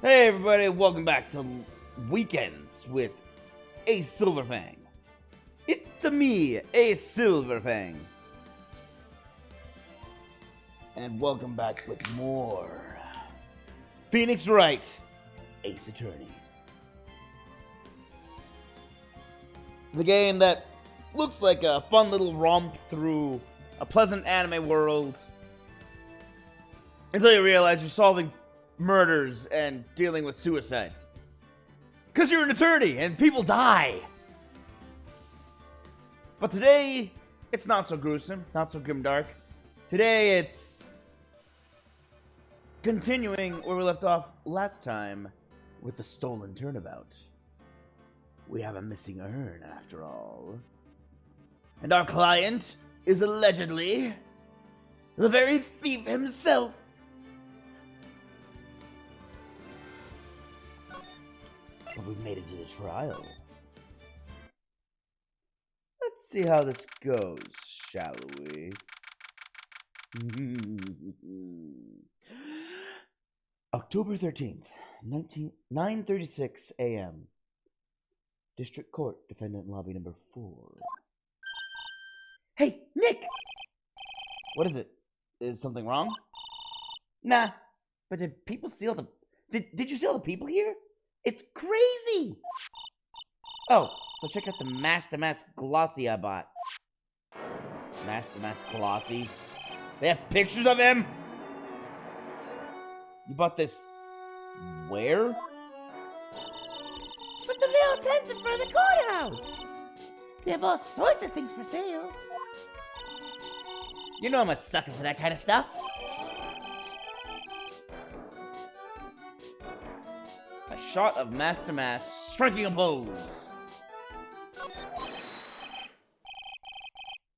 Hey everybody, welcome back to Weekends with Ace Silverfang. It's me, Ace Silverfang. And welcome back with more Phoenix Wright, Ace Attorney. The game that looks like a fun little romp through a pleasant anime world until you realize you're solving murders and dealing with suicides. Because you're an attorney and people die. But today, it's not so gruesome, not so grimdark. Today, it's continuing where we left off last time with the stolen turnabout. We have a missing urn, after all. And our client is allegedly the very thief himself. But we've made it to the trial. Let's see how this goes, shall we? October 13th, 9:36 a.m. District Court, defendant lobby number 4. Hey, Nick! What is it? Is something wrong? Nah, but did people steal the... Did you steal the people here? It's crazy! Oh, so check out the Master Glossy I bought. Master Glossy? They have pictures of him? You bought this... where? With the little tents in front of the courthouse! They have all sorts of things for sale. You know I'm a sucker for that kind of stuff. A shot of Master striking a pose.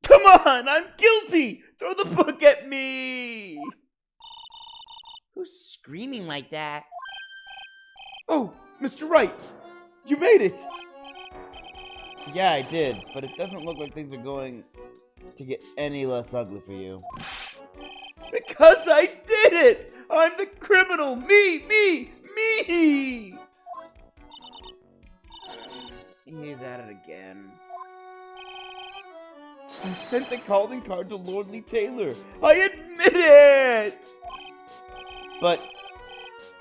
Come on, I'm guilty! Throw the book at me! Who's screaming like that? Oh, Mr. Wright! You made it! Yeah, I did, but it doesn't look like things are going to get any less ugly for you. Because I did it! I'm the criminal! Me! He's at it again. I sent the calling card to Lordly Taylor. I admit it! But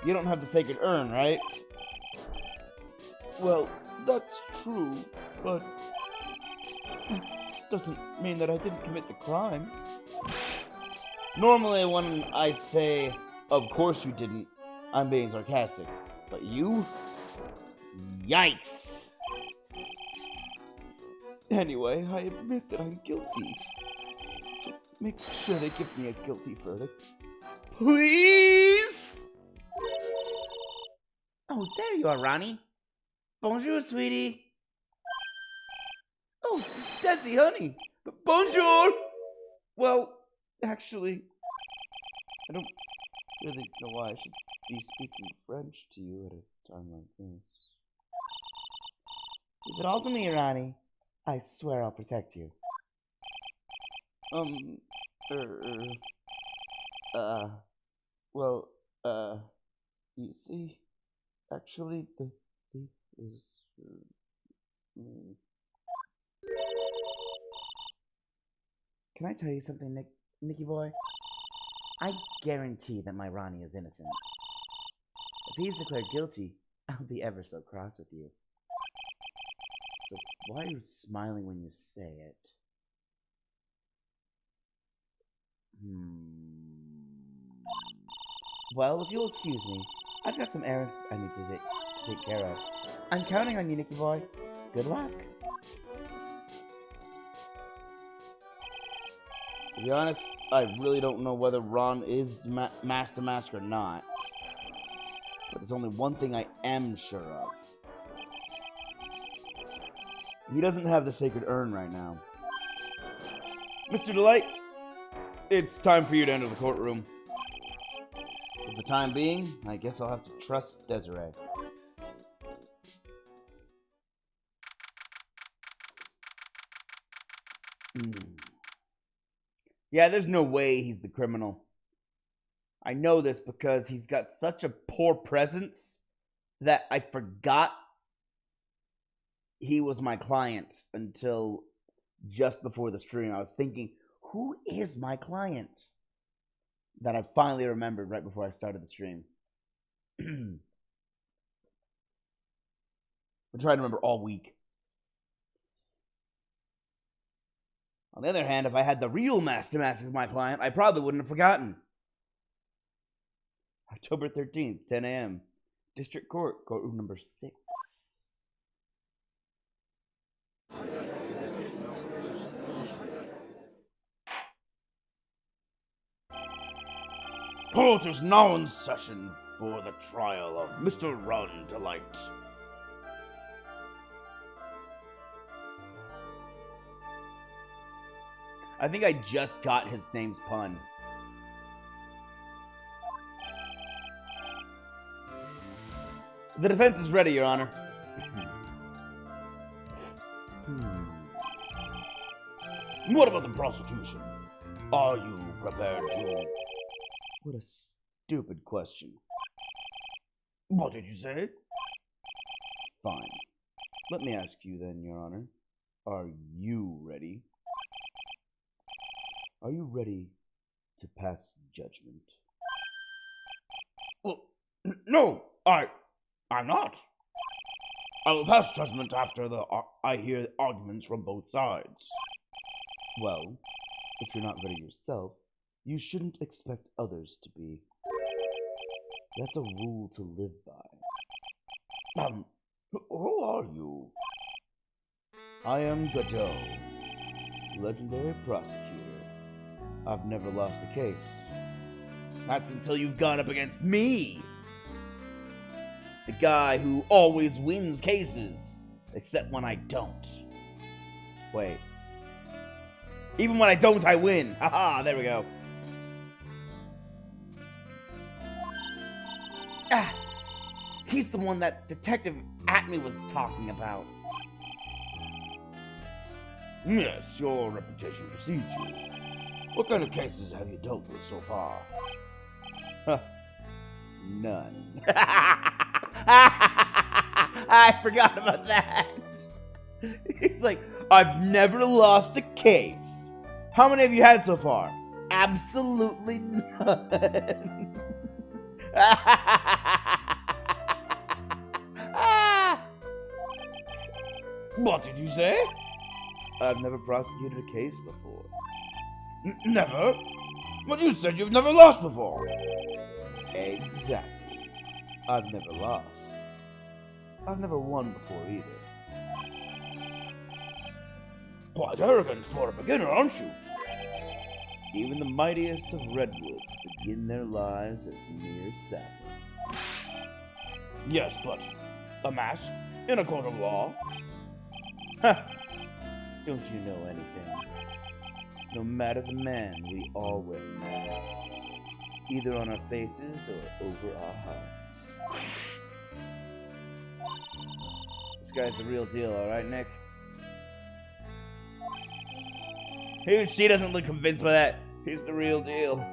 you don't have the sacred urn, right? Well, that's true, but doesn't mean that I didn't commit the crime. Normally when I say, of course you didn't, I'm being sarcastic. But you? Yikes! Anyway, I admit that I'm guilty. So make sure they give me a guilty verdict. Please? Oh, there you are, Ronnie. Bonjour, sweetie. Oh, Desi, honey. Bonjour! Well, actually, I don't really know why I should be speaking French to you at a time like this. Leave it all to me, Ronnie. I swear I'll protect you. You see, actually, the thief is me. Can I tell you something, Nicky boy? I guarantee that my Ronnie is innocent. If he's declared guilty, I'll be ever so cross with you. So why are you smiling when you say it? Well, if you'll excuse me, I've got some errands I need to take care of. I'm counting on you, Nicky boy. Good luck. To be honest, I really don't know whether Ron is Master Mask or not. But there's only one thing I am sure of. He doesn't have the sacred urn right now. Mr. Delight, it's time for you to enter the courtroom. For the time being, I guess I'll have to trust Desiree. Yeah, there's no way he's the criminal. I know this because he's got such a poor presence that I forgot he was my client until just before the stream. I was thinking, who is my client? That I finally remembered right before I started the stream. I tried to remember all week. On the other hand, if I had the real Master Mask as my client, I probably wouldn't have forgotten. October 13th, 10 a.m. District Court, courtroom number 6. Court is now in session for the trial of Mr. Run Delight. I think I just got his name's pun. The defense is ready, Your Honor. What about the prosecution? Are you prepared to... What a stupid question. What did you say? Fine. Let me ask you then, Your Honor. Are you ready? Are you ready to pass judgment? Well, no, I'm not. I will pass judgment after I hear arguments from both sides. Well, if you're not ready yourself, you shouldn't expect others to be. That's a rule to live by. Who are you? I am Godot, legendary prosecutor. I've never lost a case. That's until you've gone up against me! The guy who always wins cases, except when I don't. Wait. Even when I don't, I win! Haha, there we go. Ah! He's the one that Detective Atme was talking about. Yes, your reputation precedes you. What kind of cases have you dealt with so far? Huh. None. I forgot about that. He's like, I've never lost a case. How many have you had so far? Absolutely none. What did you say? I've never prosecuted a case before. Never? But you said you've never lost before. Exactly. I've never lost. I've never won before either. Quite arrogant for a beginner, aren't you? Even the mightiest of redwoods begin their lives as mere saplings. Yes, but a mask in a court of law? Huh. Don't you know anything? No matter the man, we all wear masks. Either on our faces or over our hearts. This guy's the real deal, alright, Nick? She doesn't look convinced by that. He's the real deal.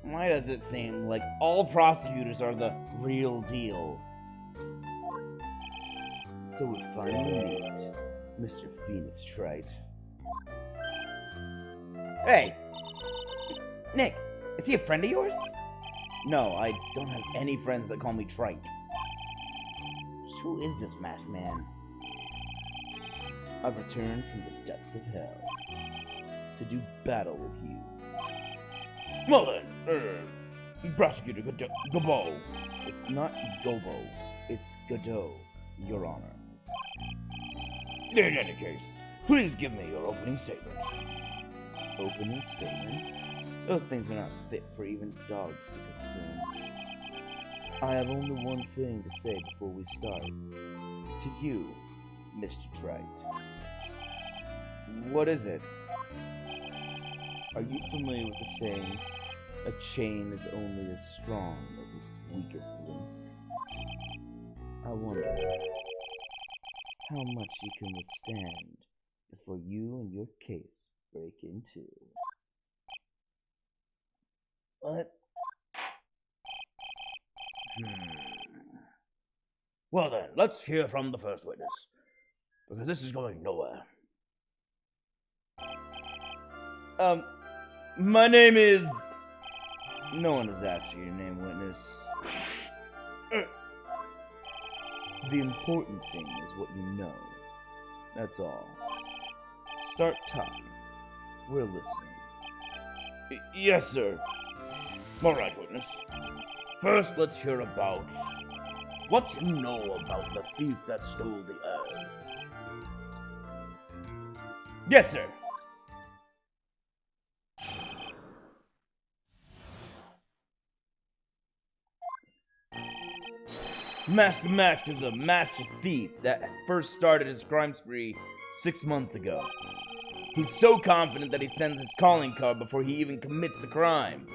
Why does it seem like all prosecutors are the real deal? So we finally meet Mr. Phoenix Wright. Hey! Nick, is he a friend of yours? No, I don't have any friends that call me Trite. Who is this masked man? I've returned from the depths of hell to do battle with you. Well then, Prosecutor Gobo. It's not Gobo, it's Godot, Your Honor. In any case, please give me your opening statement. Opening statement? Those things are not fit for even dogs to consume. I have only one thing to say before we start. To you, Mr. Trite. What is it? Are you familiar with the saying, a chain is only as strong as its weakest link? I wonder how much you can withstand the before you and your case break into. What? Well then, let's hear from the first witness, because this is going nowhere. My name is... No one has asked you your name, witness. The important thing is what you know. That's all. Start talking. We're listening. Yes, sir. All right, witness. First, let's hear about what you know about the thief that stole the herb. Yes, sir. Master Mask is a master thief that first started his crime spree 6 months ago. He's so confident that he sends his calling card before he even commits the crime.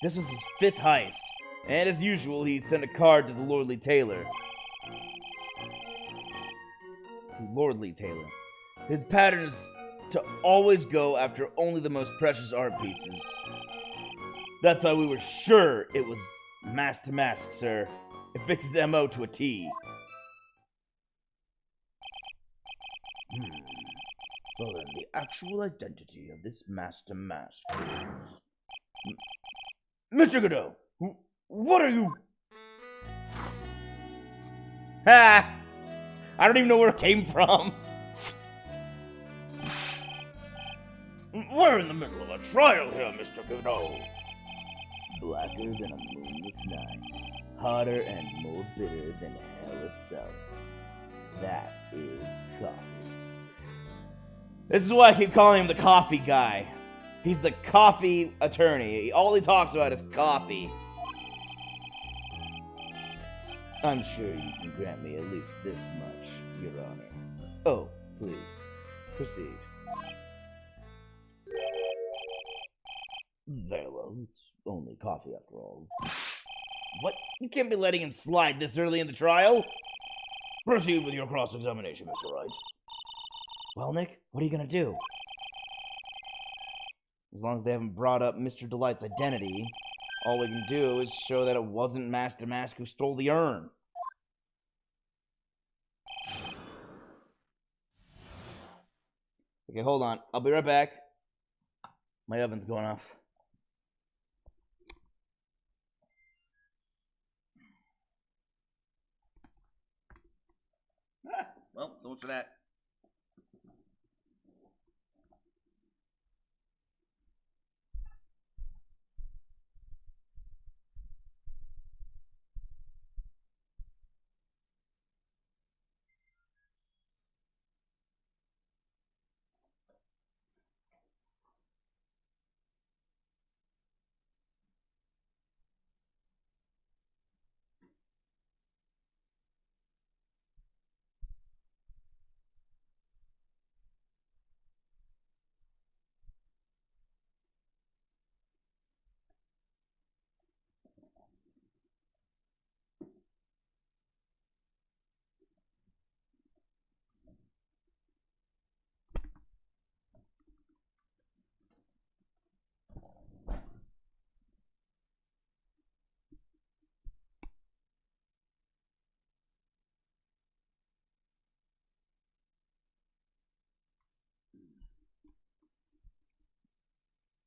This was his 5th heist, and as usual, he sent a card to the Lordly Tailor. His pattern is to always go after only the most precious art pieces. That's why we were sure it was Master Mask, sir. It fits his MO to a T. Well then, the actual identity of this Master Mask is... Mr. Godot, what are you... Ha! I don't even know where it came from. We're in the middle of a trial here, Mr. Godot. Blacker than a moonless night. Hotter and more bitter than hell itself. That is coffee. This is why I keep calling him the coffee guy. He's the coffee attorney. All he talks about is coffee. I'm sure you can grant me at least this much, Your Honor. Oh, please, proceed. Very well, it's only coffee after all. What? You can't be letting him slide this early in the trial. Proceed with your cross-examination, Mr. Wright. Well, Nick, what are you gonna do? As long as they haven't brought up Mr. Delight's identity, all we can do is show that it wasn't Master Mask who stole the urn. Okay, hold on. I'll be right back. My oven's going off. Well, so much for that.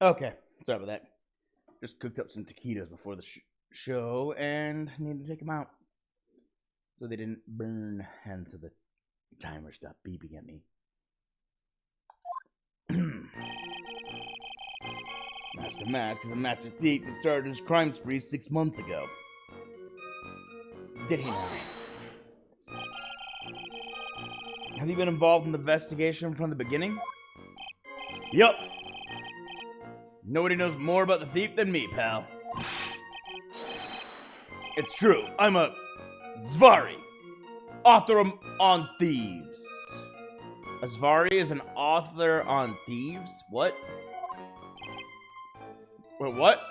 Okay, sorry about that. Just cooked up some taquitos before the show and needed to take them out so they didn't burn and so the timer stopped beeping at me. Master Mask is a master thief that started his crime spree 6 months ago. Did he now? Have you been involved in the investigation from the beginning? Yup. Nobody knows more about the thief than me, pal. It's true. I'm a Zvari, author on thieves. A Zvari is an author on thieves? What? Wait, what?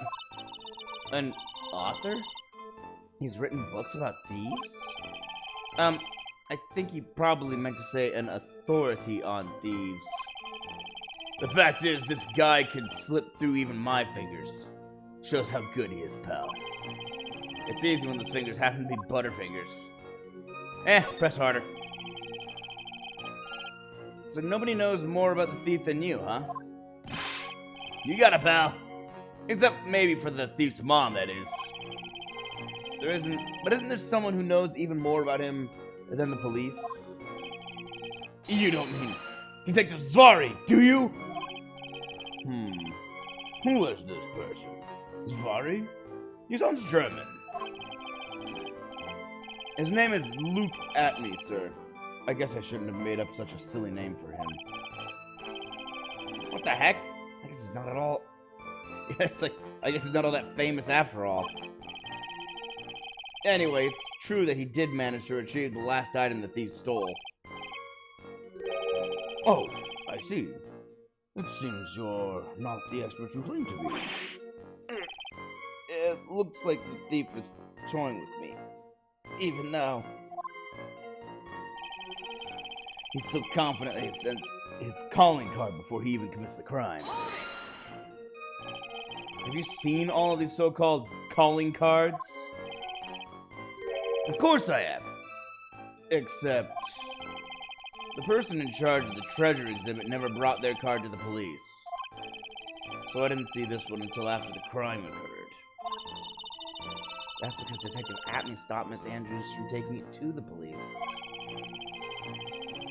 An author? He's written books about thieves? I think he probably meant to say an authority on thieves. The fact is, this guy can slip through even my fingers. Shows how good he is, pal. It's easy when those fingers happen to be butterfingers. Press harder. So nobody knows more about the thief than you, huh? You got it, pal. Except maybe for the thief's mom, that is. But isn't there someone who knows even more about him than the police? You don't mean Detective Zvari, do you? Who is this person? Zvari? He sounds German. His name is Luke Atney, sir. I guess I shouldn't have made up such a silly name for him. What the heck? I guess he's not at all... Yeah, I guess he's not all that famous after all. Anyway, it's true that he did manage to retrieve the last item the thief stole. Oh, I see. It seems you're not the expert you claim to be. It looks like the thief is toying with me. Even now. He's so confident that he sends his calling card before he even commits the crime. Have you seen all of these so-called calling cards? Of course I have. Except... the person in charge of the treasure exhibit never brought their card to the police. So I didn't see this one until after the crime occurred. That's because Detective Atney stopped Miss Andrews from taking it to the police.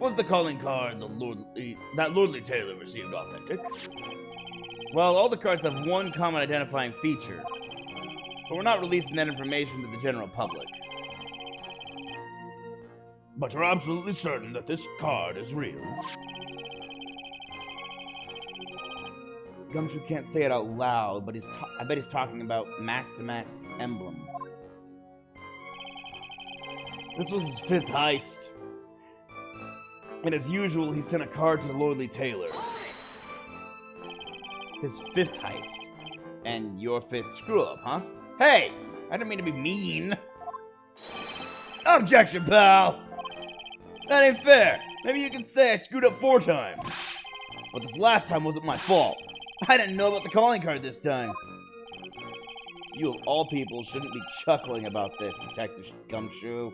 Was the calling card that Lordly Taylor received authentic? Well, all the cards have one common identifying feature, but we're not releasing that information to the general public. But you're absolutely certain that this card is real? Gumshoe can't say it out loud, but I bet he's talking about Mass-to-Mass emblem. This was his 5th heist. And as usual, he sent a card to Lordly Taylor. His 5th heist. And your 5th screw-up, huh? Hey! I didn't mean to be mean. Objection, pal! That ain't fair. Maybe you can say I screwed up 4 times. But this last time wasn't my fault. I didn't know about the calling card this time. You of all people shouldn't be chuckling about this, Detective Gumshoe.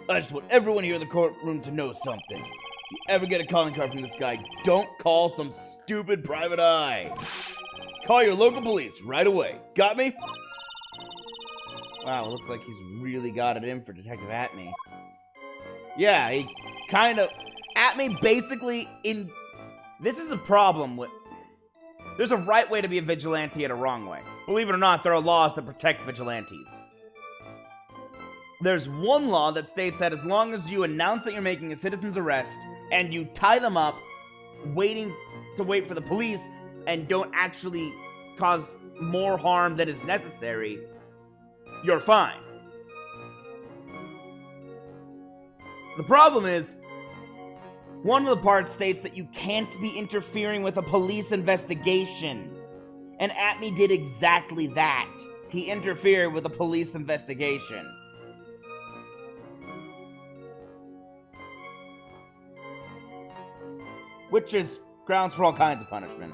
I just want everyone here in the courtroom to know something. If you ever get a calling card from this guy, don't call some stupid private eye. Call your local police right away. Got me? Wow, it looks like he's really got it in for Detective Atney. Yeah, he kind of... Atney basically in... This is the problem with... There's a right way to be a vigilante and a wrong way. Believe it or not, there are laws that protect vigilantes. There's one law that states that as long as you announce that you're making a citizen's arrest and you tie them up, wait for the police, and don't actually cause more harm than is necessary, you're fine. The problem is, one of the parts states that you can't be interfering with a police investigation. And Atney did exactly that. He interfered with a police investigation. Which is grounds for all kinds of punishment.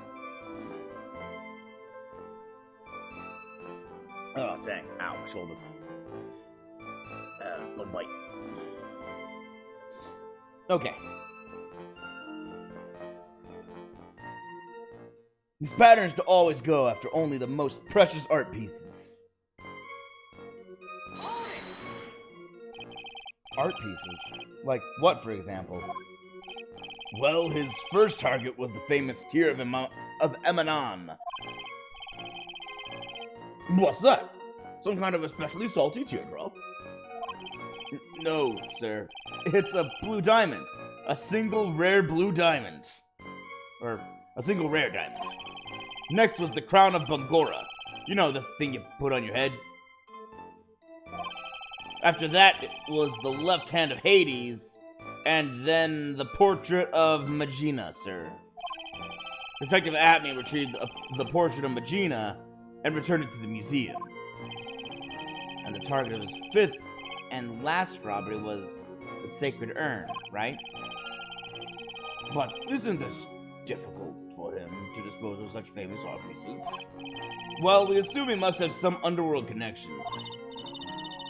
Oh, dang. Ow, my shoulder. Little bite. Okay. These patterns to always go after only the most precious art pieces. Art pieces? Like what, for example? Well, his first target was the famous Tear of Emanon. What's that? Some kind of especially salty teardrop? No, sir. It's a blue diamond. A single rare blue diamond. Or a single rare diamond. Next was the Crown of Bangora. You know, the thing you put on your head. After that, it was the left hand of Hades, and then the portrait of Magina, sir. Detective Atney retrieved the portrait of Magina and returned it to the museum. And the target of his 5th and last robbery was the sacred urn, right? But isn't this difficult for him to dispose of such famous art pieces? Well, we assume he must have some underworld connections.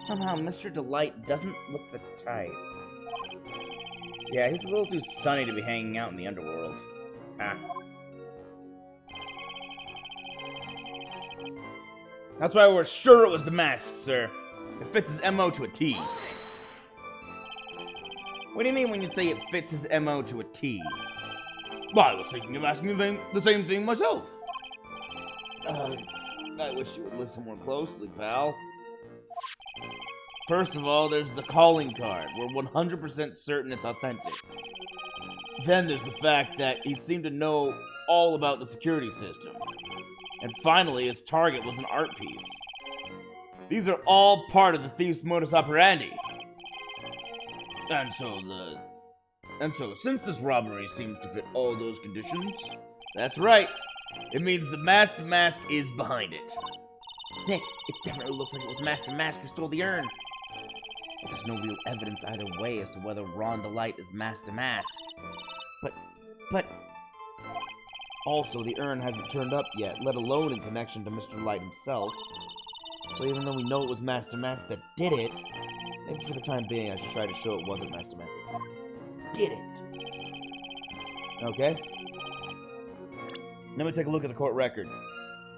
Somehow, Mr. Delight doesn't look the type. Yeah, he's a little too sunny to be hanging out in the underworld. Ah. That's why we're sure it was the mask, sir. It fits his MO to a T. What do you mean when you say it fits his MO to a T? Well, I was thinking of asking the same thing myself. I wish you would listen more closely, pal. First of all, there's the calling card. We're 100% certain it's authentic. Then there's the fact that he seemed to know all about the security system. And finally, his target was an art piece. These are all part of the thief's modus operandi. And so since this robbery seems to fit all those conditions, that's right. It means the Master Mask is behind it. Nick, it definitely looks like it was Master Mask who stole the urn. But there's no real evidence either way as to whether Ron Delight is Master Mask. But... Also, the urn hasn't turned up yet, let alone in connection to Mr. Light himself. So even though we know it was Master Mask that did it, maybe for the time being I should try to show it wasn't Master Mask that did it. Okay? Let me take a look at the court record.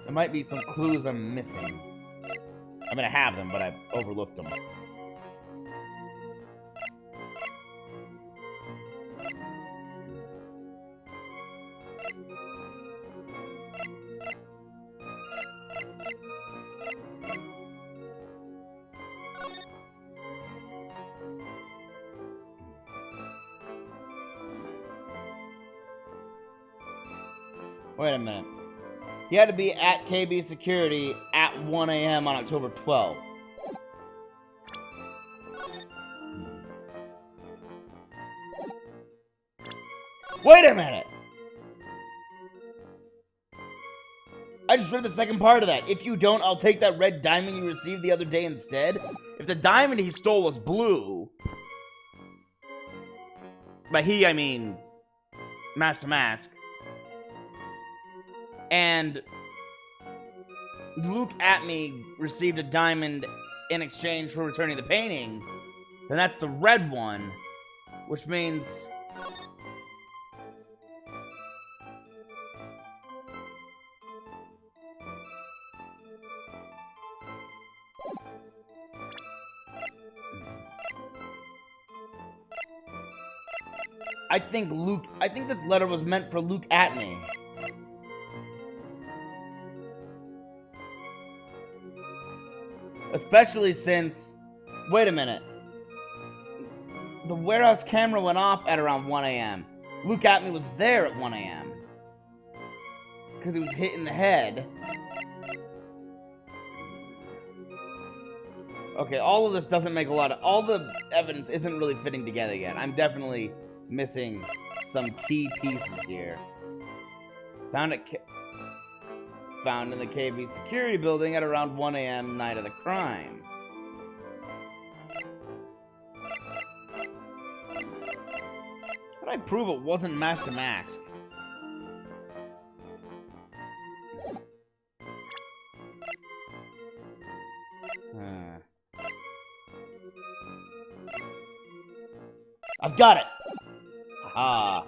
There might be some clues I'm missing. I mean, I have them, but I've overlooked them. Wait a minute. He had to be at KB Security at 1 a.m. on October 12th. Wait a minute! I just read the second part of that. If you don't, I'll take that red diamond you received the other day instead. If the diamond he stole was blue... By he, I mean... Master Mask. And Luke Atme received a diamond in exchange for returning the painting, then that's the red one, which means... I think this letter was meant for Luke Atme. Especially since, wait a minute, the warehouse camera went off at around 1 a.m. Luke Atme was there at 1 a.m. because he was hit in the head. Okay, all of this doesn't make a lot of, all the evidence isn't really fitting together yet. I'm definitely missing some key pieces here. Found in the KB security building at around 1 a.m. night of the crime. How did I prove it wasn't Master Mask? I've got it! Aha!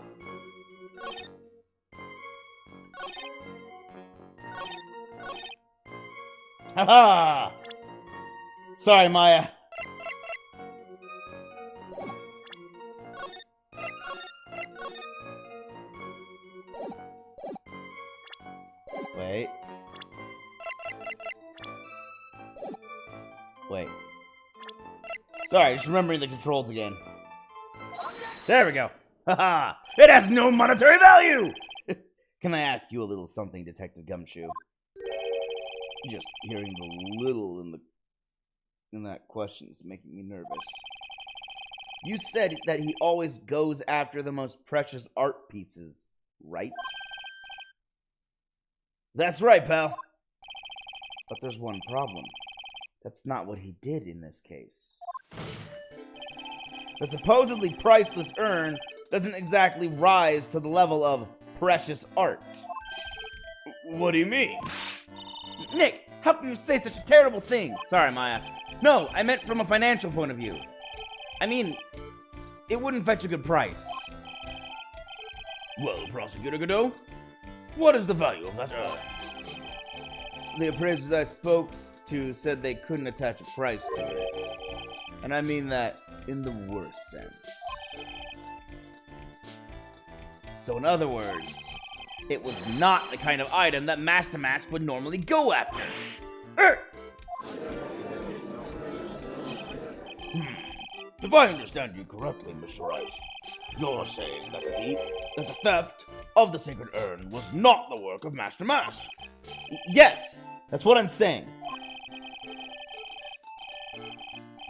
Haha! Sorry, Maya. Wait. Sorry, just remembering the controls again. There we go. Haha! It has no monetary value! Can I ask you a little something, Detective Gumshoe? Just hearing the little in that question is making me nervous. You said that he always goes after the most precious art pieces, right? That's right, pal. But there's one problem. That's not what he did in this case. The supposedly priceless urn doesn't exactly rise to the level of precious art. What do you mean? Nick, how can you say such a terrible thing? Sorry, Maya. No, I meant from a financial point of view. I mean, it wouldn't fetch a good price. Well, Prosecutor Godot, what is the value of that urn? The appraisers I spoke to said they couldn't attach a price to it. And I mean that in the worst sense. So in other words, it was not the kind of item that Master Mask would normally go after. If I understand you correctly, Mr. Wright, you're saying that the theft of the sacred urn was not the work of Master Mask. Yes, that's what I'm saying.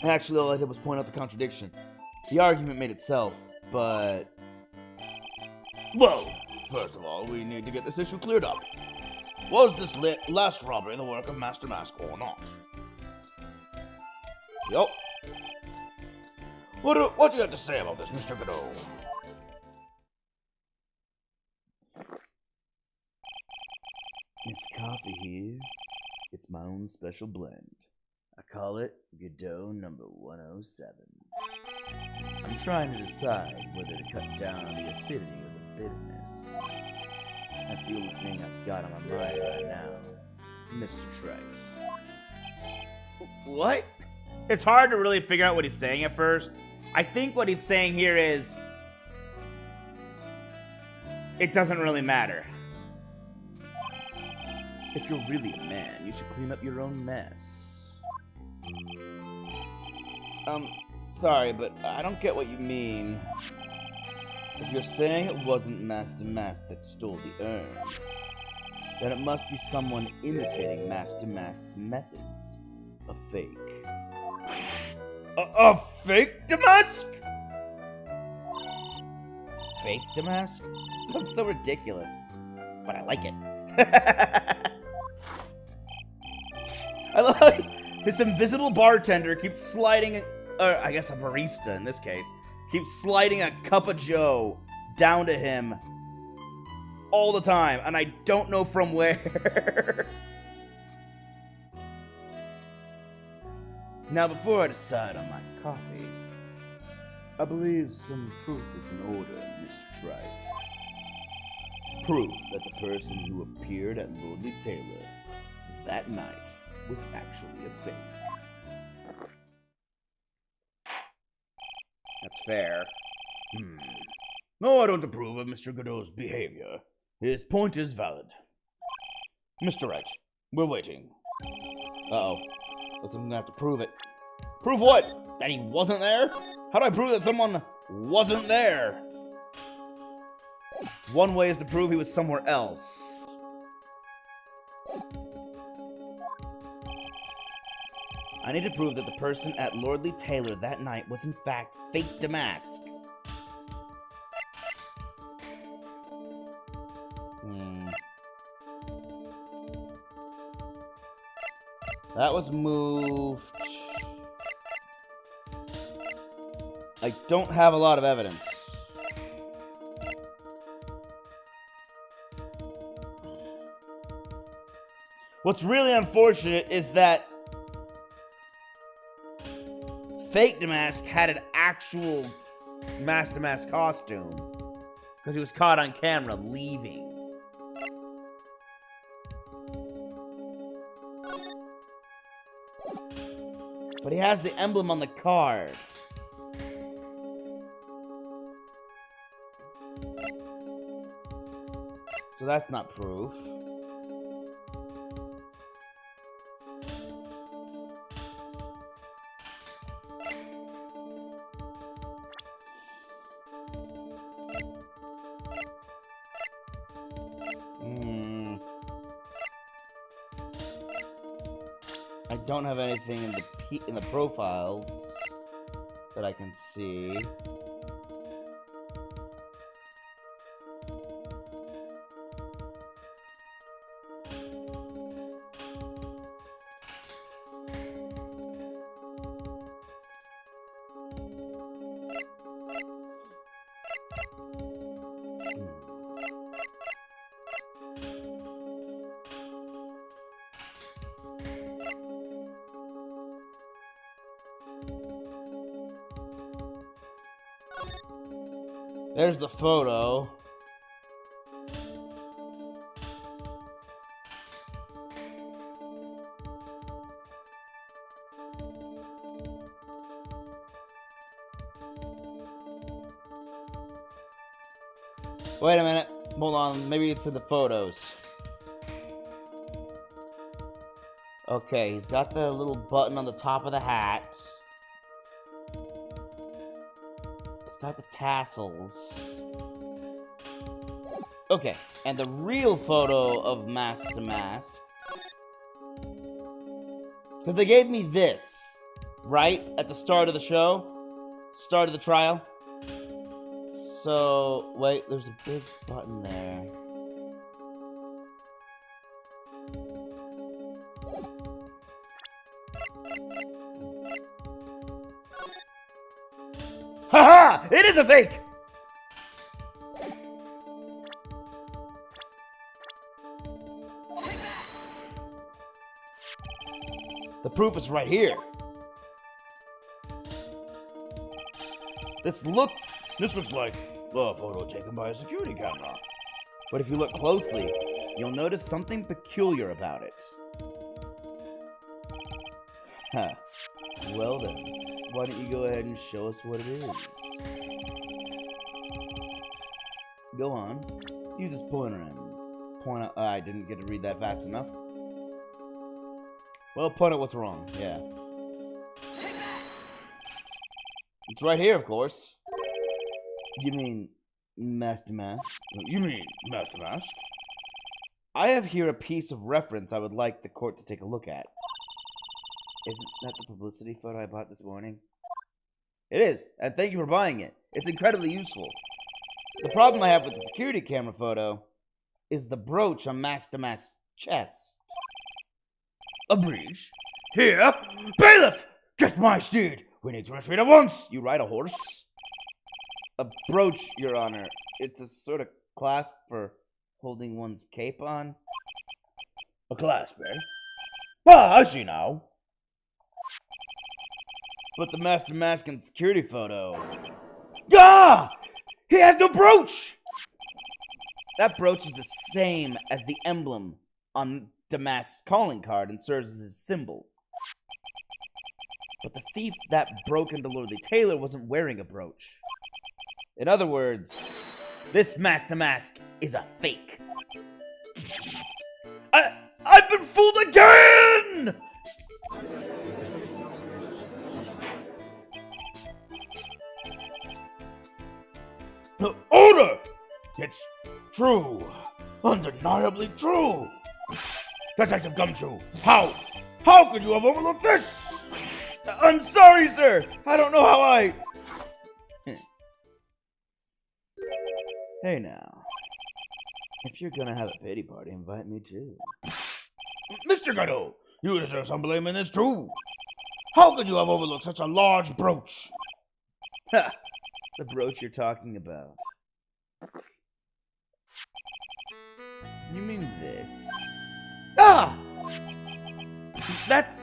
Actually, all I did was point out the contradiction. The argument made itself, but... Well, first of all, we need to get this issue cleared up. Was this last robbery the work of Master Mask or not? Yup. What do you have to say about this, Mr. Godot? This coffee here, it's my own special blend. I call it Godot number 107. I'm trying to decide whether to cut down on the acidity or the bitterness. That's the only thing I've got on my mind right now, Mr. Trice. What? It's hard to really figure out what he's saying at first. I think what he's saying here is, it doesn't really matter. If you're really a man, you should clean up your own mess. Sorry, but I don't get what you mean. If you're saying it wasn't Master Mask that stole the urn, then it must be someone imitating Master Mask's methods. A fake. A fake Damask? Fake Damask? Sounds so ridiculous, but I like it. I love how this invisible bartender keeps sliding, or I guess a barista in this case, keeps sliding a cup of joe down to him all the time, and I don't know from where. Now, before I decide on my coffee, I believe some proof is in order, Mr. Wright. Proof that the person who appeared at Lordly Taylor that night was actually a fake. That's fair. No, I don't approve of Mr. Godot's behavior. His point is valid. Mr. Wright, we're waiting. Uh-oh. Looks like I'm gonna have to prove it. Prove what? That he wasn't there? How do I prove that someone wasn't there? One way is to prove he was somewhere else. I need to prove that the person at Lordly Taylor that night was in fact fake Damask. That was moved. I don't have a lot of evidence. What's really unfortunate is that fake Damask had an actual Master Mask costume because he was caught on camera leaving. But he has the emblem on the card. So that's not proof. I don't have anything in the profiles that I can see. There's the photo. Wait a minute. Hold on. Maybe it's in the photos. Okay, he's got the little button on the top of the hat. He's got the tassels. Okay, and the real photo of Mask to Mask. Because they gave me this, right? At the start of the show? Start of the trial? So, wait, there's a big button there. Haha! It is a fake! The proof is right here. This looks like a photo taken by a security camera. But if you look closely, you'll notice something peculiar about it. Huh. Well then, why don't you go ahead and show us what it is? Go on. Use this pointer and point out... I didn't get to read that fast enough. Well, point out what's wrong. Yeah. It's right here, of course. You mean Mask to Mask? You mean Mask to Mask? I have here a piece of reference I would like the court to take a look at. Isn't that the publicity photo I bought this morning? It is, and thank you for buying it. It's incredibly useful. The problem I have with the security camera photo is the brooch on Mask to Mask's chest. A breach? Here! Bailiff! Get my steed! We need to retreat at once! You ride a horse? A brooch, Your Honor. It's a sort of clasp for holding one's cape on. A clasp, eh? Ah, I see now. But the Mask to Mask and security photo... Ah! He has no brooch! That brooch is the same as the emblem on Damask's calling card and serves as his symbol. But the thief that broke into Lord Lee Taylor wasn't wearing a brooch. In other words, this Mask to Mask is a fake. I've been fooled again! Order! It's true. Undeniably true. Detective Gumshoe, how could you have overlooked this? I'm sorry, sir. I don't know how I... Hey now. If you're gonna have a pity party, invite me too. Mr. Gado, you deserve some blame in this too. How could you have overlooked such a large brooch? Ha! The brooch you're talking about. You mean this? Ah! That's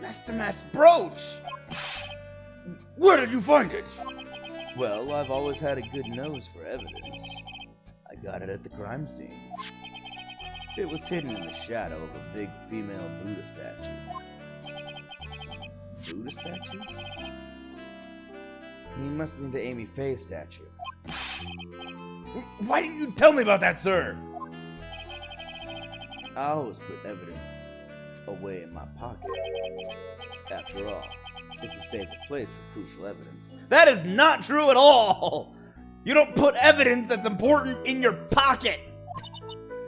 Master Mask's brooch! Where did you find it? Well, I've always had a good nose for evidence. I got it at the crime scene. It was hidden in the shadow of a big female Buddha statue. Buddha statue? You must mean the Amy Faye statue. Why didn't you tell me about that, sir? I always put evidence away in my pocket. After all, it's the safest place for crucial evidence. That is not true at all! You don't put evidence that's important in your pocket!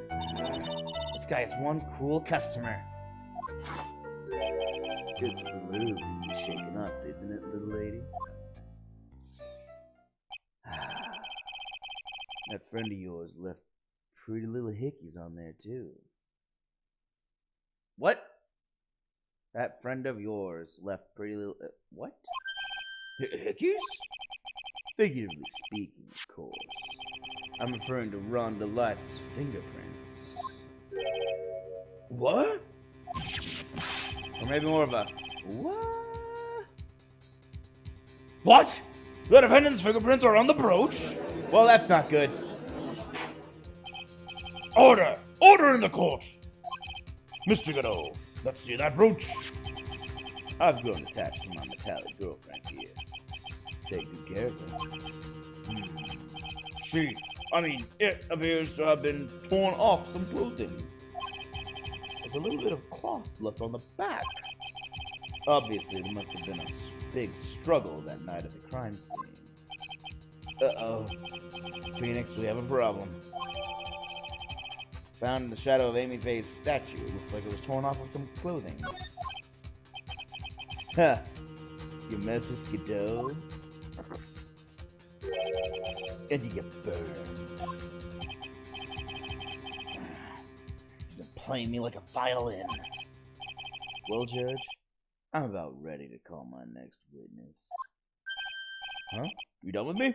This guy is one cool customer. It's the mood to be shaken up, isn't it, little lady? That friend of yours left pretty little hickeys on there, too. What? That friend of yours left pretty little... what? Hickeys? Figuratively speaking, of course. I'm referring to Rhonda Light's fingerprints. What? Or maybe more of a... what? What? The defendant's fingerprints are on the brooch? Well, that's not good. Order! Order in the court! Mr. Godot, let's see that brooch. I've grown attached to my metallic girlfriend here. Take good care of her. It appears to have been torn off some clothing. There's a little bit of cloth left on the back. Obviously, there must have been a big struggle that night at the crime scene. Uh-oh. Phoenix, we have a problem. Found in the shadow of Amy Faye's statue. Looks like it was torn off of some clothing. Huh. You mess with Godot, and you get burned. He's been playing me like a violin. Well, Judge, I'm about ready to call my next witness. Huh? You done with me?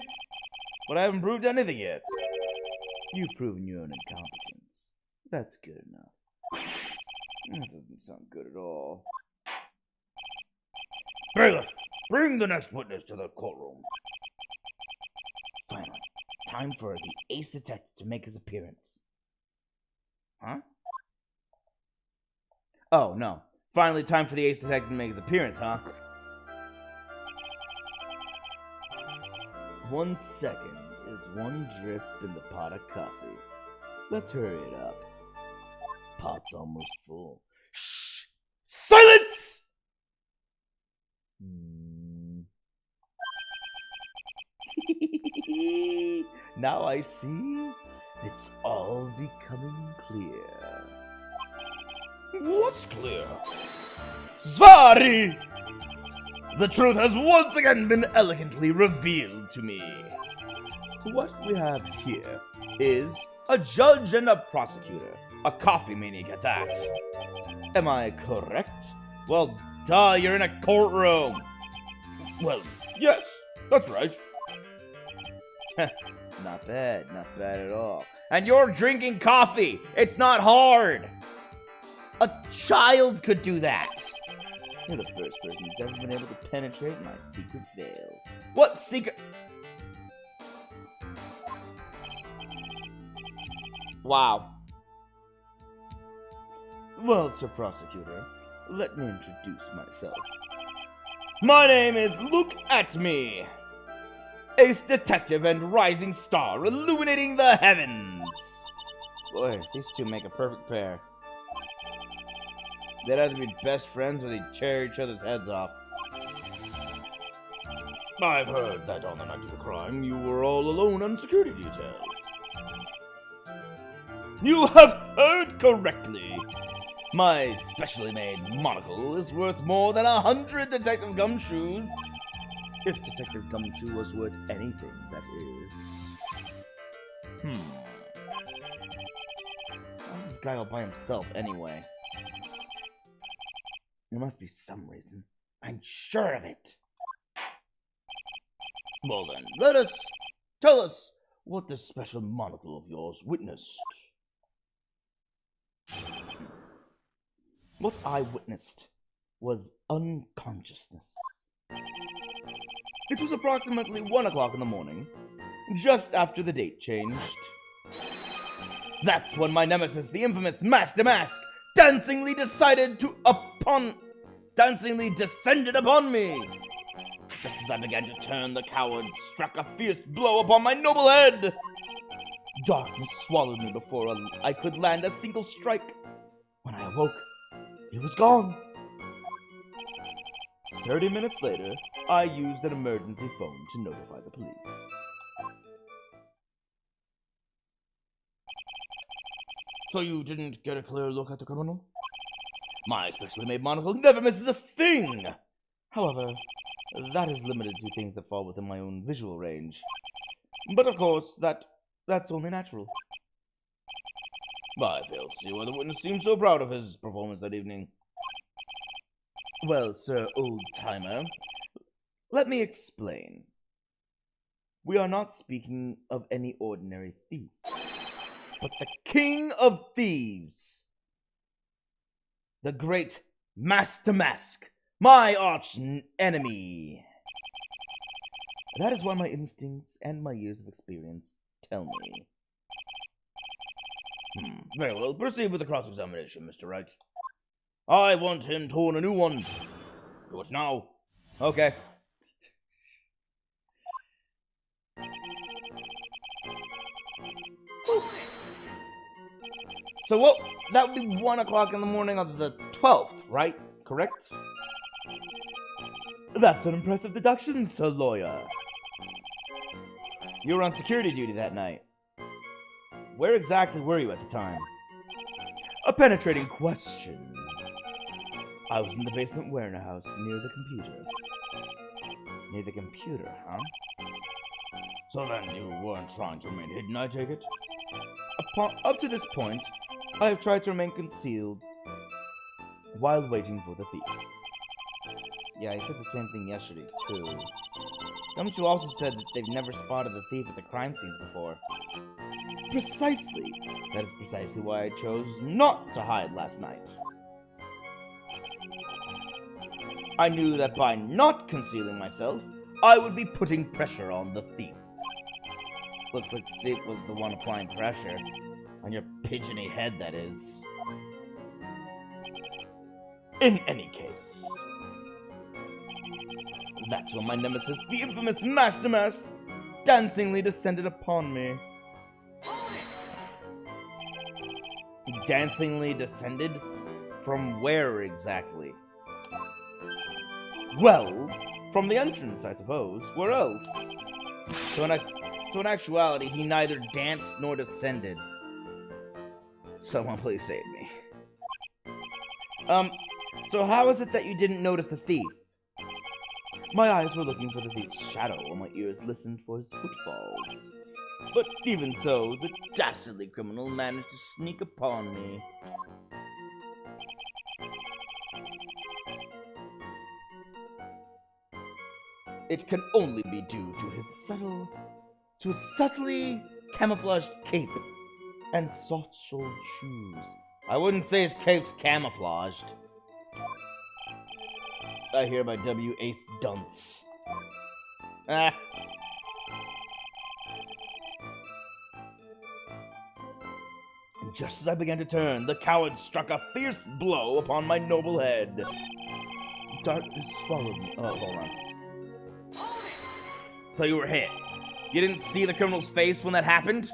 But I haven't proved anything yet. You've proven your own incompetence. That's good enough. That doesn't sound good at all. Bailiff, bring the next witness to the courtroom. Finally, time for the ace detective to make his appearance. Huh? Oh, no. Finally, time for the ace detective to make his appearance, huh? 1 second is one drip in the pot of coffee. Let's hurry it up. Pot's almost full. Shh! Silence! Now I see. It's all becoming clear. What's clear? Svari! The truth has once again been elegantly revealed to me. What we have here is a judge and a prosecutor. A coffee maniac at that. Am I correct? Well, duh, you're in a courtroom. Well, yes, that's right. Not bad at all. And you're drinking coffee. It's not hard. A child could do that. You're the first person who's ever been able to penetrate my secret veil. What secret? Wow. Well, Sir Prosecutor, let me introduce myself. My name is Look At Me, ace detective and rising star illuminating the heavens. Boy, these two make a perfect pair. They'd either be best friends or they'd tear each other's heads off. I've heard that on the night of the crime, you were all alone on security detail. You have heard correctly. My specially made monocle is worth more than 100 Detective Gumshoes. If Detective Gumshoe was worth anything, that is. How's this guy all by himself anyway? There must be some reason. I'm sure of it. Well then, tell us what this special monocle of yours witnessed. What I witnessed was unconsciousness. It was approximately 1 o'clock in the morning, just after the date changed. That's when my nemesis, the infamous Master Mask, dancingly descended upon me. Just as I began to turn, the coward struck a fierce blow upon my noble head. Darkness swallowed me before I could land a single strike. When I awoke, he was gone. 30 minutes later, I used an emergency phone to notify the police. So you didn't get a clear look at the criminal? My specially made monocle never misses a thing! However, that is limited to things that fall within my own visual range. But of course, that's only natural. I fail to see why the witness seems so proud of his performance that evening. Well, Sir Old-Timer, let me explain. We are not speaking of any ordinary thief, but the King of Thieves, the great Master Mask, my arch enemy. That is what my instincts and my years of experience tell me. Very well. Proceed with the cross-examination, Mr. Wright. I want him torn a new one. Do it now. Okay. So what? That would be 1 o'clock in the morning of the 12th, right? Correct? That's an impressive deduction, Sir Lawyer. You were on security duty that night. Where exactly were you at the time? A penetrating question. I was in the basement warehouse near the computer. Near the computer, huh? So then you weren't trying to remain hidden, I take it? Up to this point, I have tried to remain concealed while waiting for the thief. Yeah, I said the same thing yesterday, too. Haven't you also said that they've never spotted the thief at the crime scene before? Precisely! That is precisely why I chose not to hide last night. I knew that by not concealing myself, I would be putting pressure on the thief. Looks like the thief was the one applying pressure. On your pigeony head, that is. In any case, that's when my nemesis, the infamous Master Mash, dancingly descended upon me. Dancingly descended? From where exactly? Well, from the entrance, I suppose. Where else? So in actuality, he neither danced nor descended. Someone please save me. So how is it that you didn't notice the thief? My eyes were looking for the thief's shadow, while my ears listened for his footfalls. But even so, the dastardly criminal managed to sneak upon me. It can only be due to his subtly camouflaged cape and soft-soled shoes. I wouldn't say his cape's camouflaged. I hear my W. Ace dunce. Ah. And just as I began to turn, the coward struck a fierce blow upon my noble head. Darkness swallowed me. Oh, hold on. So you were hit. You didn't see the criminal's face when that happened?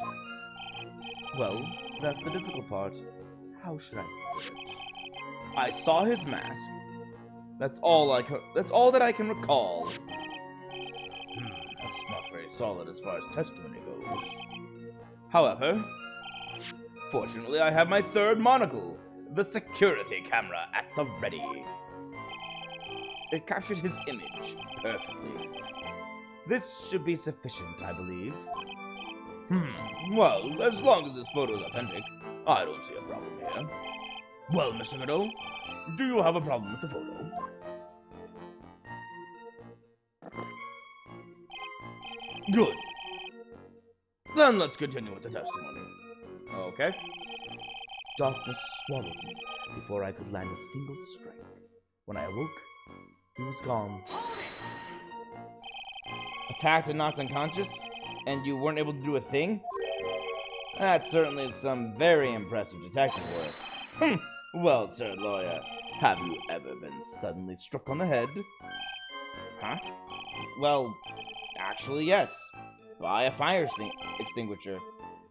Well, that's the difficult part. How should I put it? I saw his mask. That's all that I can recall. That's not very solid as far as testimony goes. However, fortunately I have my third monocle, the security camera at the ready. It captured his image perfectly. This should be sufficient, I believe. Well, as long as this photo is authentic, I don't see a problem here. Well, Mr. Godot, do you have a problem with the photo? Good. Then let's continue with the testimony. Okay. Darkness swallowed me before I could land a single strike. When I awoke, he was gone. Attacked and knocked unconscious? And you weren't able to do a thing? That certainly is some very impressive detective work. Well, Sir Lawyer, have you ever been suddenly struck on the head? Huh? Well, actually, yes. By a fire extinguisher.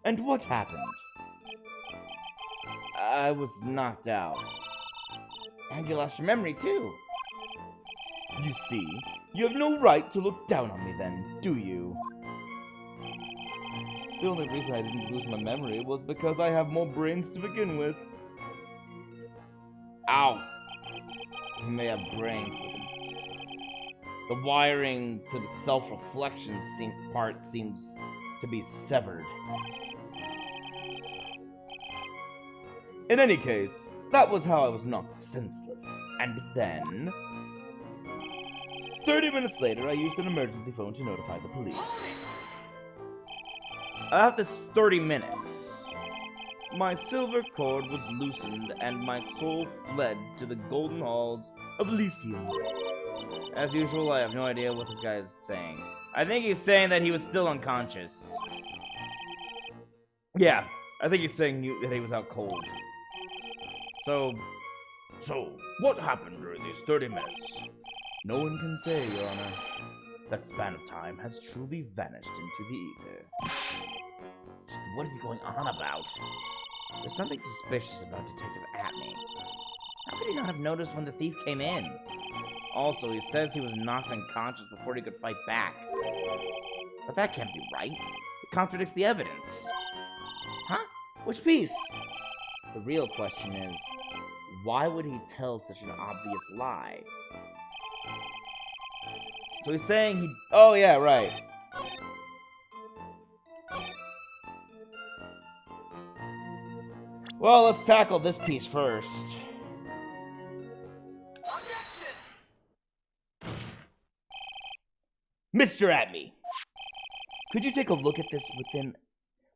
And what happened? I was knocked out. And you lost your memory, too. You see, you have no right to look down on me then, do you? The only reason I didn't lose my memory was because I have more brains to begin with. Ow! You may have brains, but the wiring to the self-reflection part seems to be severed. In any case, that was how I was knocked senseless. And then 30 minutes later, I used an emergency phone to notify the police. After this 30 minutes, my silver cord was loosened and my soul fled to the golden halls of Elysium. As usual, I have no idea what this guy is saying. I think he's saying that he was still unconscious. Yeah, I think he's saying that he was out cold. So, what happened during these 30 minutes? no one can say, Your Honor. That span of time has truly vanished into the ether. Just what is he going on about? There's something suspicious about Detective Atney. How could he not have noticed when the thief came in? Also, he says he was knocked unconscious before he could fight back. But that can't be right. It contradicts the evidence. Huh? Which piece? The real question is, why would he tell such an obvious lie? So he's saying he... Oh, yeah, right. Well, let's tackle this piece first. Mr. Atney, could you take a look at this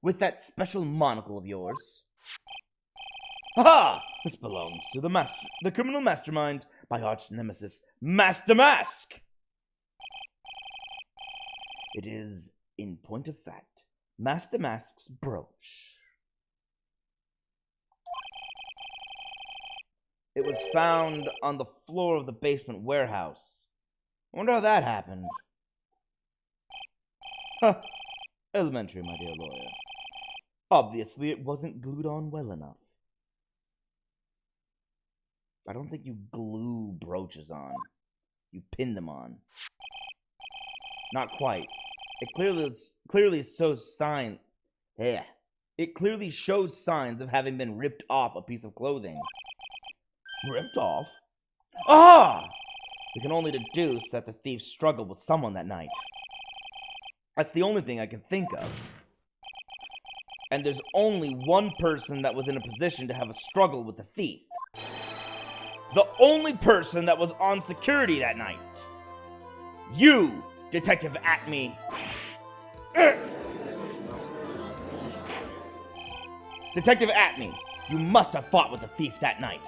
with that special monocle of yours? Ha! This belongs to the criminal mastermind, my arch nemesis, Master Mask. It is, in point of fact, Master Mask's brooch. It was found on the floor of the basement warehouse. I wonder how that happened. Huh. Elementary, my dear lawyer. Obviously, it wasn't glued on well enough. I don't think you glue brooches on. You pin them on. Not quite. It clearly shows signs. Yeah. It clearly shows signs of having been ripped off a piece of clothing. Ripped off? Ah! We can only deduce that the thief struggled with someone that night. That's the only thing I can think of. And there's only one person that was in a position to have a struggle with the thief. The only person that was on security that night. You, Detective Atney. Detective Atney, you must have fought with the thief that night.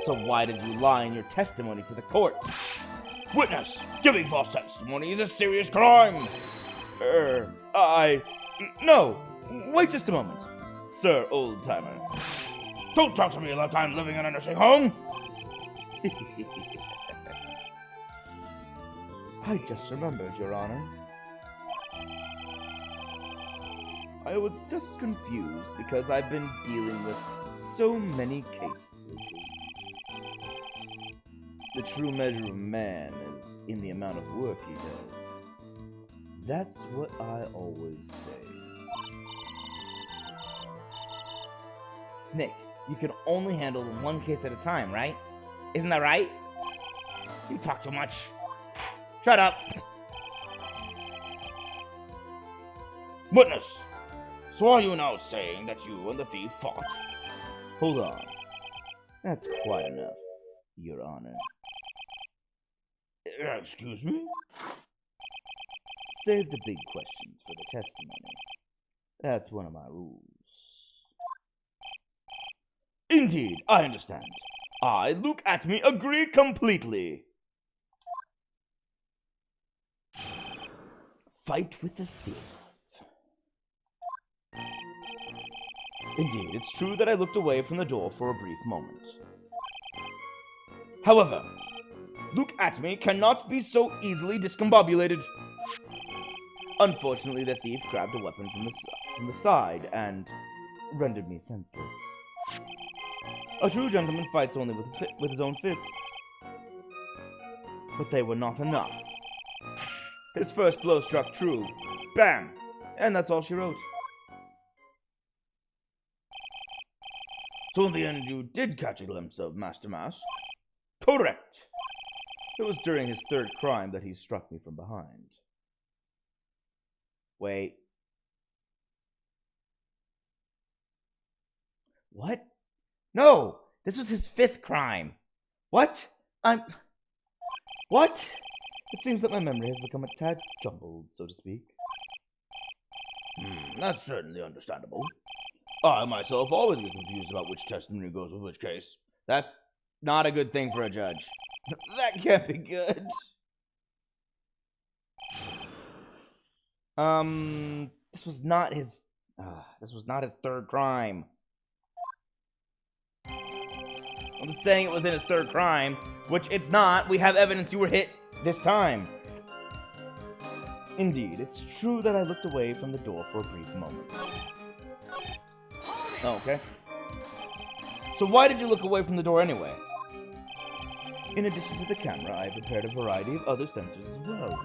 So why did you lie in your testimony to the court? Witness, giving false testimony is a serious crime. No, wait just a moment. Sir Old-Timer. Don't talk to me like I'm living in a nursing home. I just remembered, Your Honor. I was just confused because I've been dealing with so many cases lately. The true measure of man is in the amount of work he does. That's what I always say. Nick, you can only handle one case at a time, right? Isn't that right? You talk too much. Shut up. Witness, so are you now saying that you and the thief fought? Hold on. That's quite enough, Your Honor. Excuse me? Save the big questions for the testimony. That's one of my rules. Indeed, I understand. I, Luke Atney, agree completely. Fight with the thief. Indeed, it's true that I looked away from the door for a brief moment. However, Luke Atney cannot be so easily discombobulated. Unfortunately, the thief grabbed a weapon from the side and rendered me senseless. A true gentleman fights only with his own fists. But they were not enough. His first blow struck true. Bam! And that's all she wrote. So in the end, you did catch a glimpse of Master Mask? Correct! It was during his third crime that he struck me from behind. Wait. What? No! This was his fifth crime. What? What? It seems that my memory has become a tad jumbled, so to speak. That's certainly understandable. I myself always get confused about which testimony goes with which case. That's not a good thing for a judge. That can't be good. This was not his... this was not his third crime. I'm just saying it was in his third crime, which it's not. We have evidence you were hit this time. Indeed, it's true that I looked away from the door for a brief moment. Oh, okay. So why did you look away from the door anyway? In addition to the camera, I prepared a variety of other sensors as well.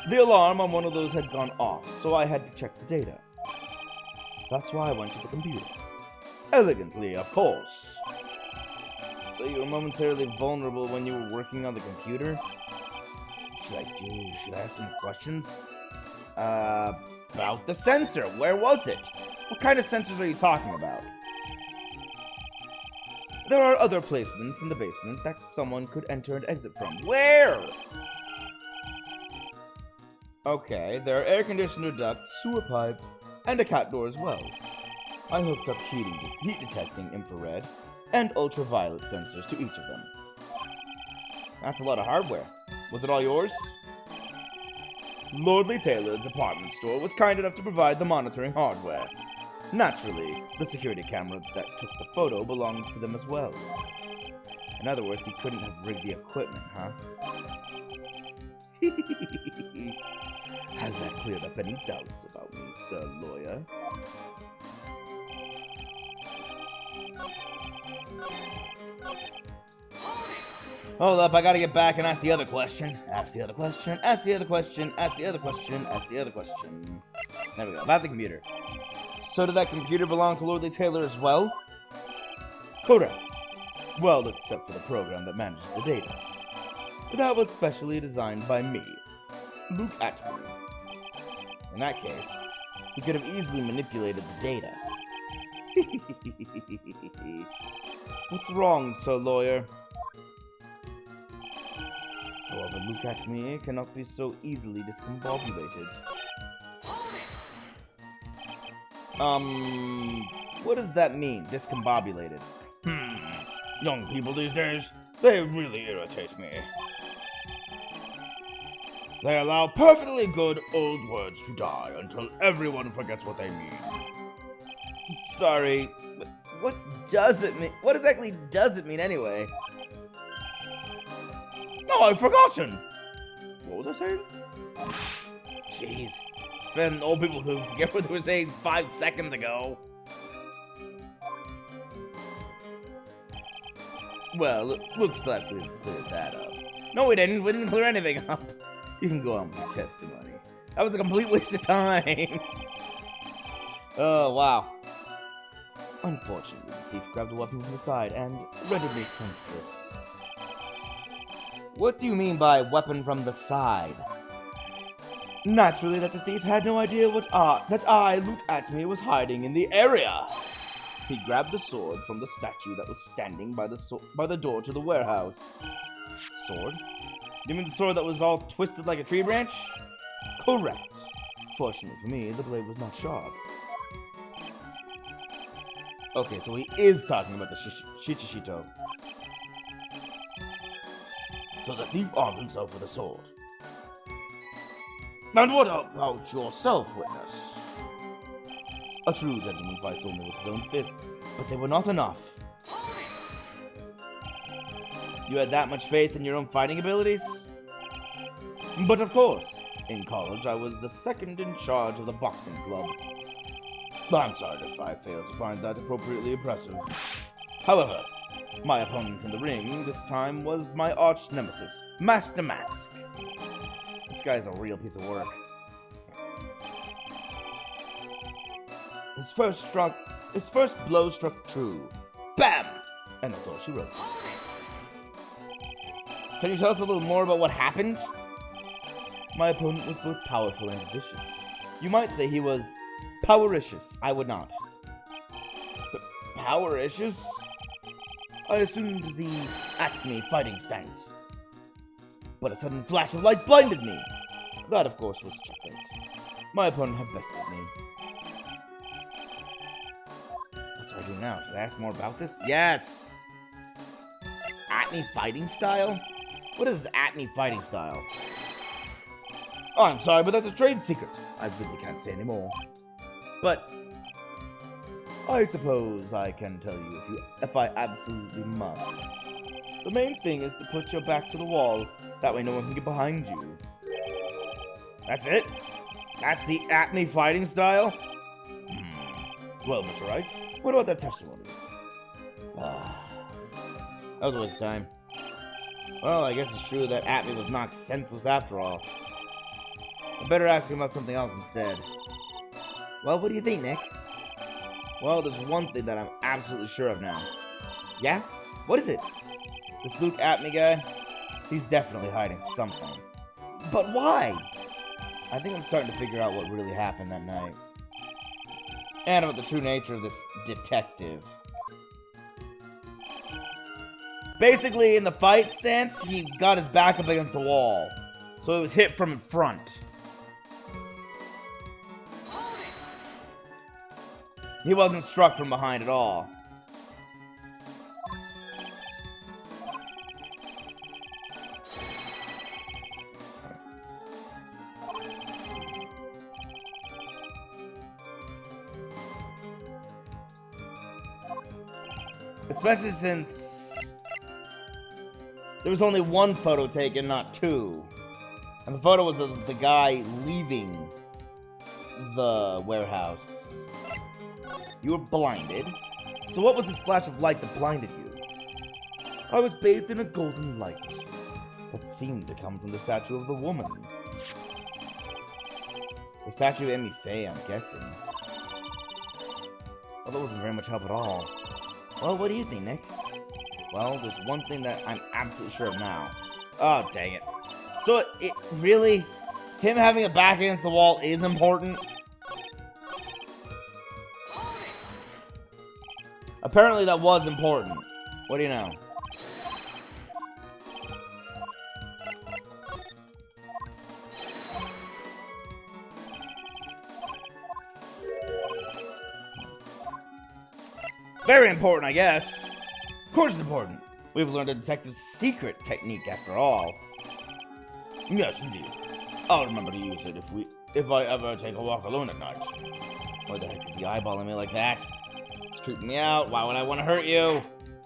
The alarm on one of those had gone off, so I had to check the data. That's why I went to the computer. Elegantly, of course. So you were momentarily vulnerable when you were working on the computer? What should I do? Should I ask some questions? About the sensor. Where was it? What kind of sensors are you talking about? There are other placements in the basement that someone could enter and exit from. Where? Okay, there are air conditioner ducts, sewer pipes, and a cat door as well. I hooked up heat detecting infrared and ultraviolet sensors to each of them. That's a lot of hardware. Was it all yours? Lordly Taylor Department Store was kind enough to provide the monitoring hardware. Naturally, the security camera that took the photo belonged to them as well. In other words, he couldn't have rigged the equipment, huh? Has that cleared up any doubts about me, sir lawyer? Hold up, I gotta get back and ask the other question. Ask the other question, ask the other question, ask the other question, ask the other question. There we go, about the computer. So did that computer belong to Lordly Taylor as well? Correct. Well, except for the program that manages the data. That was specially designed by me, Luke Atwood. In that case, he could have easily manipulated the data. What's wrong, sir lawyer? However, Luke Atwood cannot be so easily discombobulated. What does that mean, discombobulated? Young people these days, they really irritate me. They allow perfectly good old words to die until everyone forgets what they mean. Sorry, but what does it mean? What exactly does it mean anyway? No, I've forgotten! What was I saying? Jeez. Then old people who forget what they were saying 5 seconds ago. Well, looks like we've cleared that up. No, we didn't. We didn't clear anything up. You can go on with your testimony. That was a complete waste of time. Oh, wow. Unfortunately, the thief grabbed a weapon from the side and rendered me senseless. What do you mean by weapon from the side? Naturally, that the thief had no idea that I, Luke Atwood, was hiding in the area. He grabbed the sword from the statue that was standing by the door to the warehouse. Sword? You mean the sword that was all twisted like a tree branch? Correct. Fortunately for me, the blade was not sharp. Okay, so he is talking about the Shichishito. So the thief armed himself with a sword. And what about yourself, witness? A true gentleman fights only with his own fists, but they were not enough. You had that much faith in your own fighting abilities? But of course, in college I was the second in charge of the boxing club. I'm sorry if I failed to find that appropriately impressive. However, my opponent in the ring this time was my arch nemesis, Master Mask. This guy's a real piece of work. His first blow struck true. Bam! And that's all she wrote. Can you tell us a little more about what happened? My opponent was both powerful and vicious. You might say he was powericious. I would not. Powericious? I assumed the Acme fighting stance. But a sudden flash of light blinded me. That, of course, was checkmate. My opponent had bested me. What do I do now? Should I ask more about this? Yes! Acme fighting style? What is Acme fighting style? Oh, I'm sorry, but that's a trade secret. I really can't say anymore. But I suppose I can tell you if I absolutely must. The main thing is to put your back to the wall. That way no one can get behind you. That's it? That's the Acme fighting style? Well, Mr. Wright, what about that testimony? That was a waste of time. Well, I guess it's true that Acme was knocked senseless after all. I better ask him about something else instead. Well, what do you think, Nick? Well, there's one thing that I'm absolutely sure of now. Yeah? What is it? This Luke Atme guy, he's definitely hiding something. But why? I think I'm starting to figure out what really happened that night. And about the true nature of this detective. Basically, in the fight stance, he got his back up against the wall. So it was hit from in front. He wasn't struck from behind at all. Especially since there was only one photo taken, not two. And the photo was of the guy leaving the warehouse. You were blinded. So what was this flash of light that blinded you? I was bathed in a golden light that seemed to come from the statue of the woman. The statue of Emmy Faye, I'm guessing. Well, that wasn't very much help at all. Well, what do you think, Nick? Well, there's one thing that I'm absolutely sure of now. Oh, dang it. So, it really... him having a back against the wall is important? Apparently that was important. What do you know? Very important, I guess. Of course it's important. We've learned a detective's secret technique after all. Yes, indeed. I'll remember to use it if I ever take a walk alone at night. Why the heck is he eyeballing me like that? It's creeping me out. Why would I want to hurt you?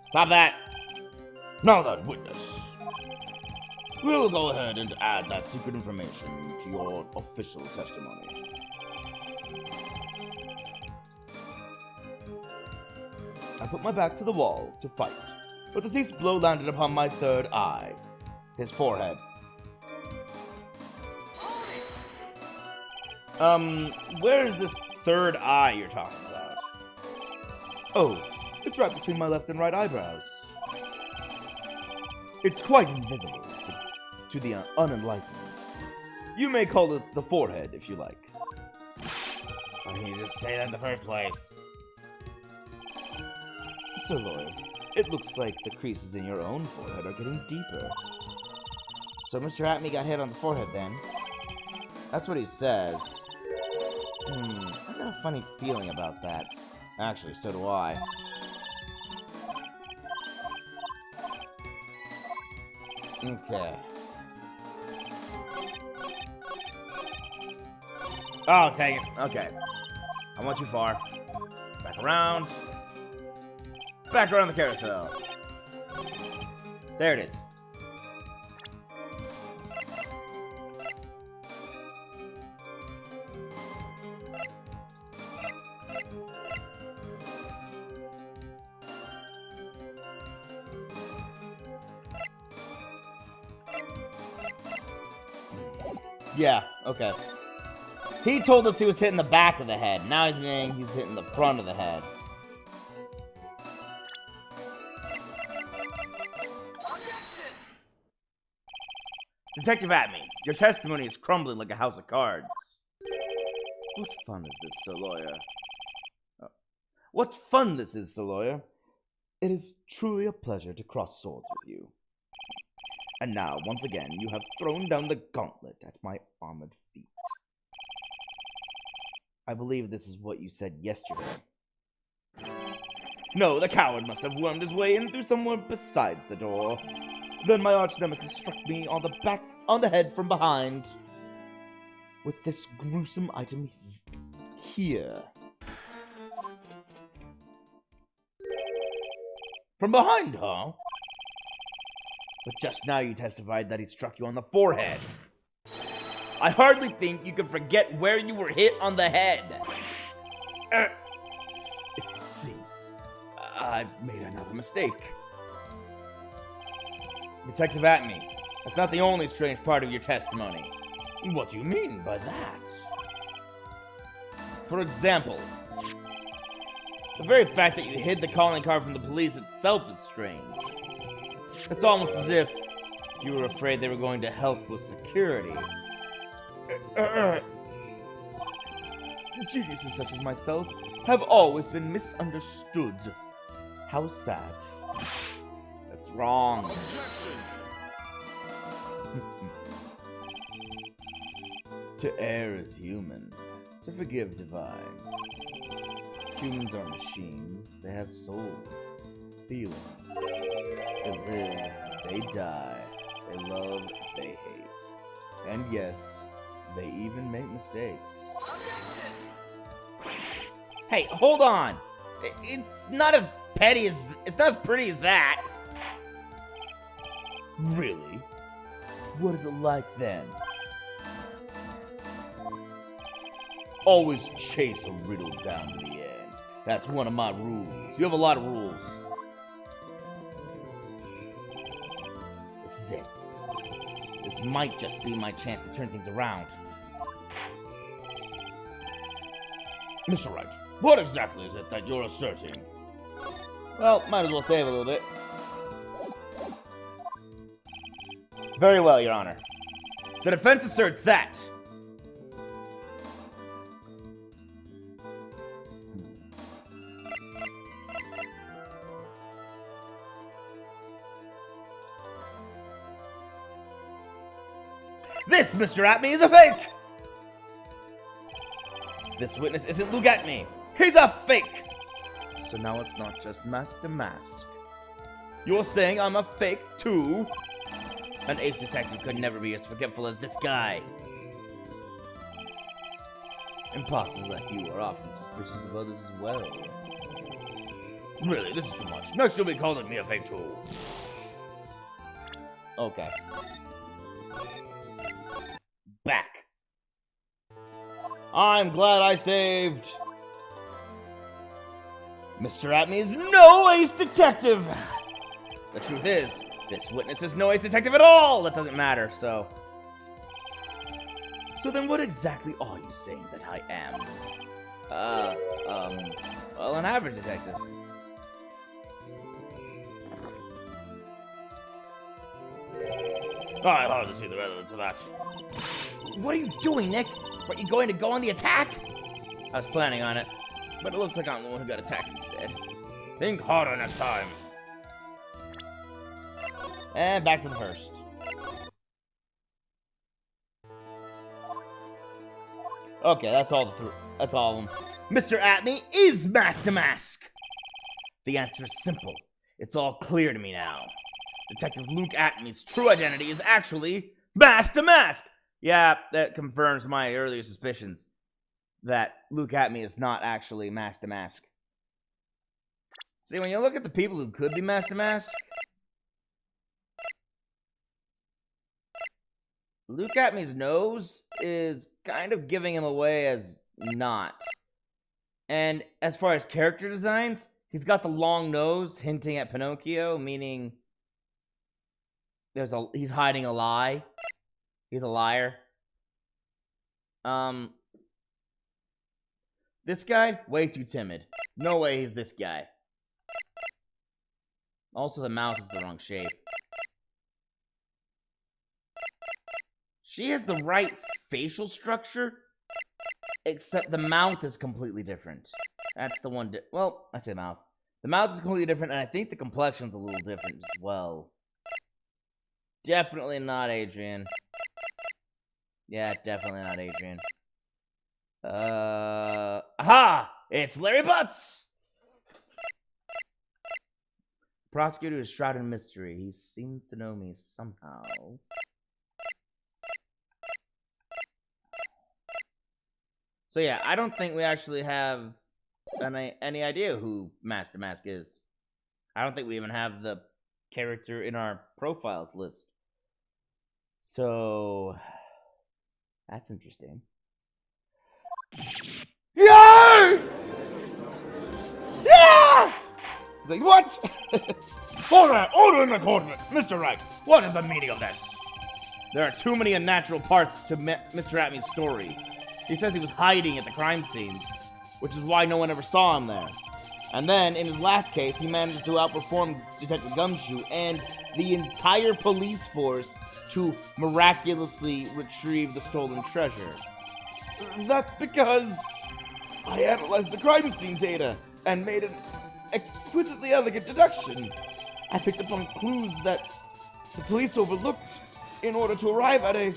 Stop that. Now then, witness. We'll go ahead and add that secret information to your official testimony. I put my back to the wall to fight, but the thief's blow landed upon my third eye, his forehead. Where is this third eye you're talking about? Oh, it's right between my left and right eyebrows. It's quite invisible to the unenlightened. You may call it the forehead if you like. Why didn't you just say that in the first place? So, lawyer, it looks like the creases in your own forehead are getting deeper. So Mr. Atme got hit on the forehead then? That's what he says. I got a funny feeling about that. Actually, so do I. Okay. Oh, dang it. Okay. I went too far. Back around. Back around the carousel. There it is. Yeah, okay. He told us he was hitting the back of the head. Now he's saying he's hitting the front of the head. Detective Atme, your testimony is crumbling like a house of cards. What fun is this, Sir Lawyer? What fun this is, Sir Lawyer. It is truly a pleasure to cross swords with you. And now, once again, you have thrown down the gauntlet at my armored feet. I believe this is what you said yesterday. No, the coward must have wormed his way in through somewhere besides the door. Then my arch nemesis struck me on the head from behind. with this gruesome item here. From behind, huh? But just now you testified that he struck you on the forehead. I hardly think you can forget where you were hit on the head. It seems I've made another mistake. Detective Atme, that's not the only strange part of your testimony. What do you mean by that? For example, the very fact that you hid the calling card from the police itself is strange. It's almost as if you were afraid they were going to help with security. Geniuses such as myself have always been misunderstood. How sad. That's wrong. To err is human, to forgive divine. Humans are machines, they have souls, feelings. They live, they die, they love, they hate. And yes, they even make mistakes. Hey, hold on! It's not as petty as... It's not as pretty as that! Really? What is it like then? Always chase a riddle down to the end. That's one of my rules. You have a lot of rules. This is it. This might just be my chance to turn things around. Mr. Wright, what exactly is it that you're asserting? Well, might as well save a little bit. Very well, Your Honor. The defense asserts that... This, Mr. Atme, is a fake! This witness isn't Luke Atme. He's a fake! So now it's not just mask to mask. You're saying I'm a fake, too? An ace detective could never be as forgetful as this guy. Imposters like you are often suspicious of others as well. Really, this is too much. Next you'll be calling me a fake, too. Okay. Back. I'm glad I saved. Mr. Atme is no ace detective. The truth is, this witness is no ace detective at all. That doesn't matter, so. So then what exactly are you saying that I am? Well, an average detective. I hardly see the relevance of that. What are you doing, Nick? Are you going to go on the attack? I was planning on it, but it looks like I'm the one who got attacked instead. Think harder next time. And back to the first. Okay, that's all that's all of them. Mr. Atme is mask to mask. The answer is simple. It's all clear to me now. Detective Luke Atme's true identity is actually mask to mask. Yeah, that confirms my earlier suspicions that Luke Atme is not actually mask to mask. See, when you look at the people who could be mask to mask, Luke Atme's nose is kind of giving him away as not. And as far as character designs, he's got the long nose hinting at Pinocchio, meaning he's hiding a lie. He's a liar. This guy, way too timid. No way he's this guy. Also, the mouth is the wrong shape. She has the right facial structure, except the mouth is completely different. That's the one. Well, I say mouth. The mouth is completely different, and I think the complexion's a little different as well. Definitely not Adrian. Yeah, definitely not Adrian. Aha! It's Larry Butts! Prosecutor is shrouded in mystery. He seems to know me somehow. So yeah, I don't think we actually have any idea who Master Mask is. I don't think we even have the character in our profiles list. So that's interesting. Yeah! Yeah! He's like, what? Order in the courtroom. Mr. Wright, what is the meaning of this? There are too many unnatural parts to Mr. Atmy's story. He says he was hiding at the crime scenes, which is why no one ever saw him there. And then, in his last case, he managed to outperform Detective Gumshoe and the entire police force to miraculously retrieve the stolen treasure. That's because I analyzed the crime scene data and made an exquisitely elegant deduction. I picked up on clues that the police overlooked in order to arrive at a...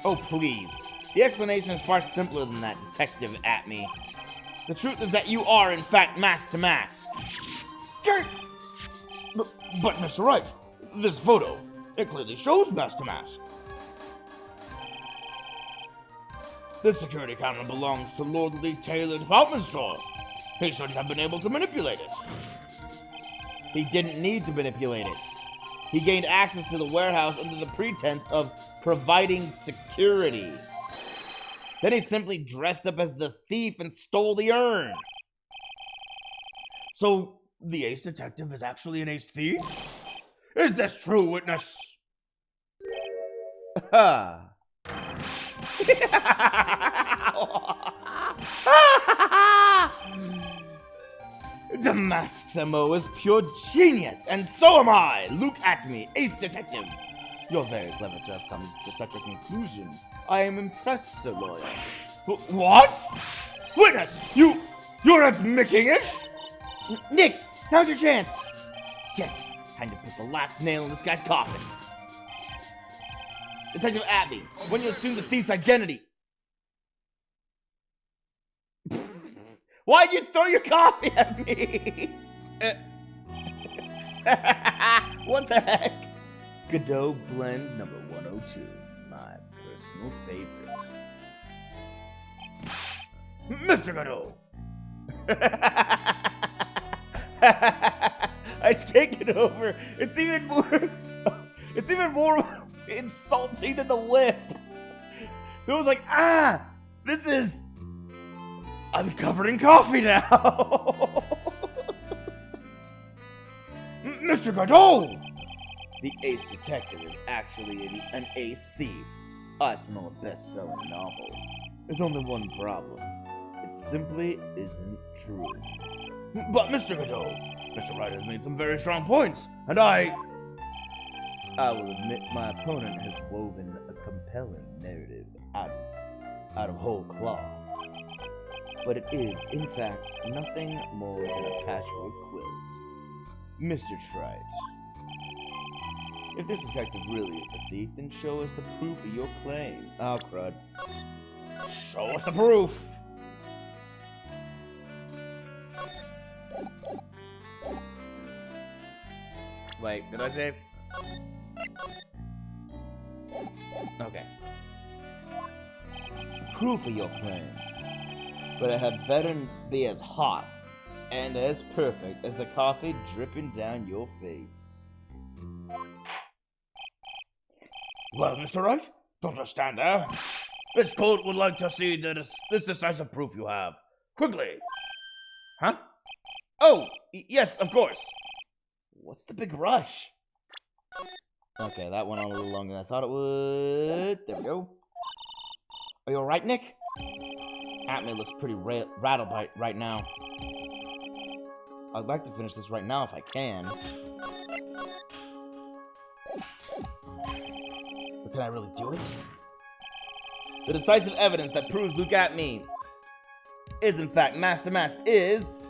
Oh, please. The explanation is far simpler than that, Detective Atmy. The truth is that you are, in fact, Mask to Mask. But Mr. Wright, this photo, it clearly shows Mask to Mask. This security camera belongs to Lord Lee Taylor department store. He should have been able to manipulate it. He didn't need to manipulate it. He gained access to the warehouse under the pretense of providing security. Then he simply dressed up as the thief and stole the urn. So, the ace detective is actually an ace thief? Is this true, witness? Ha! The Mask's MO is pure genius, and so am I, Luke Atmy, ace detective. You're very clever to have come to such a conclusion. I am impressed, Sir Lawyer. What? Witness, you're admitting it? Nick, now's your chance. Yes, time to put the last nail in this guy's coffin. Detective Atmy, when you assume the thief's identity. Why'd you throw your coffee at me? What the heck? Godot Blend number 102. My personal favorite. Mr. Godot! I can't get over. It's even more insulting than the whip. It was like, this is... I'm covered in coffee now. Mr. Godot! The ace detective is actually an ace thief. I smell a best-selling novel. There's only one problem. It simply isn't true. But Mr. Godot, Mr. Wright has made some very strong points, and I will admit my opponent has woven a compelling narrative out of whole cloth. But it is, in fact, nothing more than a patchwork quilt. Mr. Wright, if this detective really is the thief, then show us the proof of your claim. Oh, crud. Show us the proof! Wait, did I save? Okay. Proof of your claim. But it had better be as hot and as perfect as the coffee dripping down your face. Well, Mr. Wright, don't just stand there. This court would like to see this decisive proof you have. Quickly! Huh? Oh, yes, of course. What's the big rush? Okay, that went on a little longer than I thought it would. There we go. Are you alright, Nick? Atmy looks pretty rattled right now. I'd like to finish this right now if I can. But can I really do it? The decisive evidence that proves Luke Atmy is in fact Master Mask is...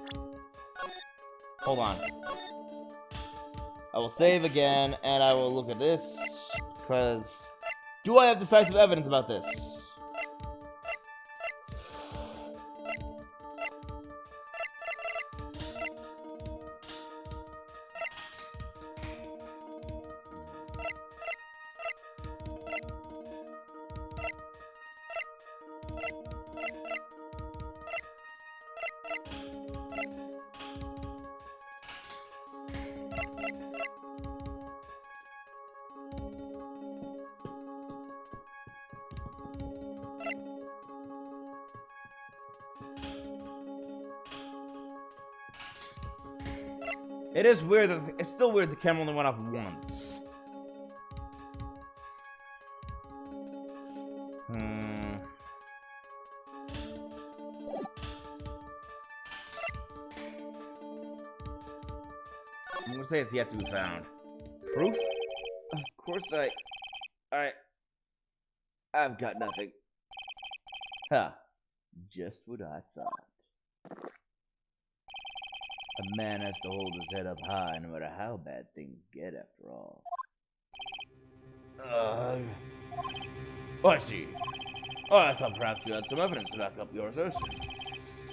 Hold on. I will save again, and I will look at this, because... Do I have decisive evidence about this? It is weird that it's still weird the camera only went off once. I'm gonna say it's yet to be found. Proof? Of course I've got nothing. Huh. Just what I thought. A man has to hold his head up high no matter how bad things get, after all. Oh, I see. Oh, I thought perhaps you had some evidence to back up your assertion.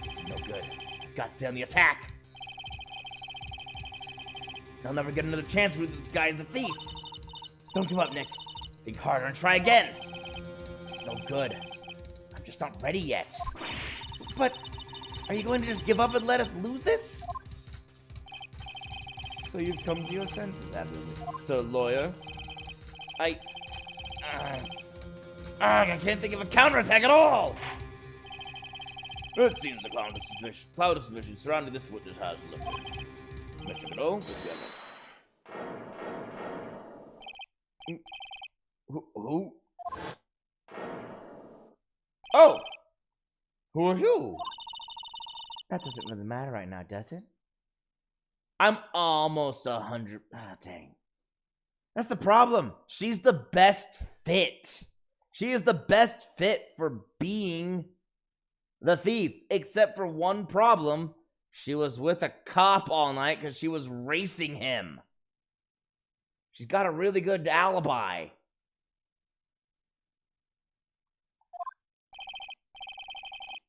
This is no good. Got to stay on the attack. I'll never get another chance with this guy as a thief. Don't give up, Nick. Think harder and try again. It's no good. I'm just not ready yet. But are you going to just give up and let us lose this? So you've come to your senses after this. So, lawyer, I can't think of a counterattack at all. It seems the cloud of suspicion surrounding this witness has lifted. Mr. Godot, Who? Oh! Who are you? That doesn't really matter right now, does it? I'm almost 100. Ah, dang. That's the problem. She's the best fit. She is the best fit for being the thief, except for one problem. She was with a cop all night because she was racing him. She's got a really good alibi.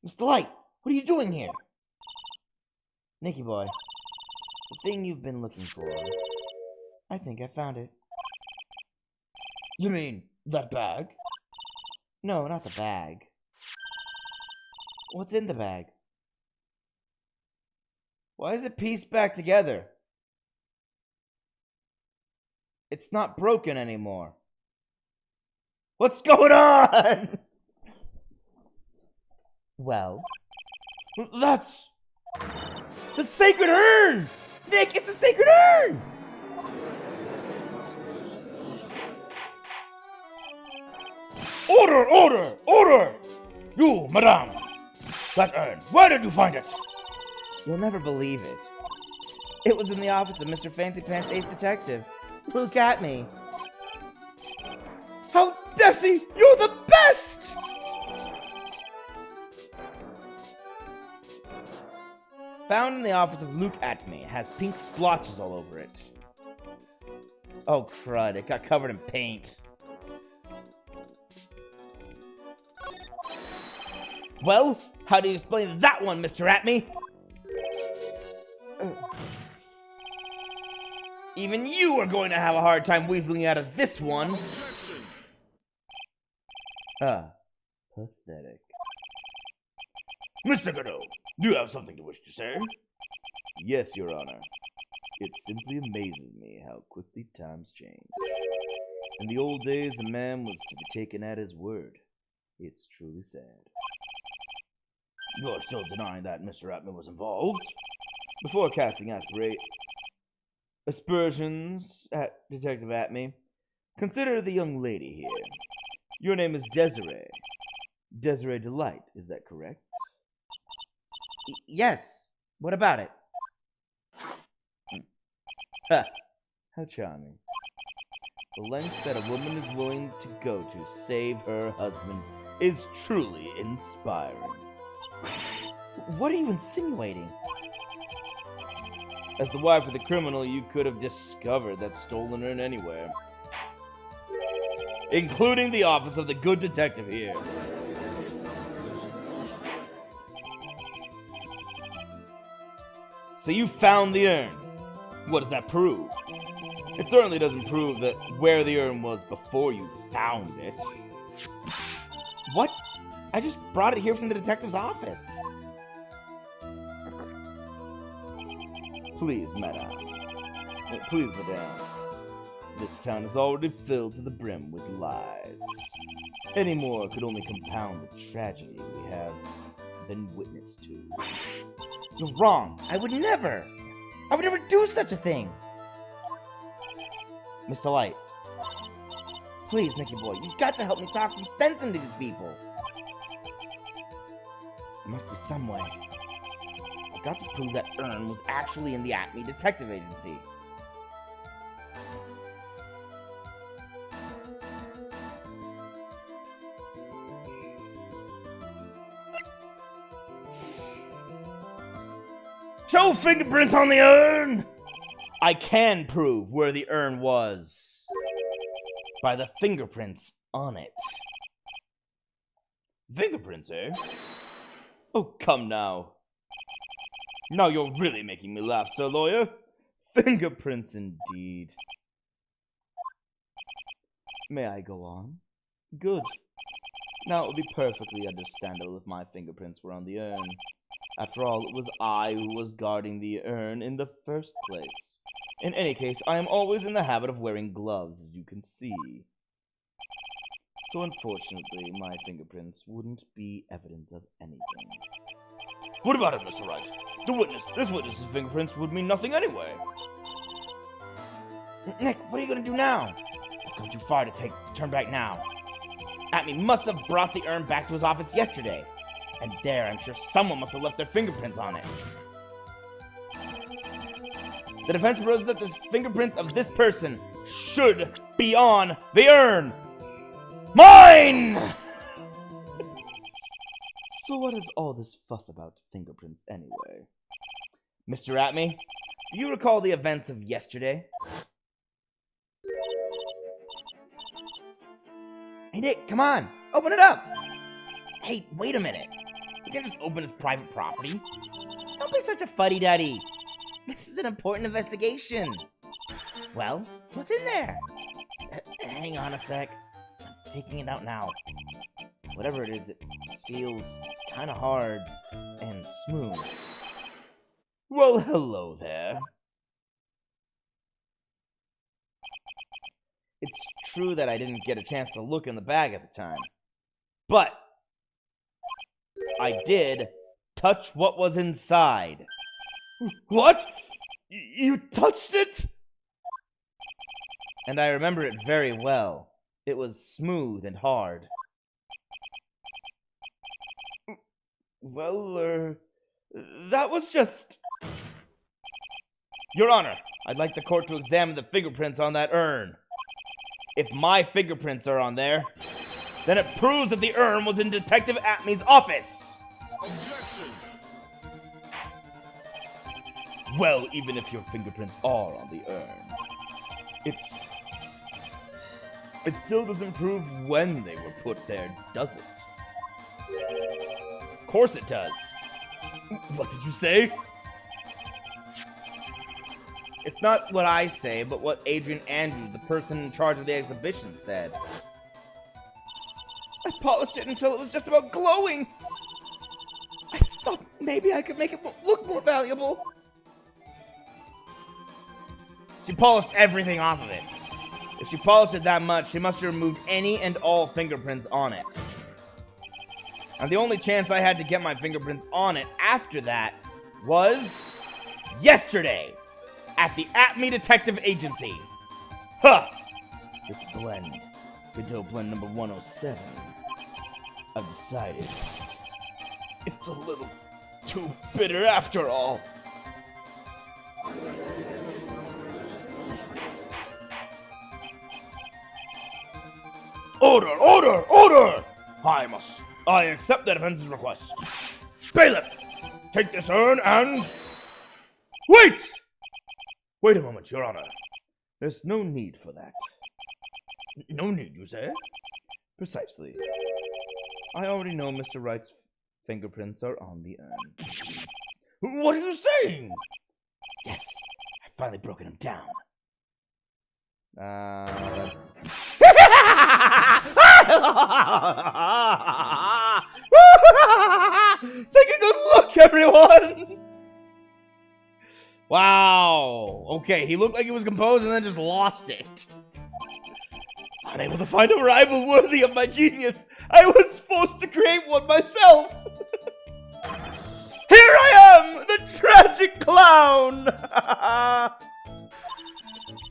Mr. Light, what are you doing here? Nicky boy, the thing you've been looking for. I think I found it. You mean that bag? No, not the bag. What's in the bag? Why is it pieced back together? It's not broken anymore. What's going on? Well, That's the sacred urn! Nick, it's the sacred urn! Order! You, madame! That urn, where did you find it? You'll never believe it. It was in the office of Mr. Fancy Pants Ace Detective. Look at me. How, Desi, you're the best! Found in the office of Luke Atme. It has pink splotches all over it. Oh, crud. It got covered in paint. Well, how do you explain that one, Mr. Atme? Even you are going to have a hard time weaseling out of this one. Pathetic. Mr. Godot, do you have something to wish to say? Yes, Your Honor. It simply amazes me how quickly times change. In the old days, a man was to be taken at his word. It's truly sad. You're still denying that Mr. Atman was involved? Before casting aspersions at Detective Atme, consider the young lady here. Your name is Desiree. Desiree Delight, is that correct? Yes. What about it? Ha! How charming. The length that a woman is willing to go to save her husband is truly inspiring. What are you insinuating? As the wife of the criminal, you could have discovered that stolen urn anywhere. Including the office of the good detective here. So you found the urn. What does that prove? It certainly doesn't prove that where the urn was before you found it. What? I just brought it here from the detective's office. Please, madame. Please, madame. This town is already filled to the brim with lies. Any more could only compound the tragedy we have been witness to. You're wrong. I would never do such a thing. Mr. Light, please, Nicky boy, you've got to help me talk some sense into these people. There must be some way. I've got to prove that urn was actually in the Acme Detective Agency. Show fingerprints on the urn! I can prove where the urn was by the fingerprints on it. Fingerprints, eh? Oh, come now. Now you're really making me laugh, sir lawyer. Fingerprints indeed. May I go on? Good. Now it would be perfectly understandable if my fingerprints were on the urn. After all, it was I who was guarding the urn in the first place. In any case, I am always in the habit of wearing gloves, as you can see. So unfortunately, my fingerprints wouldn't be evidence of anything. What about it, Mr. Wright? This witness's fingerprints would mean nothing anyway. Nick, what are you going to do now? I've gone too far to turn back now. Acme must have brought the urn back to his office yesterday. And there, I'm sure someone must have left their fingerprints on it. The defense proposes that the fingerprints of this person should be on the urn. Mine! So what is all this fuss about fingerprints anyway? Mr. Atme, do you recall the events of yesterday? Hey, Nick, come on. Open it up. Hey, wait a minute. You can't just open his private property. Don't be such a fuddy-duddy. This is an important investigation. Well, what's in there? Hang on a sec. I'm taking it out now. Whatever it is, it feels kind of hard and smooth. Well, hello there. It's true that I didn't get a chance to look in the bag at the time. But I did touch what was inside. What? You touched it? And I remember it very well. It was smooth and hard. Well, that was just... Your Honor, I'd like the court to examine the fingerprints on that urn. If my fingerprints are on there, then it proves that the urn was in Detective Atme's office. Objection! Well, even if your fingerprints are on the urn, it still doesn't prove when they were put there, does it? Of course it does. What did you say? It's not what I say, but what Adrian Andrews, the person in charge of the exhibition, said. I polished it until it was just about glowing. I thought maybe I could make it look more valuable. She polished everything off of it. If she polished it that much, she must have removed any and all fingerprints on it. And the only chance I had to get my fingerprints on it after that was yesterday at the Acme Detective Agency. Huh! This blend, Pinto blend number 107, I've decided it's a little too bitter after all. Order! Order! Order! I accept the defense's request. Bailiff, take this urn and... Wait! Wait a moment, Your Honor. There's no need for that. No need, you say? Precisely. I already know Mr. Wright's fingerprints are on the urn. What are you saying? Yes, I've finally broken him down. Take a good look, everyone! Wow! Okay, he looked like he was composed and then just lost it. Unable to find a rival worthy of my genius, I was forced to create one myself. Here I am, the tragic clown.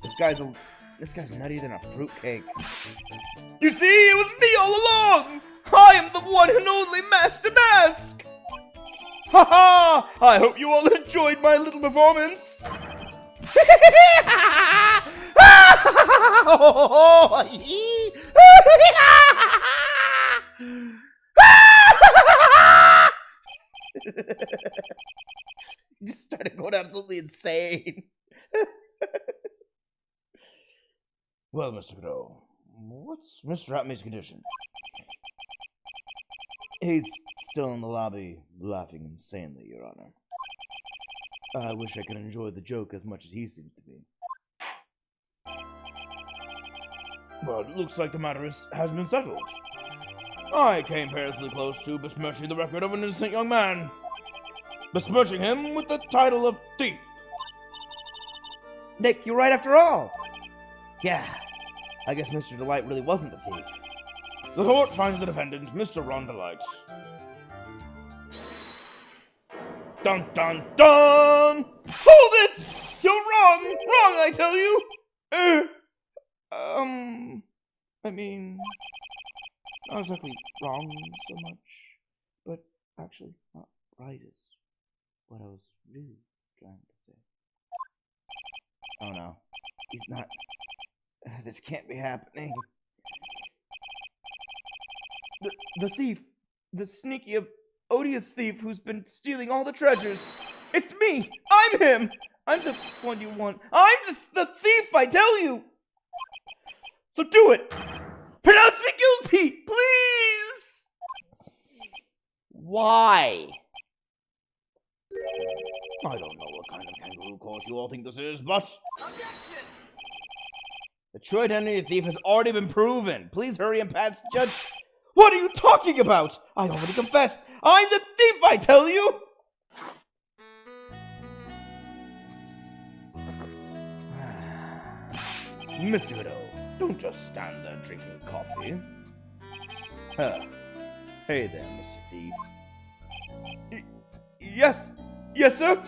This guy's nuttier than a fruitcake. You see, it was me all along. I am the one and only Master Mask. Ha ha! I hope you all enjoyed my little performance. Just started going absolutely insane. Well, Mr. Crow, what's Mr. Ratmay's condition? He's still in the lobby, laughing insanely, Your Honor. I wish I could enjoy the joke as much as he seems to be. Well, it looks like the matter has been settled. I came perilously close to besmirching the record of an innocent young man. Besmirching him with the title of thief. Nick, you're right after all. Yeah, I guess Mr. Delight really wasn't the thief. The court finds the defendant, Mr. Ron Delight. Dun dun dun! Hold it! You're wrong! Wrong, I tell you! I mean, not exactly wrong so much, but actually not right is what I was really trying to say. Oh no, he's not. This can't be happening. The thief, the sneaky, odious thief who's been stealing all the treasures. It's me! I'm him! I'm the one you want. I'm the thief, I tell you! So do it! Pronounce me guilty, please! Why? I don't know what kind of kangaroo court you all think this is, but... Objection! The true identity of the thief has already been proven. Please hurry and pass judge. What are you talking about? I already confessed. I'm the thief, I tell you! Mr. Widow, don't just stand there drinking coffee. Hey there, Mr. Thief. Yes. Yes, sir?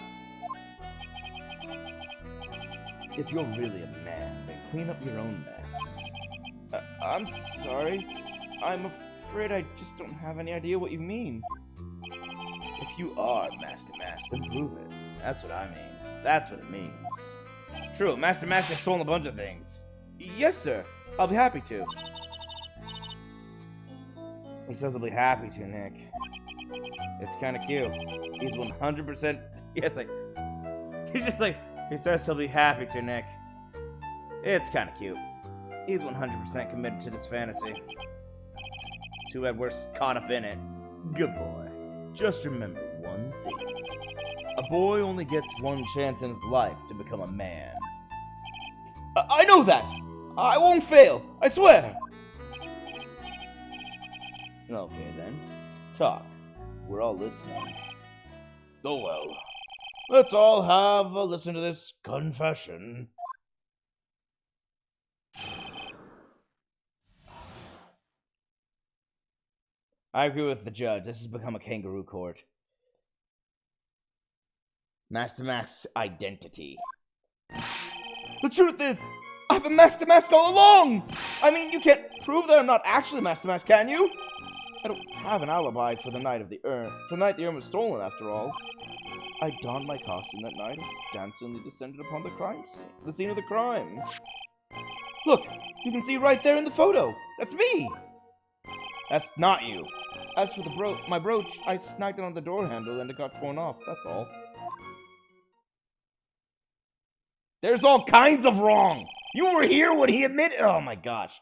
If you're really a man, then clean up your own mess. I'm sorry. I'm afraid I just don't have any idea what you mean. If you are Master Mask, then prove it. That's what I mean. That's what it means. True, Master Mask has stolen a bunch of things. Yes, sir. I'll be happy to. He says he'll be happy to, Nick. It's kind of cute. He's 100%... It's like... He's just like... He says he'll be happy to, Nick. It's kind of cute. He's 100% committed to this fantasy. Too bad we're caught up in it. Good boy. Just remember one thing. A boy only gets one chance in his life to become a man. I know that! I won't fail! I swear! Okay then. Talk. We're all listening. Oh well. Let's all have a listen to this confession. I agree with the judge. This has become a kangaroo court. Master Mask's identity. The truth is, I've been Master Mask all along! I mean, you can't prove that I'm not actually Master Mask, can you? I don't have an alibi for the night of the urn. For the night the urn was stolen, after all. I donned my costume that night and dancingly descended upon the scene of the crime. Look, you can see right there in the photo. That's me! That's not you. As for my brooch, I snagged it on the door handle and it got torn off, that's all. There's all kinds of wrong! You were here when he admitted— Oh my gosh.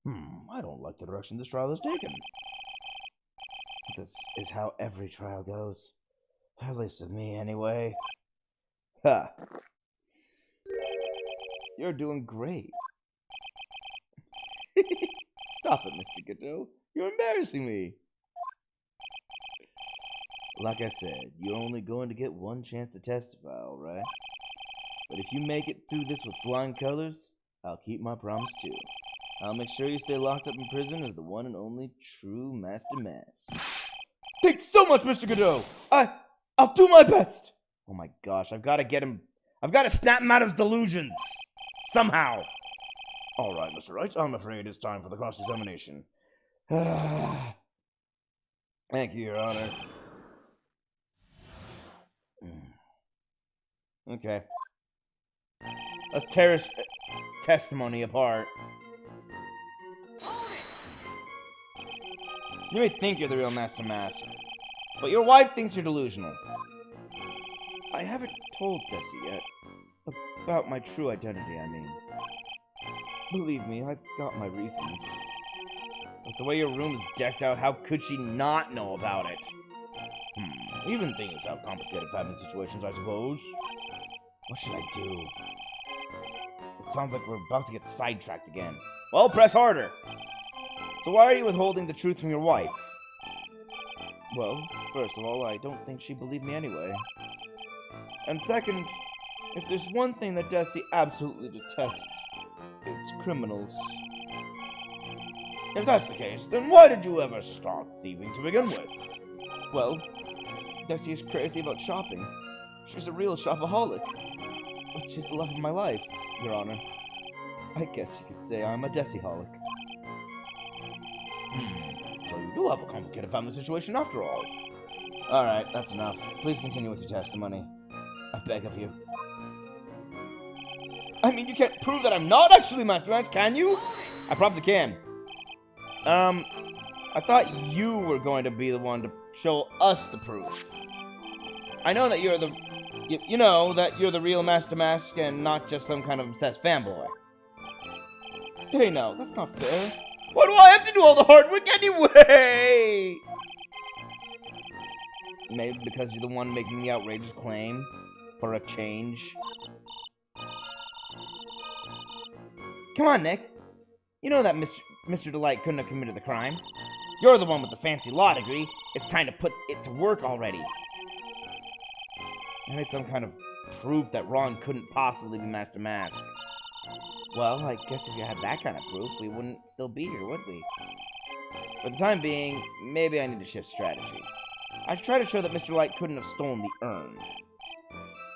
I don't like the direction this trial is taken. This is how every trial goes. At least with me, anyway. Ha! You're doing great. Stop it, Mr. Godot. You're embarrassing me. Like I said, you're only going to get one chance to testify, alright? But if you make it through this with flying colors, I'll keep my promise too. I'll make sure you stay locked up in prison as the one and only true Master Mask. Thanks so much, Mr. Godot! I'll do my best! Oh my gosh, I've got to get him... I've got to snap him out of his delusions! Somehow! Alright, Mr. Wright, I'm afraid it's time for the cross-examination. Thank you, Your Honor. Okay. Let's tear his testimony apart. You may think you're the real Master Mask, but your wife thinks you're delusional. I haven't told Desi yet. About my true identity, I mean. Believe me, I've got my reasons. But the way your room is decked out, how could she not know about it? Even things have complicated family situations, I suppose. What should I do? It sounds like we're about to get sidetracked again. Well, press harder! So why are you withholding the truth from your wife? Well, first of all, I don't think she believed me anyway. And second, if there's one thing that Desi absolutely detests, it's criminals. If that's the case, then why did you ever start thieving to begin with? Well, Desi is crazy about shopping. She's a real shopaholic. But she's the love of my life, Your Honor. I guess you could say I'm a Desi-holic. So you do have a complicated family situation after all. Alright, that's enough. Please continue with your testimony. I beg of you. I mean, you can't prove that I'm not actually Master Mask, can you? I probably can. I thought you were going to be the one to show us the proof. I know that you're the... You know that you're the real Master Mask and not just some kind of obsessed fanboy. Hey, no, that's not fair. Why do I have to do all the hard work anyway? Maybe because you're the one making the outrageous claim for a change. Come on, Nick. You know that Mr. Delight couldn't have committed the crime. You're the one with the fancy law degree. It's time to put it to work already. I need some kind of proof that Ron couldn't possibly be Master Mask. Well, I guess if you had that kind of proof, we wouldn't still be here, would we? For the time being, maybe I need to shift strategy. I should try to show that Mr. Light couldn't have stolen the urn.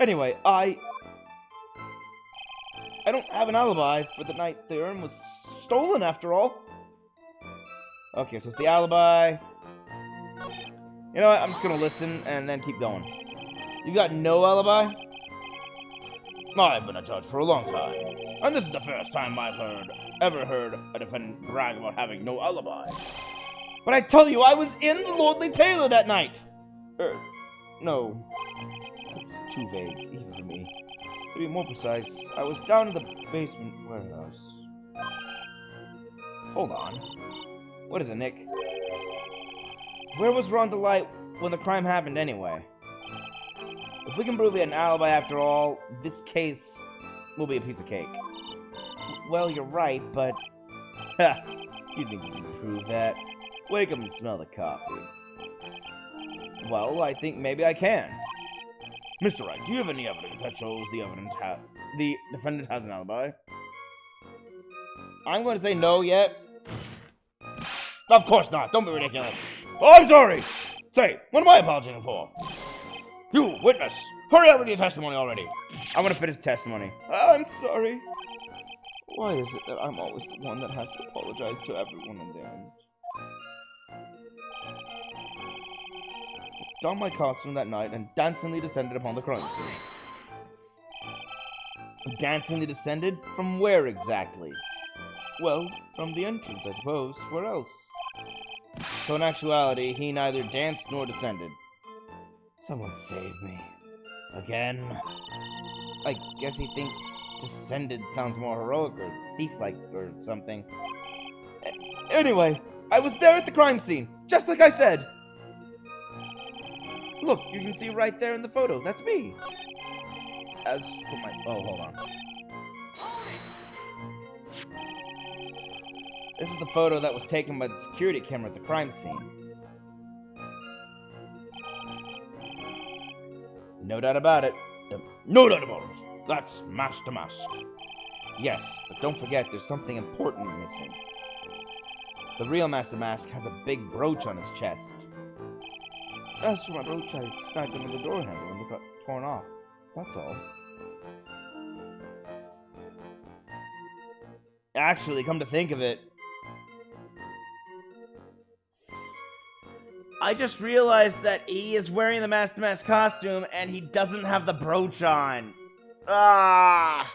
Anyway, I don't have an alibi for the night the urn was stolen, after all. Okay, so it's the alibi. You know what? I'm just gonna listen and then keep going. You got no alibi? I've been a judge for a long time, and this is the first time I've ever heard a defendant brag about having no alibi. But I tell you, I was in the Lordly Tailor that night! No. It's too vague, even for me. To be more precise, I was down in the basement warehouse. Hold on. What is it, Nick? Where was Ron Delight when the crime happened anyway? If we can prove he had an alibi after all, this case will be a piece of cake. Well, you're right, but... Ha! You think you can prove that? Wake up and smell the coffee. Well, I think maybe I can. Mr. Wright, do you have any evidence that shows the defendant has an alibi? I'm going to say no yet. Of course not. Don't be ridiculous. Oh, I'm sorry. Say, what am I apologizing for? You, witness, hurry up with your testimony already. I want to finish the testimony. I'm sorry. Why is it that I'm always the one that has to apologize to everyone in the end? I donned my costume that night and dancingly descended upon the crime scene. Dancingly descended? From where exactly? Well, from the entrance, I suppose. Where else? So in actuality, he neither danced nor descended. Someone save me. Again? I guess he thinks descended sounds more heroic or thief-like or something. Anyway, I was there at the crime scene, just like I said. Look, you can see right there in the photo. That's me. As for my... Oh, hold on. This is the photo that was taken by the security camera at the crime scene. No doubt about it. No doubt about it. That's Master Mask. Yes, but don't forget there's something important missing. The real Master Mask has a big brooch on his chest. As for my brooch, I snagged under the door handle and it got torn off. That's all. Actually, come to think of it, I just realized that he is wearing the Master Mask costume and he doesn't have the brooch on. Ah!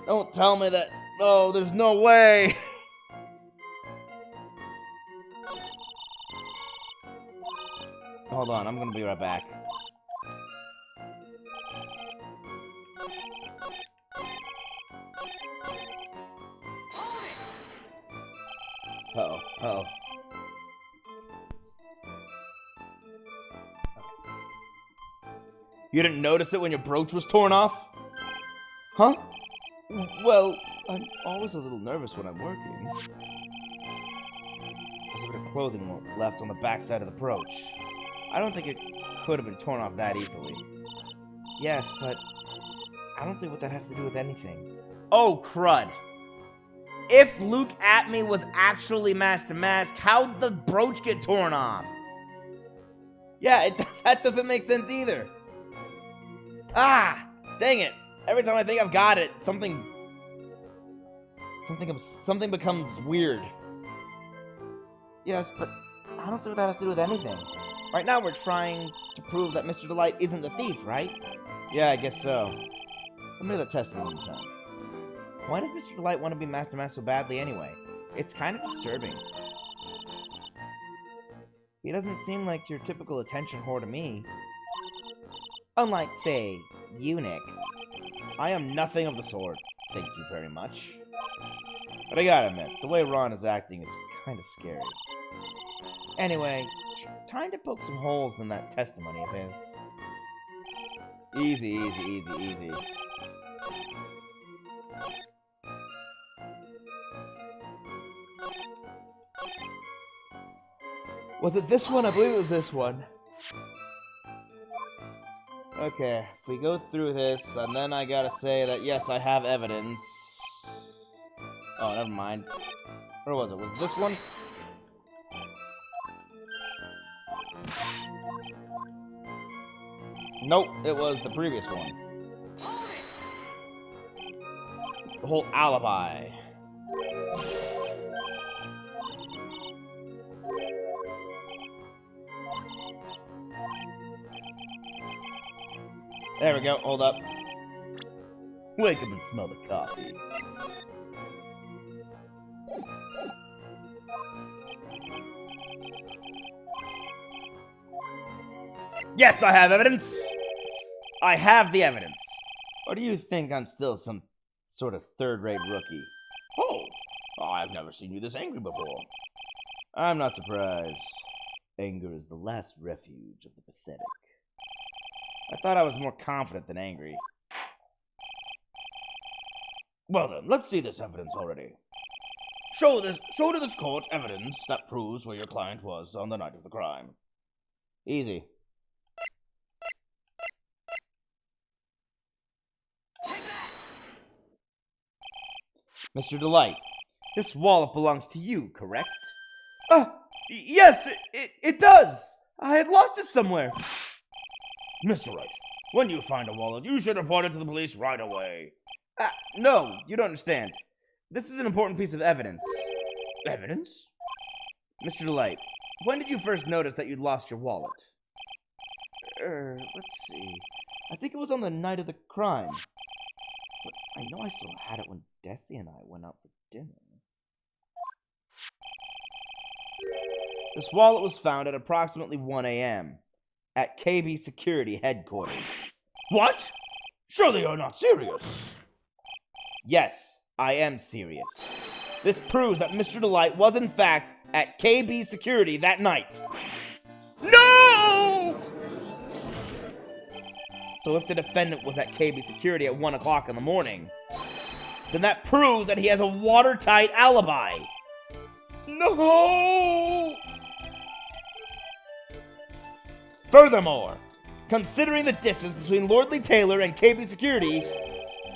Don't tell me that. No, there's no way. Hold on, I'm gonna be right back. Uh-oh, uh-oh. You didn't notice it when your brooch was torn off? Huh? Well, I'm always a little nervous when I'm working. There's a bit of clothing left on the backside of the brooch. I don't think it could have been torn off that easily. Yes, but I don't see what that has to do with anything. Oh, crud. If Luke Atme was actually Master Mask, how'd the brooch get torn off? Yeah, that doesn't make sense either. Ah, dang it. Every time I think I've got it, something becomes weird. Yes, but I don't see what that has to do with anything. Right now we're trying to prove that Mr. Delight isn't the thief, right? Yeah, I guess so. Let me do the test one more time. Why does Mr. Delight want to be Master Mask so badly anyway? It's kind of disturbing. He doesn't seem like your typical attention whore to me. Unlike, say, you, Nick. I am nothing of the sort, thank you very much. But I gotta admit, the way Ron is acting is kind of scary. Anyway, time to poke some holes in that testimony of his. Easy, easy, easy, easy. Was it this one? I believe it was this one. Okay, if we go through this, and then I gotta say that, yes, I have evidence. Oh, never mind. Where was it? Was it this one? Nope, it was the previous one. The whole alibi. There we go, hold up. Wake up and smell the coffee. Yes, I have evidence! I have the evidence. Or do you think I'm still some sort of third-rate rookie? Oh, I've never seen you this angry before. I'm not surprised. Anger is the last refuge of the pathetic. I thought I was more confident than angry. Well then, let's see this evidence already. Show to this court evidence that proves where your client was on the night of the crime. Easy. Mr. Delight, this wallet belongs to you, correct? Yes, it does. I had lost it somewhere. Mr. Wright, when you find a wallet, you should report it to the police right away. No, you don't understand. This is an important piece of evidence. Evidence? Mr. Delight, when did you first notice that you'd lost your wallet? Let's see. I think it was on the night of the crime. But I know I still had it when Desi and I went out for dinner. This wallet was found at approximately 1 a.m. at KB Security Headquarters. What? Surely you're not serious. Yes, I am serious. This proves that Mr. Delight was in fact at KB Security that night. No! So if the defendant was at KB Security at 1 o'clock in the morning, then that proves that he has a watertight alibi. No! Furthermore, Considering the distance between Lordly Taylor and KB Security,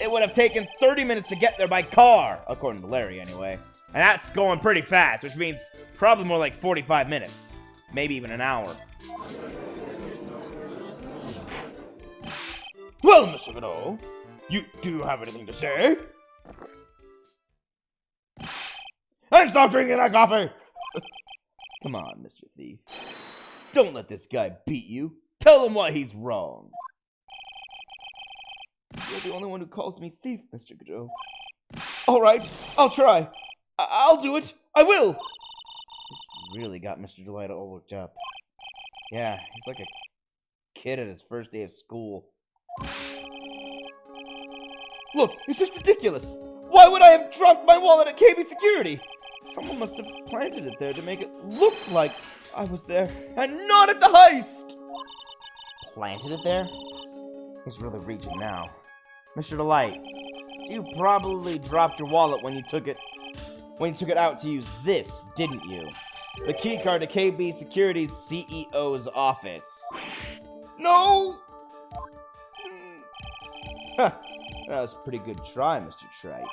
it would have taken 30 minutes to get there by car, according to Larry anyway. And that's going pretty fast, which means probably more like 45 minutes. Maybe even an hour. Well, Mr. Godot, do you have anything to say? And stop drinking that coffee! Come on, Mr. Thief. Don't let this guy beat you. Tell him why he's wrong. You're the only one who calls me thief, Mr. Godot. All right, I'll try. I'll do it. I will. This really got Mr. Delight all worked up. Yeah, he's like a kid at his first day of school. Look, it's just ridiculous. Why would I have dropped my wallet at KB Security? Someone must have planted it there to make it look like I was there and not at the heist. Planted it there? He's really reaching now. Mr. Delight, you probably dropped your wallet when you took it out to use this, didn't you? The keycard to KB Security's CEO's office. No! Huh. That was a pretty good try, Mr. Wright.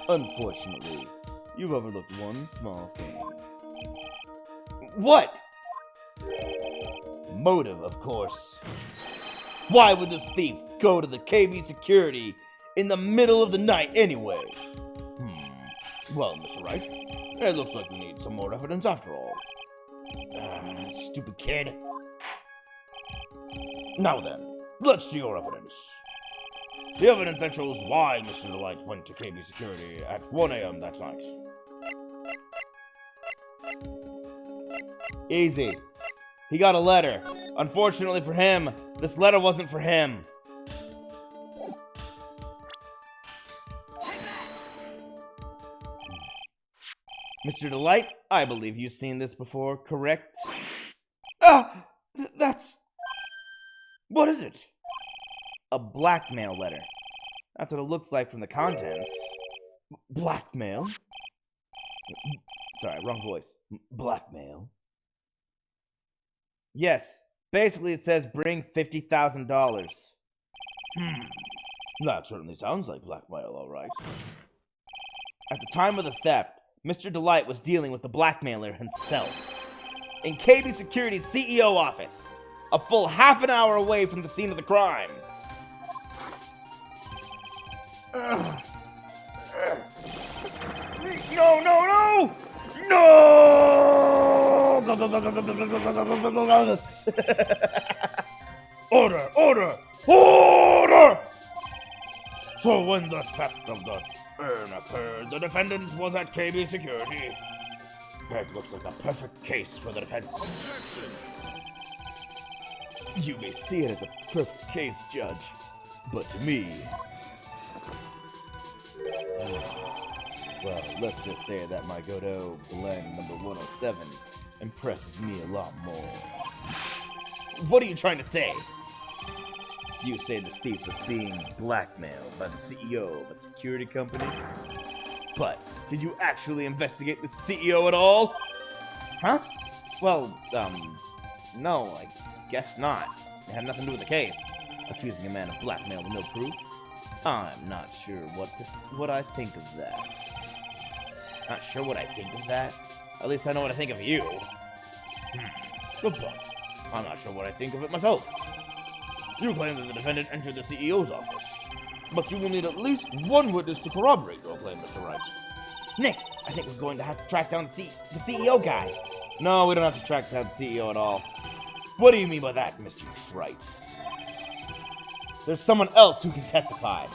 Unfortunately, you've overlooked one small thing. What? Motive, of course. Why would this thief go to the KB Security in the middle of the night anyway? Well, Mr. Wright, it looks like we need some more evidence after all. Stupid kid. Now then, let's see your evidence. The evidence that shows why Mr. Delight went to KB Security at 1 a.m. that night. Easy. He got a letter. Unfortunately for him, this letter wasn't for him. Mr. Delight, I believe you've seen this before, correct? That's... What is it? A blackmail letter. That's what it looks like from the contents. Blackmail? Sorry, wrong voice. Blackmail? Yes. Basically, it says bring $50,000. That certainly sounds like blackmail, all right. At the time of the theft, Mr. Delight was dealing with the blackmailer himself. In KB Security's CEO office, a full half an hour away from the scene of the crime. No, no, no! No! Order, order, order! So when the theft of the urn occurred, the defendant was at KB Security. That looks like a perfect case for the defense. You may see it as a perfect case, Judge, but to me... Well, let's just say that my Godot blend number 107 impresses me a lot more. What are you trying to say? You say the thief was being blackmailed by the CEO of a security company? But did you actually investigate the CEO at all? Huh? Well, no, I guess not. It had nothing to do with the case. Accusing a man of blackmail with no proof? I'm not sure what I think of that. Not sure what I think of that? At least I know what I think of you. Good point. I'm not sure what I think of it myself. You claim that the defendant entered the CEO's office, but you will need at least one witness to corroborate your claim, Mr. Wright. Nick, I think we're going to have to track down the CEO guy. No, we don't have to track down the CEO at all. What do you mean by that, Mr. Wright? There's someone else who can testify.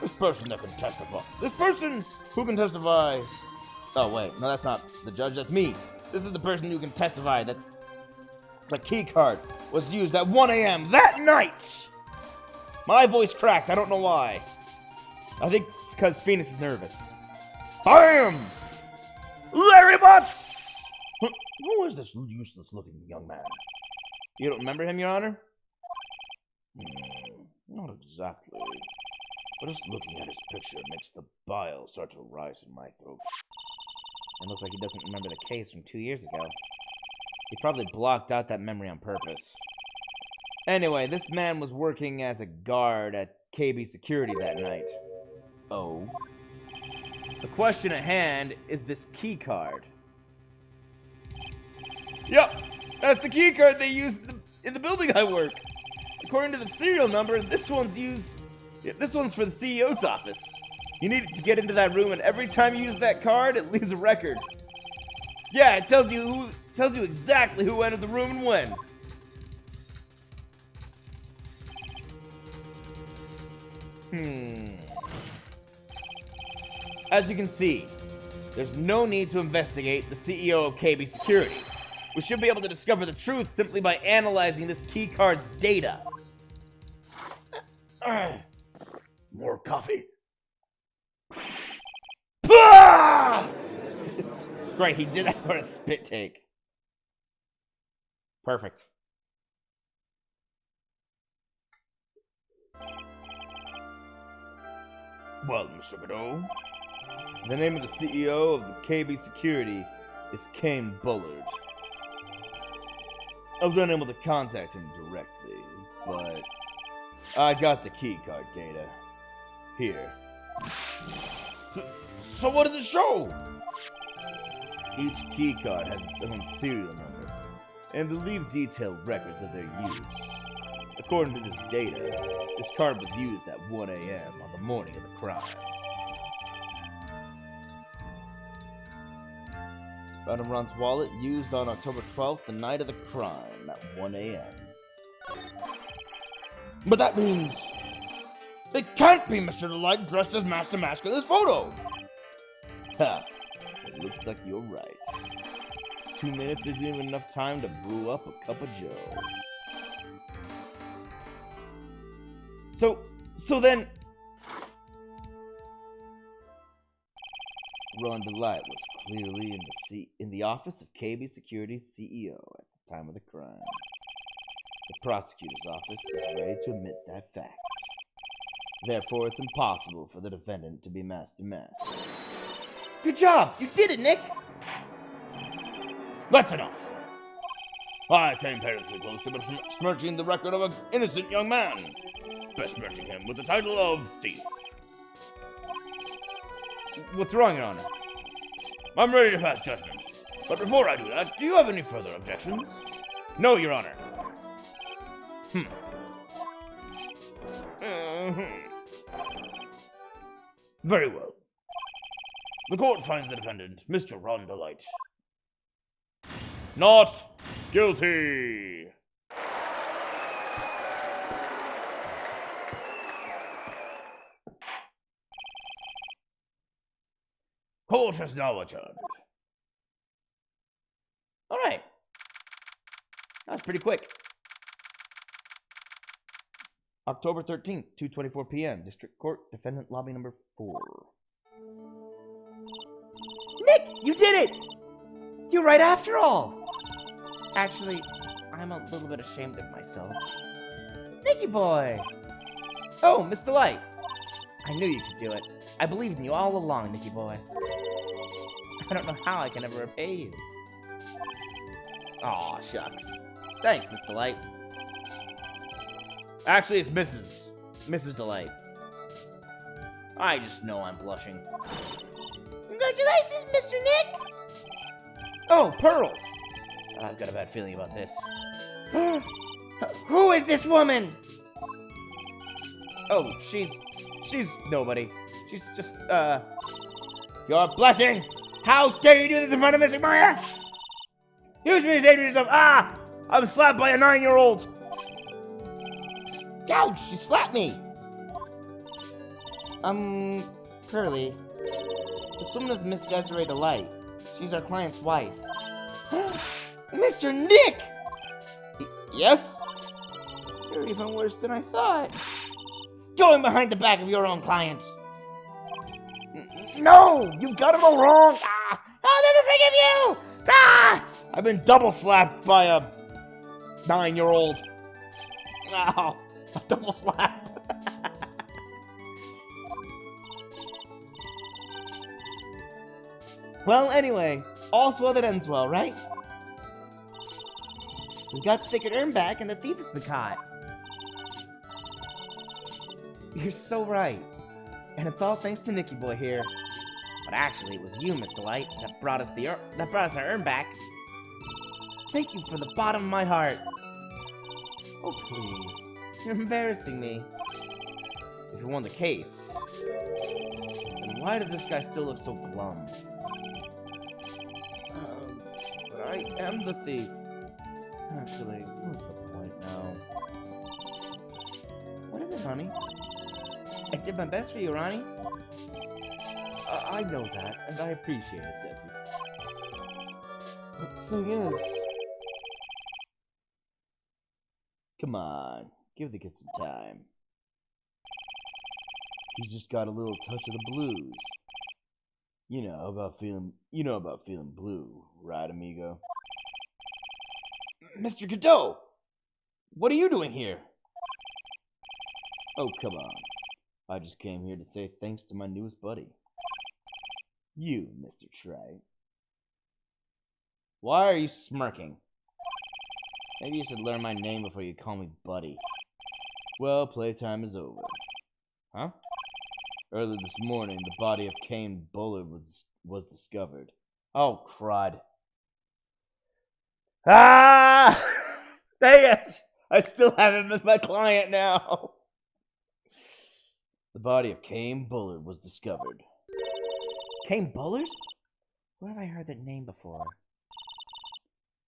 This person that can testify. This person who can testify... Oh, wait. No, that's not the judge. That's me. This is the person who can testify that the key card was used at 1 a.m. that night. My voice cracked. I don't know why. I think it's because Phoenix is nervous. Bam! Larry Butts! Who is this useless-looking young man? You don't remember him, Your Honor? Not exactly. But just looking at his picture makes the bile start to rise in my throat. It looks like he doesn't remember the case from 2 years ago. He probably blocked out that memory on purpose. Anyway, this man was working as a guard at KB Security that night. Oh. The question at hand is this key card. Yup, that's the key card they use in the building I work. According to the serial number, this one's for the CEO's office. You need to get into that room, and every time you use that card, it leaves a record. Yeah, it tells you exactly who entered the room and when. As you can see, there's no need to investigate the CEO of KB Security. We should be able to discover the truth simply by analyzing this keycard's data. More coffee. Great, he did that for a spit take. Perfect. Well, Mr. Godot, the name of the CEO of the KB Security is Kane Bullard. I was unable to contact him directly, but I got the keycard data. Here. So what does it show? Each keycard has its own serial number, and they leave detailed records of their use. According to this data, this card was used at 1 a.m. on the morning of the crime. Found in Ron's wallet, used on October 12th, the night of the crime, at 1 a.m. But that means it can't be Mr. Delight dressed as Master Mask in this photo! Ha! It looks like you're right. 2 minutes isn't even enough time to brew up a cup of joe. So then... Ron DeLight was clearly in the office of KB Security's CEO at the time of the crime. The prosecutor's office is ready to admit that fact. Therefore, it's impossible for the defendant to be Master Mask. Good job! You did it, Nick! That's enough! I came perilously close to besmirching the record of an innocent young man. Besmirching him with the title of thief. What's wrong, Your Honor? I'm ready to pass judgment. But before I do that, do you have any further objections? No, Your Honor. Very well. The court finds the defendant, Mr. Ron DeLight, not guilty. Court has now adjourned. All right. That was pretty quick. October 13th, 2:24 p.m. District Court, Defendant Lobby Number 4. Nick, you did it! You're right after all. Actually, I'm a little bit ashamed of myself. Nicky boy! Oh, Mr. Light. I knew you could do it. I believed in you all along, Nicky boy. I don't know how I can ever repay you. Aw, shucks. Thanks, Mr. Light. Actually, it's Mrs. Delight. I just know I'm blushing. Congratulations, Mr. Nick! Oh, pearls! I've got a bad feeling about this. Who is this woman? Oh, she's nobody. She's just, You're blushing! How dare you do this in front of Mr. Meyer? You should be saying to yourself, I'm slapped by a 9-year-old! Ouch, she slapped me! Curly. This woman is Miss Desiree Delight. She's our client's wife. Mr. Nick! Yes? You're even worse than I thought. Going behind the back of your own client. No! You've got it all wrong! I'll never forgive you! I've been double slapped by a 9-year-old. Ow. A double slap. Well, anyway, all's well that ends well, right? We got the sacred urn back and the thief has been caught. You're so right. And it's all thanks to Nicky Boy here. But actually, it was you, Mr. Light, that brought us our urn back. Thank you from the bottom of my heart. Oh, please. You're embarrassing me. If you won the case, then why does this guy still look so glum? But I am the thief. Actually, what's the point now? What is it, honey? I did my best for you, Ronnie. I know that, and I appreciate it, Desi. But the thing is... Come on, give the kid some time. He's just got a little touch of the blues. You know about feeling blue, right, amigo? Mr. Godot! What are you doing here? Oh, come on. I just came here to say thanks to my newest buddy. You, Mr. Wright. Why are you smirking? Maybe you should learn my name before you call me buddy. Well, playtime is over. Huh? Early this morning, the body of Cain Bullard was discovered. Oh, crud. Ah! Dang it! I still have him as my client now. The body of Cain Bullard was discovered. Cain Bullard? Where have I heard that name before?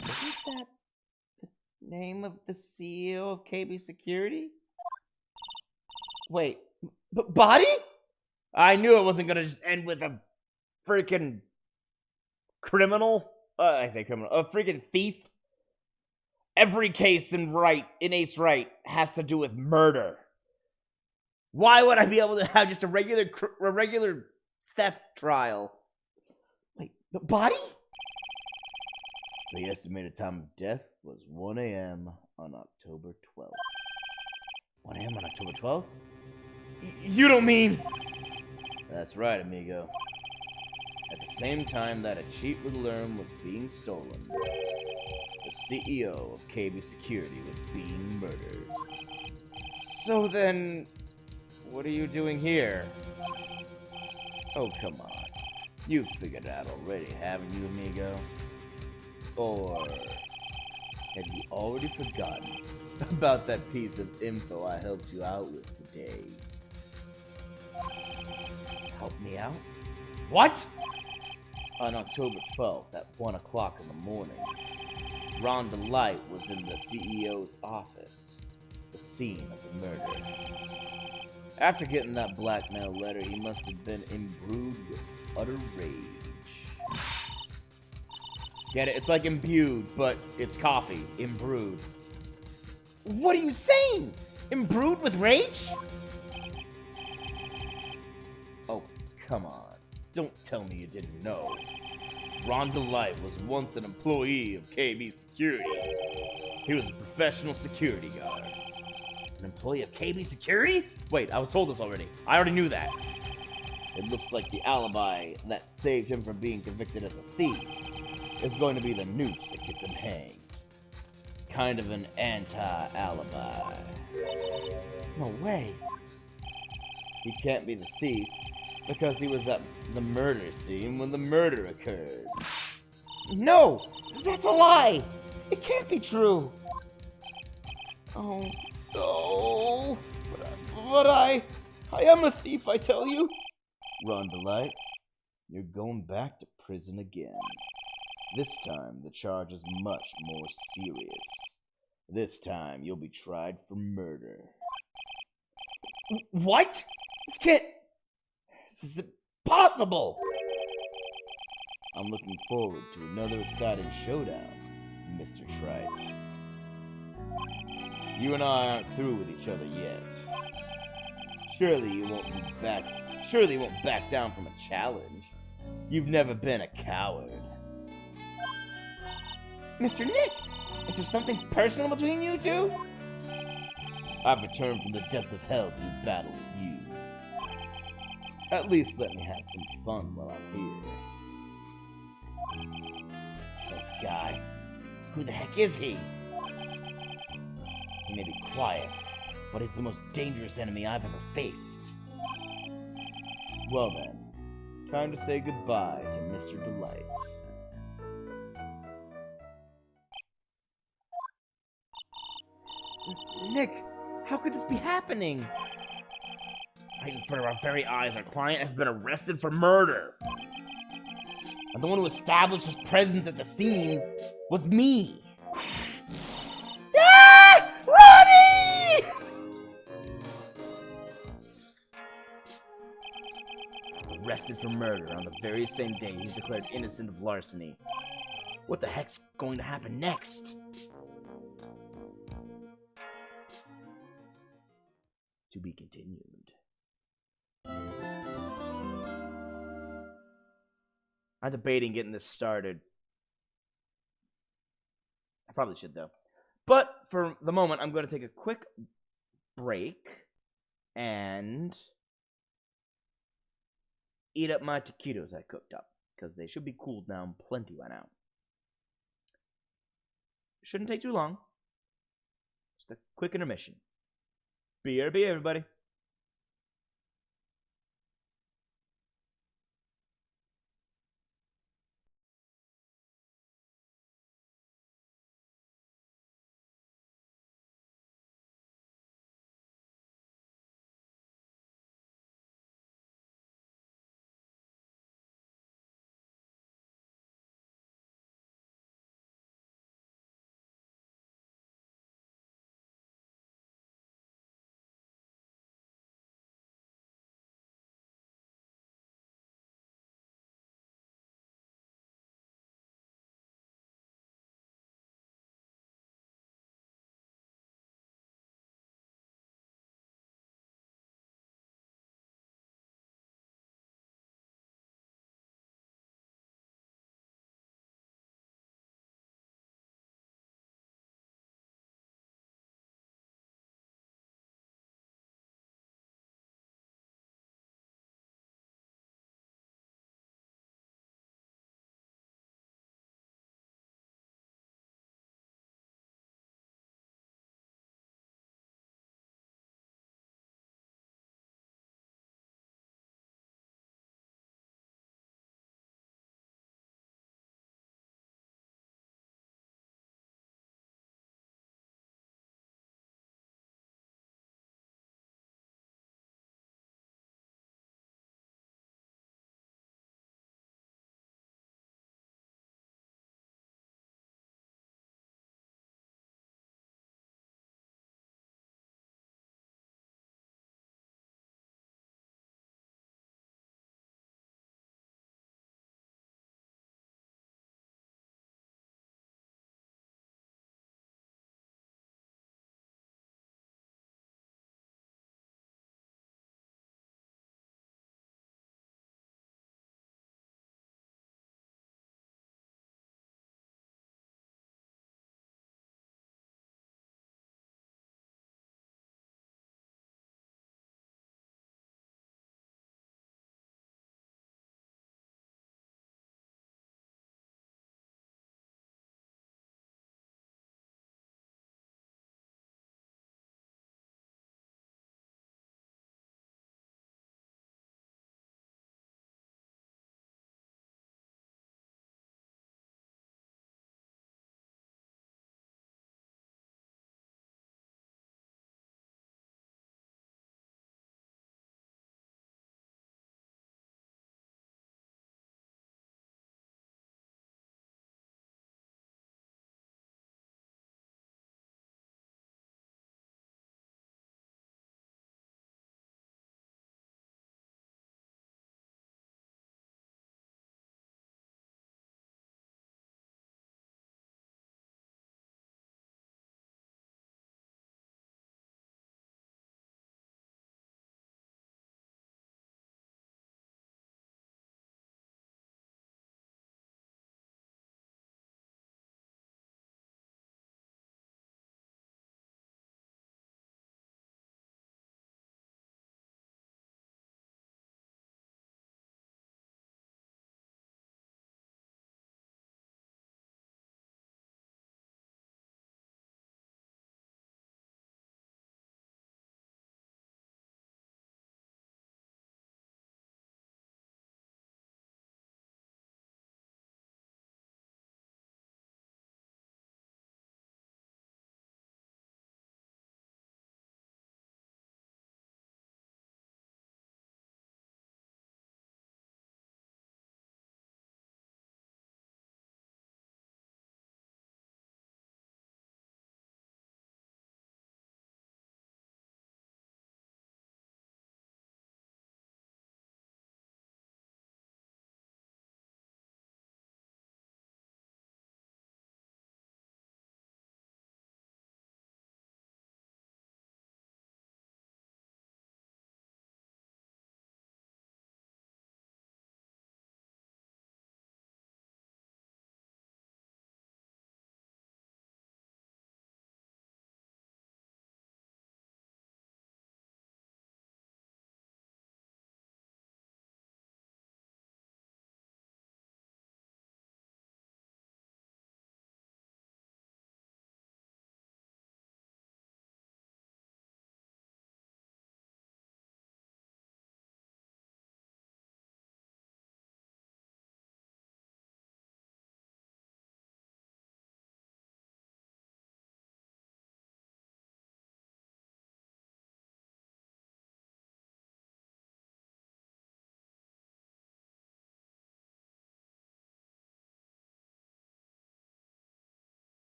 Isn't that the name of the CEO of KB Security? Wait, body? I knew it wasn't gonna just end with a freaking criminal. I say criminal. A freaking thief. Every case in Ace Wright has to do with murder. Why would I be able to have just a regular theft trial? Wait, body? The estimated time of death was 1 a.m. on October 12th. 1 a.m. on October 12th? You don't mean... That's right, amigo. At the same time that a cheap little urn was being stolen, the CEO of KB Security was being murdered. So then, what are you doing here? Oh, come on. You've figured it out already, haven't you, amigo? Or have you already forgotten about that piece of info I helped you out with today? Help me out? What? On October 12th at 1 o'clock in the morning, Rhonda Light was in the CEO's office, the scene of the murder. After getting that blackmail letter, he must have been imbued with utter rage. Get it? It's like imbued, but it's coffee. Imbrewed. What are you saying? Imbrued with rage? Oh, come on. Don't tell me you didn't know. Rhonda Light was once an employee of KB Security. He was a professional security guard. An employee of KB Security? Wait, I was told this already. I already knew that. It looks like the alibi that saved him from being convicted as a thief is going to be the noose that gets him hanged. Kind of an anti-alibi. No way. He can't be the thief because he was at the murder scene when the murder occurred. No! That's a lie! It can't be true! Oh, no! But I am a thief, I tell you! Rhonda Light, you're going back to prison again. This time, the charge is much more serious. This time, you'll be tried for murder. What? This is impossible! I'm looking forward to another exciting showdown, Mr. Wright. You and I aren't through with each other yet. Surely you won't back down from a challenge. You've never been a coward. Mr. Nick, is there something personal between you two? I've returned from the depths of hell to battle with you. At least let me have some fun while I'm here. This guy, who the heck is he? He may be quiet, but it's the most dangerous enemy I've ever faced. Well then, time to say goodbye to Mr. Delight. Nick, how could this be happening? Right in front of our very eyes, our client has been arrested for murder. And the one who established his presence at the scene was me. Ah! Ronnie! Arrested for murder on the very same day he's declared innocent of larceny. What the heck's going to happen next? To be continued. I'm debating getting this started. I probably should, though. But for the moment, I'm going to take a quick break and eat up my taquitos I cooked up, because they should be cooled down plenty by now. Shouldn't take too long. Just a quick intermission. BRB, everybody.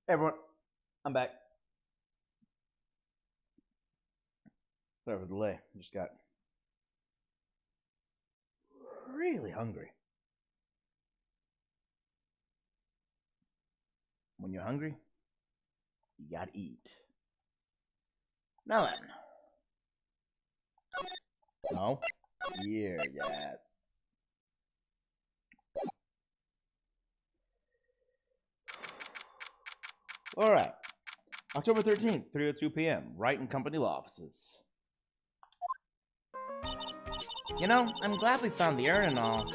Hey everyone, I'm back. Sorry for the delay. Just got really hungry. When you're hungry, you gotta eat. Now then. No? Here, yes. Alright. October 13th, 3:02 p.m. Wright and Company Law Offices. You know, I'm glad we found the urn and all.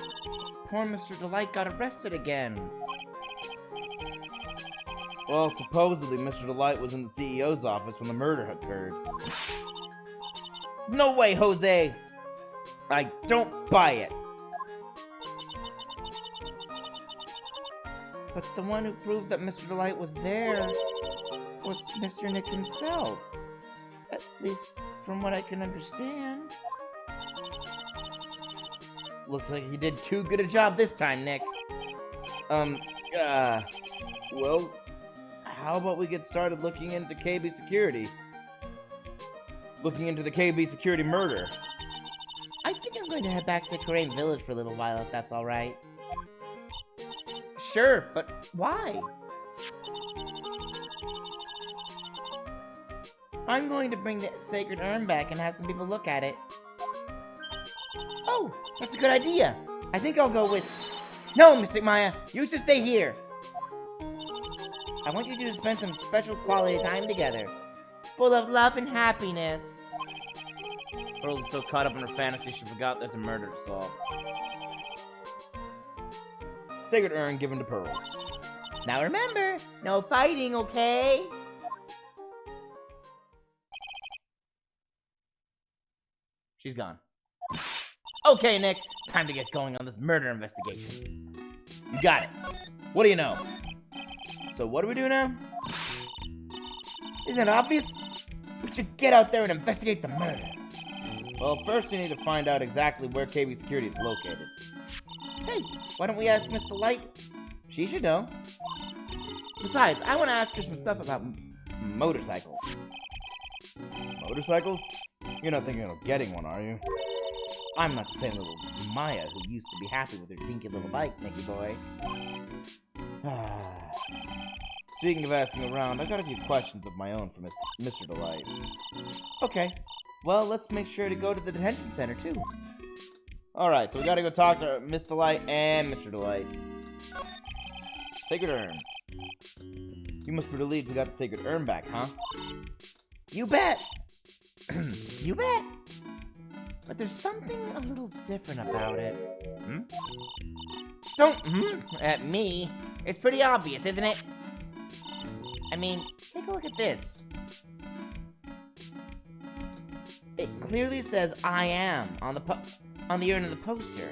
Poor Mr. Delight got arrested again. Well, supposedly Mr. Delight was in the CEO's office when the murder occurred. No way, Jose! I don't buy it. But the one who proved that Mr. Delight was there was Mr. Nick himself. At least from what I can understand. Looks like you did too good a job this time, Nick. Well, how about we get started looking into KB Security? Looking into the KB Security murder. I think I'm going to head back to Crane Village for a little while, if that's alright. Sure, but Why? I'm going to bring the sacred urn back and have some people look at it. Oh, that's a good idea. I think I'll go with... No, Mystic Maya, you should stay here. I want you two to spend some special quality time together, full of love and happiness. Pearl is so caught up in her fantasy she forgot there's a murder to solve. Sacred urn given to Pearls. Now remember, no fighting, okay? She's gone. Okay, Nick, time to get going on this murder investigation. You got it. What do you know? So what do we do now? Isn't it obvious? We should get out there and investigate the murder. Well, first we need to find out exactly where KB Security is located. Hey, why don't we ask Miss Delight? She should know. Besides, I want to ask her some stuff about Motorcycles. Motorcycles? You're not thinking of getting one, are you? I'm not the same little Maya who used to be happy with her dinky little bike, Nicky boy. Speaking of asking around, I've got a few questions of my own for Mr. Delight. Okay, well, let's make sure to go to the detention center, too. Alright, so we gotta go talk to Miss Delight and Mr. Delight. Sacred urn. You must be relieved we got the sacred urn back, huh? You bet! You bet! But there's something a little different about it. Don't at me. It's pretty obvious, isn't it? I mean, take a look at this. It clearly says "I am" on the urn of the poster.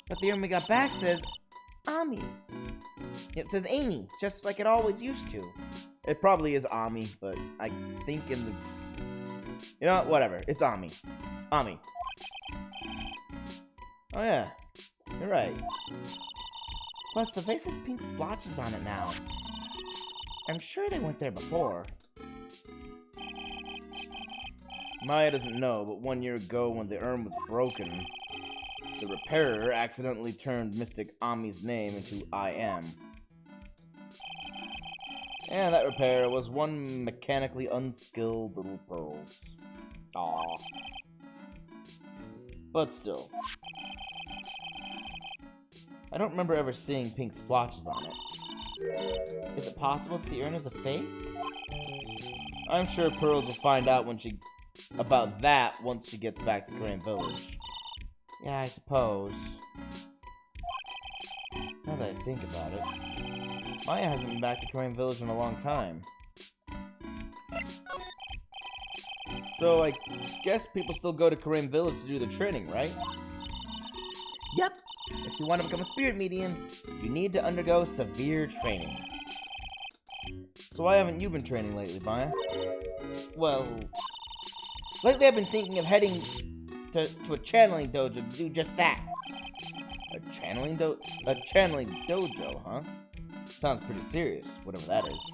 But the urn we got back says Ami. It says Amy, just like it always used to. It probably is Ami, but I think in the... You know what? Whatever. It's Ami. Ami. Oh yeah. You're right. Plus, the face has pink splotches on it now. I'm sure they weren't there before. Maya doesn't know, but 1 year ago when the urn was broken, the repairer accidentally turned Mystic Ami's name into I am. And that repairer was one mechanically unskilled little Pearls. Aww. But still. I don't remember ever seeing pink splotches on it. Is it possible that the urn is a fake? I'm sure Pearls will find out about that once she gets back to Crane Village. Yeah, I suppose. Now that I think about it, Maya hasn't been back to Crane Village in a long time. So I guess people still go to Crane Village to do the training, right? Yep. If you want to become a spirit medium, you need to undergo severe training. So why haven't you been training lately, Maya? Well, lately I've been thinking of heading to a channeling dojo to do just that. A channeling dojo, huh? Sounds pretty serious, whatever that is.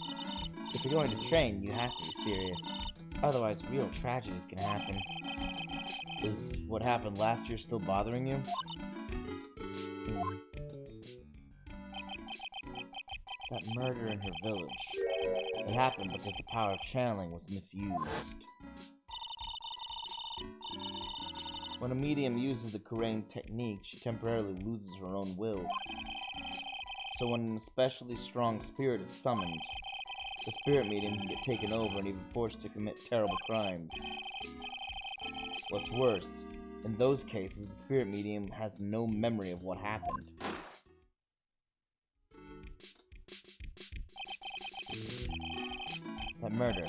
If you're going to train, you have to be serious. Otherwise, real tragedies can happen. Is what happened last year still bothering you? That murder in her village. It happened because the power of channeling was misused. When a medium uses the Kurain technique, she temporarily loses her own will. So when an especially strong spirit is summoned, the spirit medium can get taken over and even forced to commit terrible crimes. What's worse, in those cases, the spirit medium has no memory of what happened. That murder,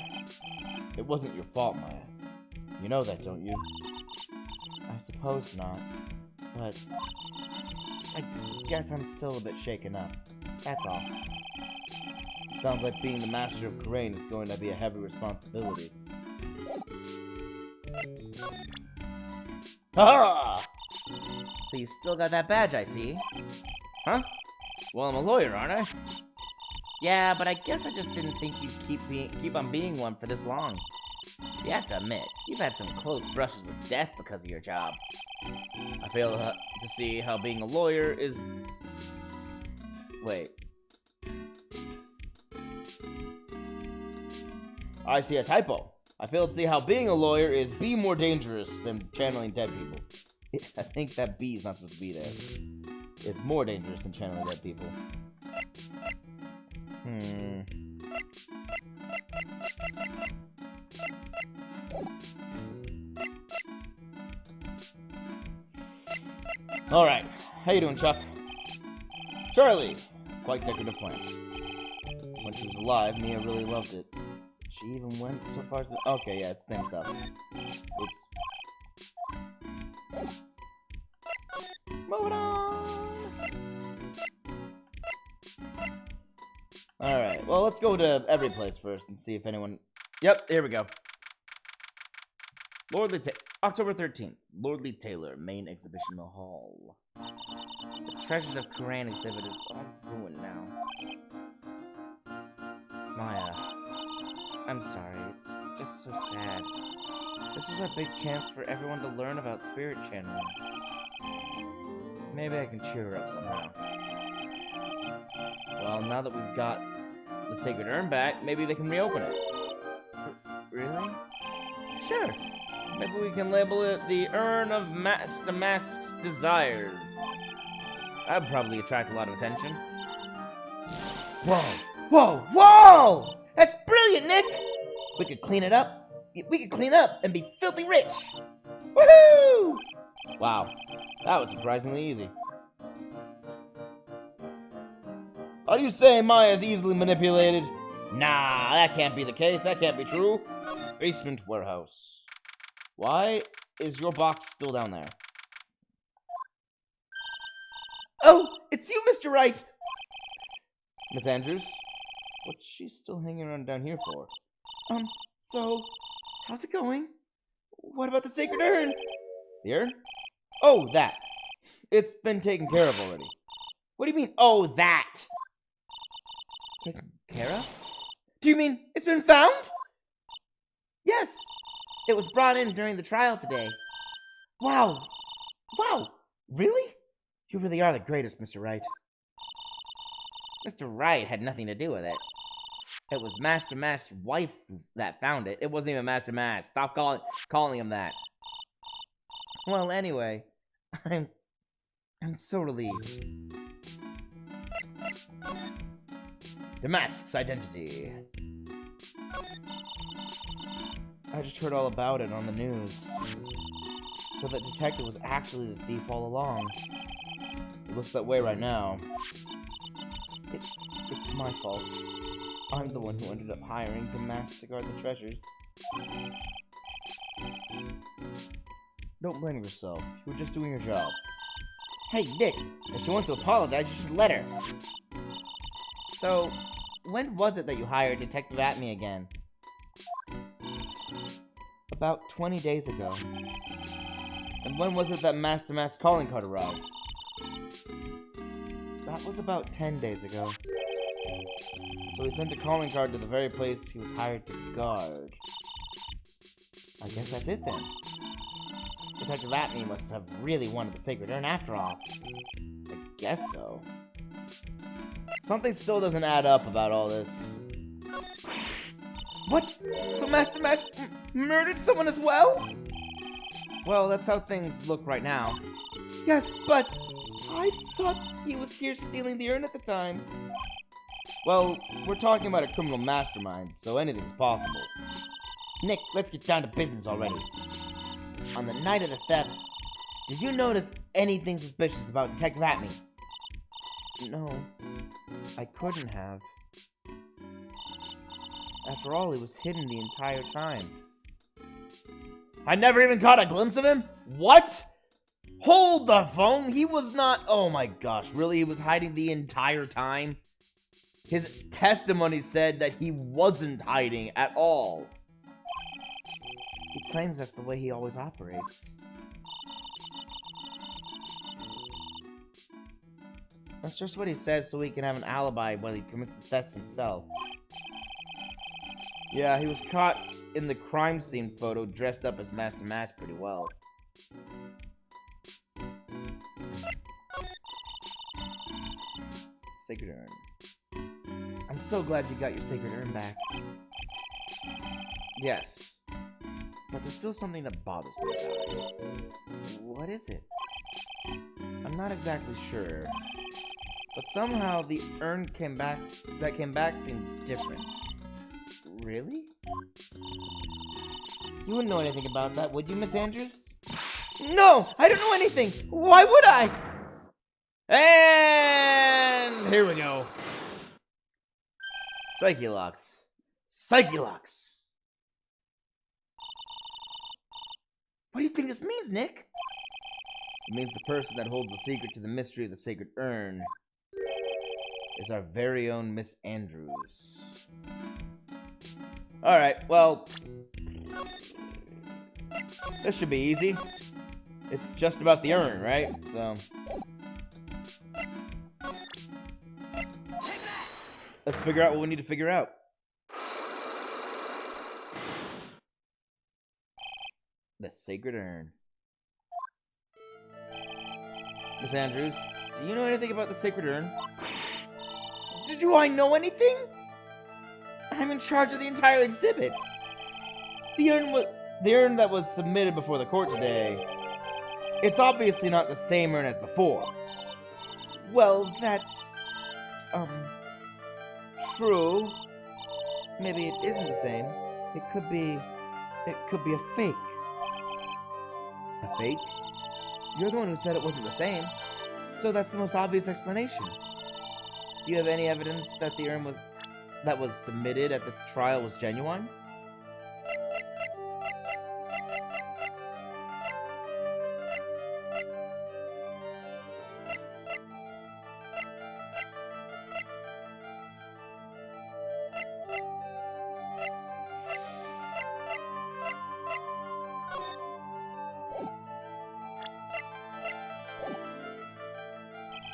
it wasn't your fault, Maya. You know that, don't you? I suppose not, but I guess I'm still a bit shaken up. That's all. Sounds like being the master of Kurain is going to be a heavy responsibility. Ha! So you still got that badge, I see. Huh? Well, I'm a lawyer, aren't I? Yeah, but I guess I just didn't think you'd keep on being one for this long. You have to admit, you've had some close brushes with death because of your job. I fail to see how being a lawyer is... Wait. I see a typo. I fail to see how being a lawyer is B more dangerous than channeling dead people. I think that B is not supposed to be there. It's more dangerous than channeling dead people. Alright, how you doing, Chuck? Charlie! Quite decorative plant. When she was alive, Mia really loved it. She even went so far as to... Okay, yeah, it's the same stuff. Oops. Moving on! Alright, well, let's go to every place first and see if anyone... Yep, here we go. October 13th. Lordly Taylor, main exhibition hall. The Treasures of Kurain exhibit is all ruined now. Maya, I'm sorry, it's just so sad. This was our big chance for everyone to learn about spirit channeling. Maybe I can cheer her up somehow. Well, now that we've got the Sacred Urn back, maybe they can reopen it. Really? Sure. Maybe we can label it the Urn of Master Mask's Desires. That would probably attract a lot of attention. Whoa! Whoa! Whoa! That's brilliant, Nick! We could clean it up. We could clean up and be filthy rich! Woohoo! Wow, that was surprisingly easy. Are you saying Maya's easily manipulated? Nah, that can't be the case. That can't be true. Basement warehouse. Why is your box still down there? Oh, it's you, Mr. Wright! Miss Andrews? What's she still hanging around down here for? So, how's it going? What about the Sacred Urn? The urn? Oh, that. It's been taken care of already. What do you mean, oh, that? Taken care of? Do you mean it's been found? Yes. It was brought in during the trial today. Wow. Wow. Really? You really are the greatest, Mr. Wright. Mr. Wright had nothing to do with it. It was Master Mask's wife that found it. It wasn't even Master Mask. Stop calling him that. Well, anyway, I'm so relieved. Damask's identity. I just heard all about it on the news. So that detective was actually the thief all along. It looks that way right now. It's my fault. I'm the one who ended up hiring Damask to guard the treasures. Don't blame yourself. You were just doing your job. Hey, Nick, if she wants to apologize, you should let her. So, when was it that you hired Detective Atme again? About 20 days ago. And when was it that Master Mask's calling card arrived? That was about 10 days ago. So he sent a calling card to the very place he was hired to guard. I guess that's it then. Detective Atme must have really wanted the Sacred Urn after all. I guess so. Something still doesn't add up about all this. What? So Master Mask murdered someone as well? Well, that's how things look right now. Yes, but I thought he was here stealing the urn at the time. Well, we're talking about a criminal mastermind, so anything's possible. Nick, let's get down to business already. On the night of the theft, did you notice anything suspicious about Detective Atme? No, I couldn't have. After all, he was hidden the entire time. I never even caught a glimpse of him? What? Hold the phone! He was not... Oh my gosh, really? He was hiding the entire time? His testimony said that he wasn't hiding at all. He claims that's the way he always operates. That's just what he says so he can have an alibi while he commits the thefts himself. Yeah, he was caught in the crime scene photo dressed up as Master Mask pretty well. Sacred Urn. I'm so glad you got your Sacred Urn back. Yes. But there's still something that bothers me about it. What is it? I'm not exactly sure. But somehow the urn that came back seems different. Really? You wouldn't know anything about that, would you, Miss Andrews? No! I don't know anything! Why would I? And here we go. Psyche-Locks. Psyche-Locks. What do you think this means, Nick? It means the person that holds the secret to the mystery of the Sacred Urn is our very own Miss Andrews. Alright, well, this should be easy. It's just about the urn, right? So, let's figure out what we need to figure out. The Sacred Urn. Miss Andrews, do you know anything about the Sacred Urn? Do I know anything? I'm in charge of the entire exhibit. The urn that was submitted before the court today. It's obviously not the same urn as before. Well, that's... true. Maybe it isn't the same. It could be a fake. A fake? You're the one who said it wasn't the same. So that's the most obvious explanation. Do you have any evidence that the urn that was submitted at the trial was genuine?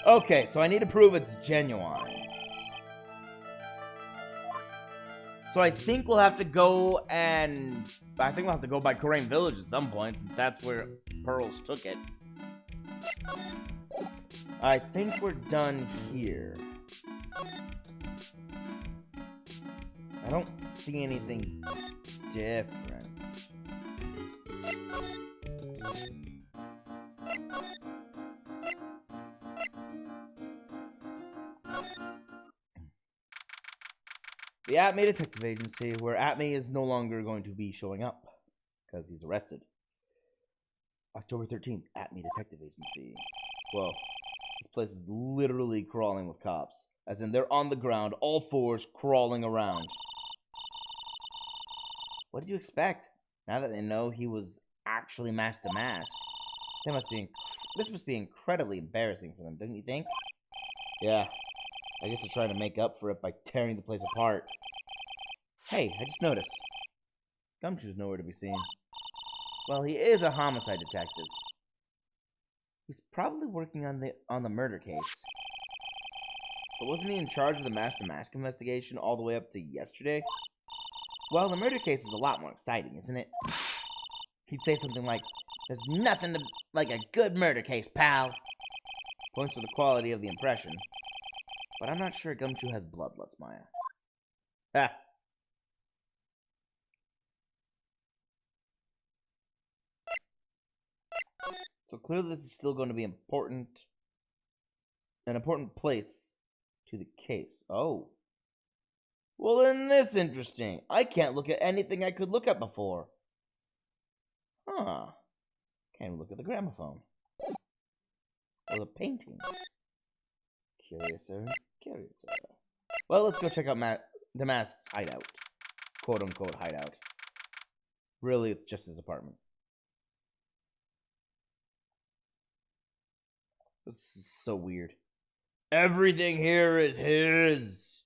Okay, so I need to prove it's genuine. So I think we'll have to go by Corain Village at some point, since that's where Pearls took it. I think we're done here. I don't see anything different. The Atme Detective Agency, where Atme is no longer going to be showing up, because he's arrested. October 13th, Atme Detective Agency. Whoa. This place is literally crawling with cops. As in, they're on the ground, all fours, crawling around. What did you expect? Now that they know he was actually Master Mask, this must be incredibly embarrassing for them, don't you think? Yeah. I guess they're trying to make up for it by tearing the place apart. Hey, I just noticed. Gumshoe's nowhere to be seen. Well, he is a homicide detective. He's probably working on the murder case. But wasn't he in charge of the mask investigation all the way up to yesterday? Well, the murder case is a lot more exciting, isn't it? He'd say something like, "There's nothing like a good murder case, pal." Points to the quality of the impression. But I'm not sure Gumshoe has bloodlust, Maya. Ha! So clearly this is still going to be an important place to the case. Oh. Well, then this interesting. I can't look at anything I could look at before. Huh. Can't even look at the gramophone. Or the painting. Curiouser. Well, let's go check out Damask's hideout. Quote-unquote hideout. Really, it's just his apartment. This is so weird. Everything here is his.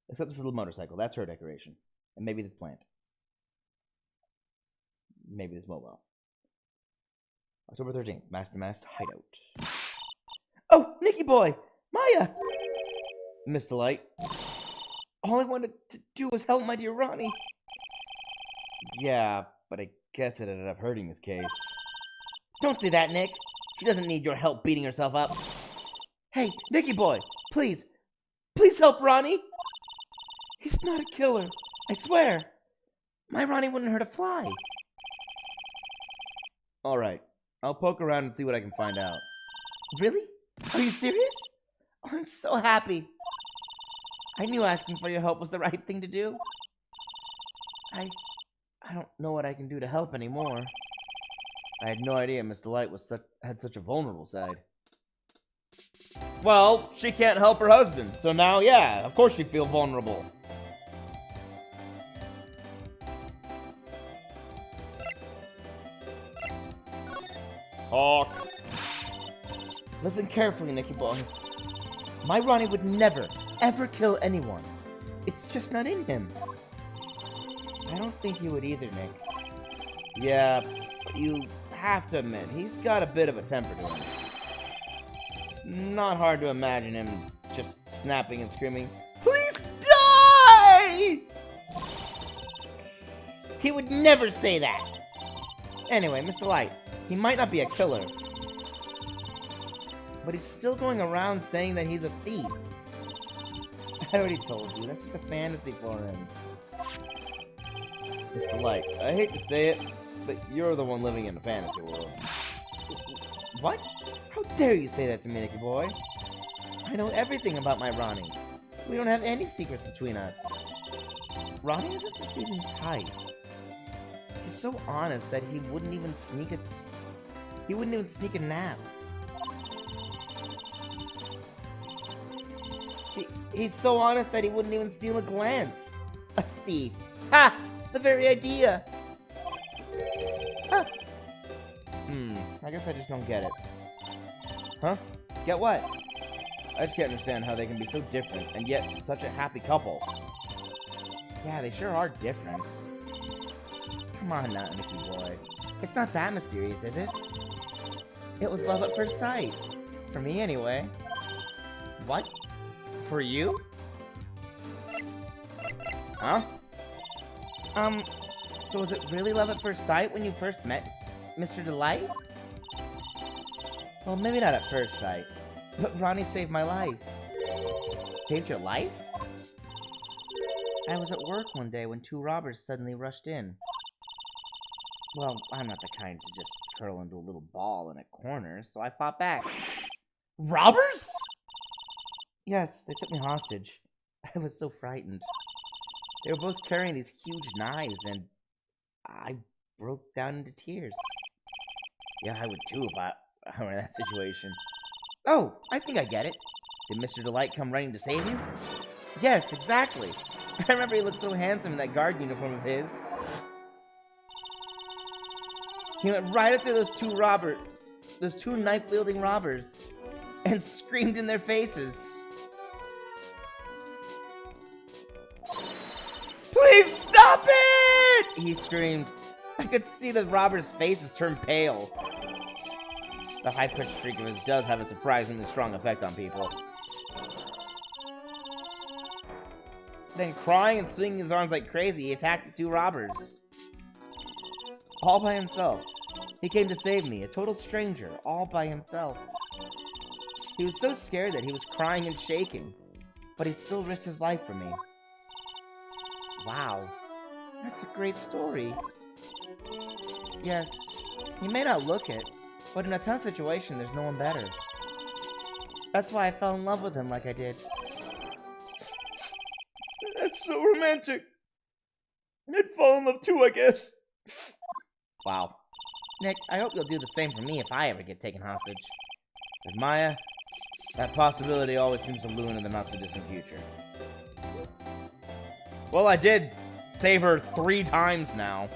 Except this little motorcycle. That's her decoration. And maybe this plant. Maybe this mobile. October 13th. Damask's hideout. Oh, Nicky boy! Maya! Mr. Light. All I wanted to do was help my dear Ronnie. Yeah, but I guess it ended up hurting his case. Don't say that, Nick. She doesn't need your help beating herself up. Hey, Nicky boy, please help Ronnie. He's not a killer, I swear. My Ronnie wouldn't hurt a fly. Alright, I'll poke around and see what I can find out. Really? Are you serious? Oh, I'm so happy. I knew asking for your help was the right thing to do. I don't know what I can do to help anymore. I had no idea Mr. Light had such a vulnerable side. Well, she can't help her husband, so now, yeah, of course she'd feel vulnerable. Talk. Listen carefully, Nicky boy. My Ronnie would never, ever kill anyone. It's just not in him. I don't think he would either, Nick. Yeah, you have to admit, he's got a bit of a temper to him. It's not hard to imagine him just snapping and screaming, "Please die!" He would never say that. Anyway, Mr. Light, he might not be a killer, but he's still going around saying that he's a thief. I already told you, that's just a fantasy for him. Mr. Light, I hate to say it, but you're the one living in a fantasy world. What? How dare you say that to me, Nicky boy? I know everything about my Ronnie. We don't have any secrets between us. Ronnie isn't just even tight. He's so honest that he wouldn't even sneak a nap. He's so honest that he wouldn't even steal a glance. A thief. Ha! The very idea. Ha! I guess I just don't get it. Huh? Get what? I just can't understand how they can be so different and yet such a happy couple. Yeah, they sure are different. Come on now, Nicky boy. It's not that mysterious, is it? It was love at first sight. For me, anyway. What? For you? Huh? So was it really love at first sight when you first met Mr. Delight? Well, maybe not at first sight, but Ronnie saved my life. Saved your life? I was at work one day when 2 robbers suddenly rushed in. Well, I'm not the kind to just curl into a little ball in a corner, so I fought back. Robbers? Yes, they took me hostage. I was so frightened. They were both carrying these huge knives, and I broke down into tears. Yeah, I would too if I were in that situation. Oh, I think I get it. Did Mr. Delight come running to save you? Yes, exactly. I remember he looked so handsome in that guard uniform of his. He went right up to those 2 knife-wielding robbers, and screamed in their faces. Please stop it! He screamed. I could see the robbers' faces turn pale. The high-pitched shriek of his does have a surprisingly strong effect on people. Then, crying and swinging his arms like crazy, he attacked the two robbers. All by himself. He came to save me, a total stranger, all by himself. He was so scared that he was crying and shaking, but he still risked his life for me. Wow, that's a great story. Yes, he may not look it, but in a tough situation, there's no one better. That's why I fell in love with him like I did. That's so romantic. I'd fall in love too, I guess. Wow. Nick, I hope you'll do the same for me if I ever get taken hostage. With Maya, that possibility always seems to loom in the not-so-distant future. Well, I did save her 3 times now.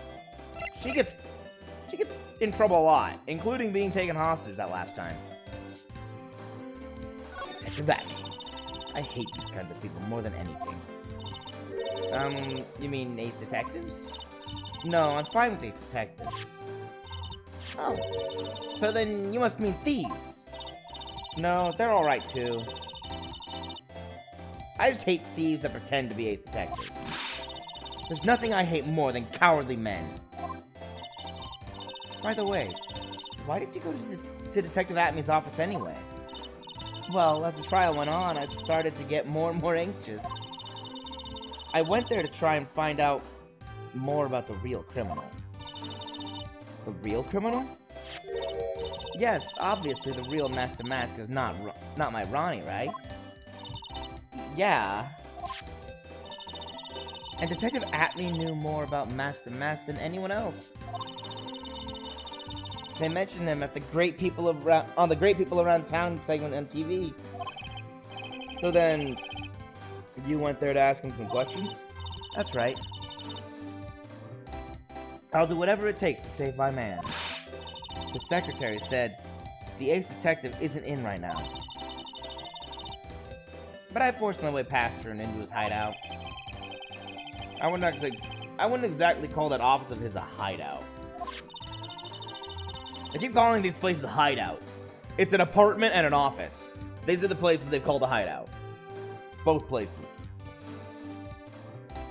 She gets in trouble a lot, including being taken hostage that last time. Detective Batman. I hate these kinds of people more than anything. You mean ace detectives? No, I'm fine with ace detectives. Oh, so then you must mean thieves. No, they're alright too. I just hate thieves that pretend to be ace detectives. There's nothing I hate more than cowardly men. By the way, why did you go to Detective Atmy's office anyway? Well, as the trial went on, I started to get more and more anxious. I went there to try and find out more about the real criminal. The real criminal? Yes, obviously the real Master Mask is not my Ronnie, right? Yeah. And Detective Atmy knew more about Master Mask than anyone else. They mentioned him at the Great People Around Town segment on TV. So then, you went there to ask him some questions? That's right. I'll do whatever it takes to save my man. The secretary said the ace detective isn't in right now. But I forced my way past her and into his hideout. I wouldn't exactly call that office of his a hideout. I keep calling these places hideouts. It's an apartment and an office. These are the places they've called a hideout. Both places.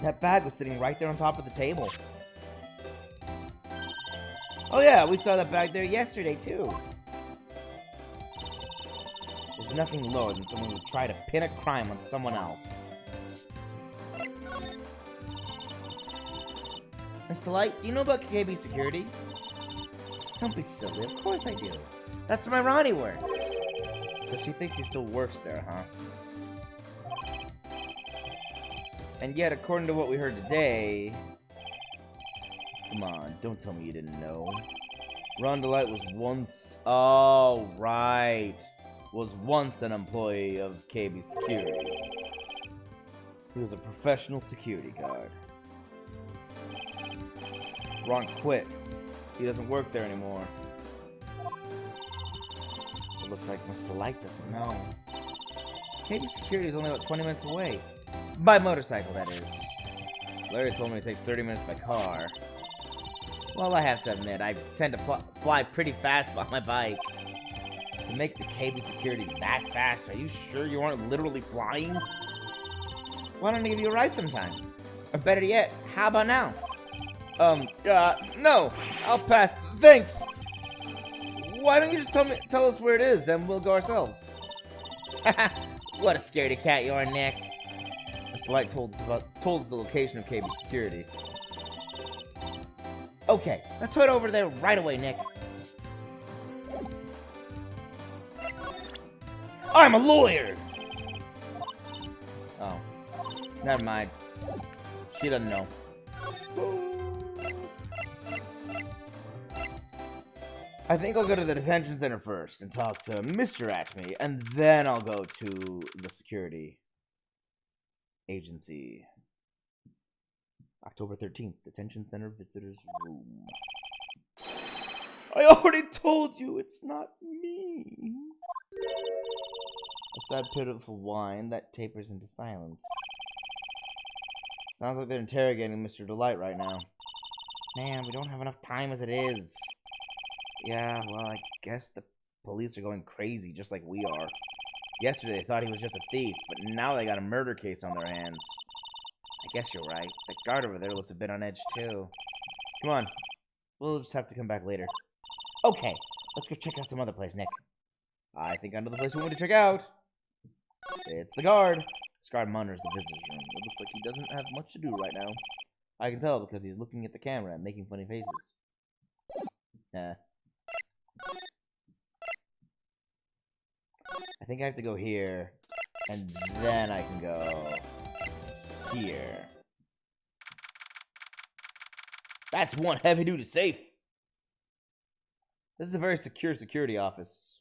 That bag was sitting right there on top of the table. Oh yeah, we saw that bag there yesterday too. There's nothing lower than someone who would try to pin a crime on someone else. Mr. Light, do you know about KB Security? Don't be silly, of course I do. That's where my Ronnie works. So she thinks he still works there, huh? And yet, according to what we heard today... Come on, don't tell me you didn't know. Ron DeLight was once... Oh, right. Was once an employee of KB Security. He was a professional security guard. Ron quit. He doesn't work there anymore. It looks like Mr. Light doesn't know. KB Security is only about 20 minutes away. By motorcycle, that is. Larry told me it takes 30 minutes by car. Well, I have to admit, I tend to fly pretty fast on my bike. To make the KB Security that fast, are you sure you aren't literally flying? Why don't I give you a ride sometime? Or better yet, how about now? No, I'll pass. Thanks! Why don't you just tell us where it is, then we'll go ourselves. What a scaredy cat you are, Nick. Mr. Light told us the location of KB Security. Okay, let's head over there right away, Nick. I'm a lawyer! Oh, never mind. She doesn't know. I think I'll go to the detention center first and talk to Mr. Atmy, and then I'll go to the security agency. October 13th, detention center visitors room. I already told you it's not me. A sad, pitiful whine that tapers into silence. Sounds like they're interrogating Mr. Delight right now. Man, we don't have enough time as it is. Yeah, well, I guess the police are going crazy just like we are. Yesterday they thought he was just a thief, but now they got a murder case on their hands. guess you're right. That guard over there looks a bit on edge, too. Come on. We'll just have to come back later. Okay, let's go check out some other place, Nick. I think I know the place we want to check out. It's the guard. This guard monitors the visitor's room. It looks like he doesn't have much to do right now. I can tell because he's looking at the camera and making funny faces. I think I have to go here, and then I can go here. That's one heavy-duty safe. This is a very secure security office.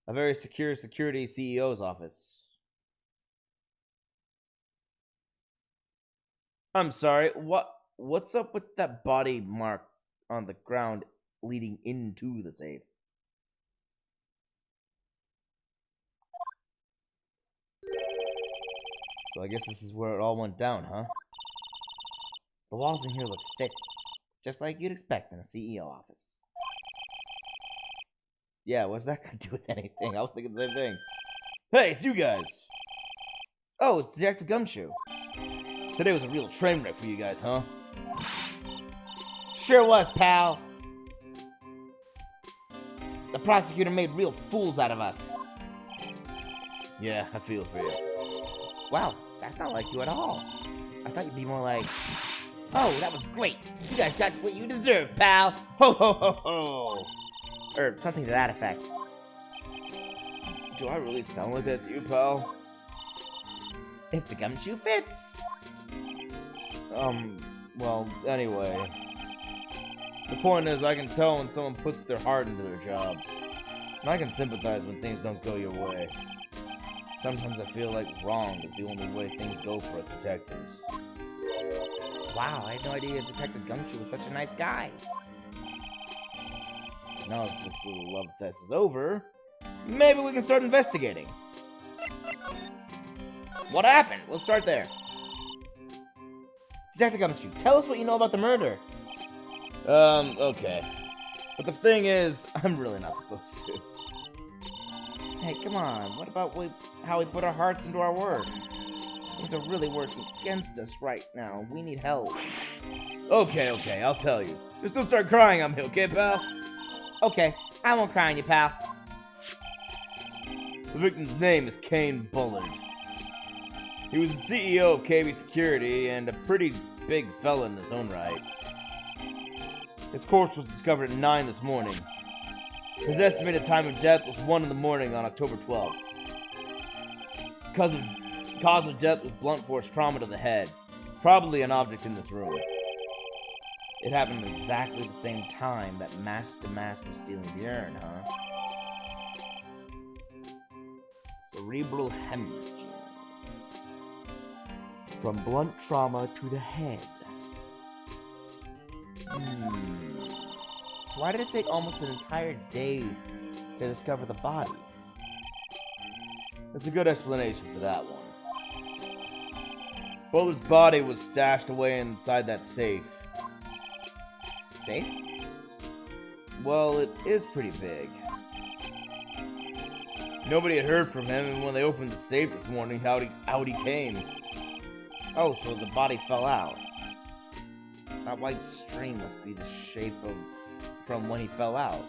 A very secure security CEO's office. I'm sorry, what's up with that body mark on the ground leading into the safe? So I guess this is where it all went down, huh? The walls in here look thick, just like you'd expect in a CEO office. Yeah, what's that got to do with anything? I was thinking the same thing. Hey, it's you guys! Oh, it's Detective Gumshoe. Today was a real train wreck for you guys, huh? Sure was, pal. The prosecutor made real fools out of us. Yeah, I feel for you. Wow, that's not like you at all. I thought you'd be more like, oh, that was great. You guys got what you deserve, pal. Ho, ho, ho, ho. Or something to that effect. Do I really sound like that to you, pal? If the gumshoe fits. Well, anyway. The point is, I can tell when someone puts their heart into their jobs. And I can sympathize when things don't go your way. Sometimes I feel like wrong is the only way things go for us detectives. Wow, I had no idea Detective Gumshoe was such a nice guy. Now that this little love fest is over, maybe we can start investigating. What happened? We'll start there. Detective Gumshoe, tell us what you know about the murder. Okay. But the thing is, I'm really not supposed to. Hey, come on. What about how we put our hearts into our work? Things are really working against us right now. We need help. Okay, I'll tell you. Just don't start crying on me, okay, pal? Okay, I won't cry on you, pal. The victim's name is Kane Bullard. He was the CEO of KB Security and a pretty big fella in his own right. His corpse was discovered at 9 this morning. His estimated time of death was 1 in the morning on October 12th. Cause of death was blunt force trauma to the head. Probably an object in this room. It happened at exactly the same time that Mask to Mask was stealing the urn, huh? Cerebral hemorrhage. From blunt trauma to the head. So why did it take almost an entire day to discover the body? That's a good explanation for that one. Bullard's body was stashed away inside that safe. Safe? Well, it is pretty big. Nobody had heard from him, and when they opened the safe this morning, out he came. Oh, so the body fell out. That white stream must be the shape of from when he fell out.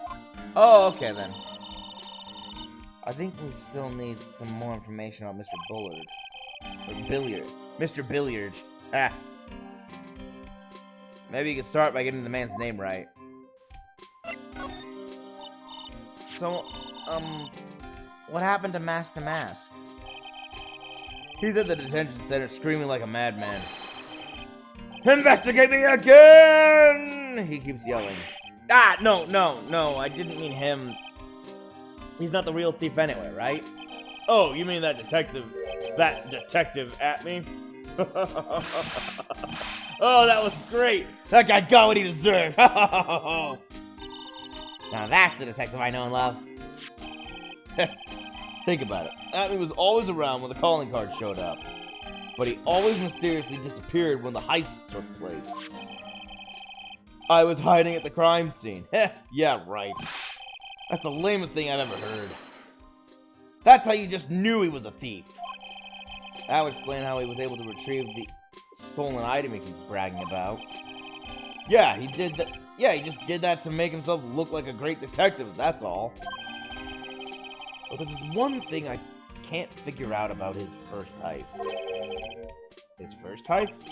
Oh, okay then. I think we still need some more information on Mr. Bullard. Or Billiard. Mr. Billiard. Ah. Maybe you could start by getting the man's name right. So, what happened to Mask to Mask? He's at the detention center screaming like a madman. Investigate me again! He keeps yelling. Ah, no, I didn't mean him. He's not the real thief anyway, right? Oh, you mean that detective at me? Oh, that was great! That guy got what he deserved! Now that's the detective I know and love. Think about it. Atme was always around when the calling card showed up. But he always mysteriously disappeared when the heist took place. I was hiding at the crime scene. Yeah, right. That's the lamest thing I've ever heard. That's how you just knew he was a thief. That would explain how he was able to retrieve the stolen item he's bragging about. Yeah, he did that. Yeah, he just did that to make himself look like a great detective, that's all. But there's this one thing I can't figure out about his first heist. His first heist?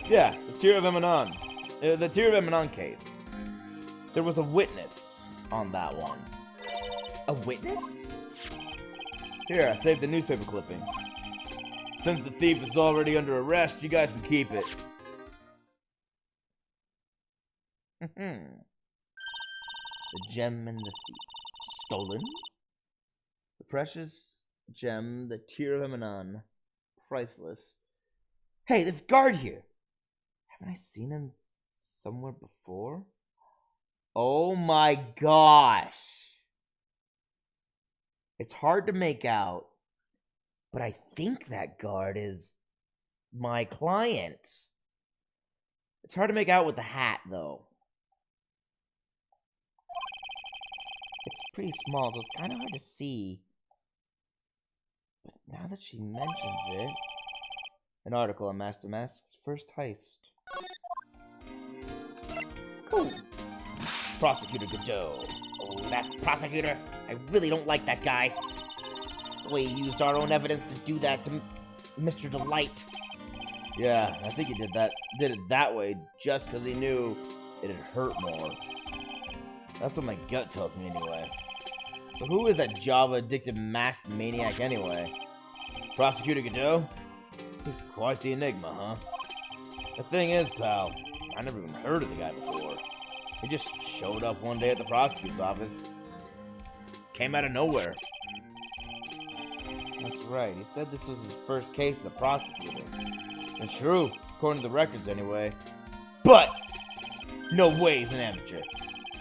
Yeah, the Tear of Emanon. The Tear of Emanon case. There was a witness on that one. A witness? Here, I saved the newspaper clipping. Since the thief is already under arrest, you guys can keep it. The gem and the thief. Stolen? The precious gem, the Tear of Emanon. Priceless. Hey, this guard here! Haven't I seen him somewhere before? Oh my gosh! It's hard to make out, but I think that guard is my client. It's hard to make out with the hat, though. It's pretty small, so it's kind of hard to see. But now that she mentions it... An article on Master Mask's first heist. Cool. Prosecutor Godot. Oh, that prosecutor. I really don't like that guy. The way he used our own evidence to do that to Mr. Delight. Yeah, I think he did it that way just because he knew it'd hurt more. That's what my gut tells me anyway. So who is that Java-addicted masked maniac anyway? Prosecutor Godot? He's quite the enigma, huh? The thing is, pal, I never even heard of the guy before. He just showed up one day at the prosecutor's office. Came out of nowhere. That's right, he said this was his first case as a prosecutor. It's true, according to the records anyway. But, no way he's an amateur.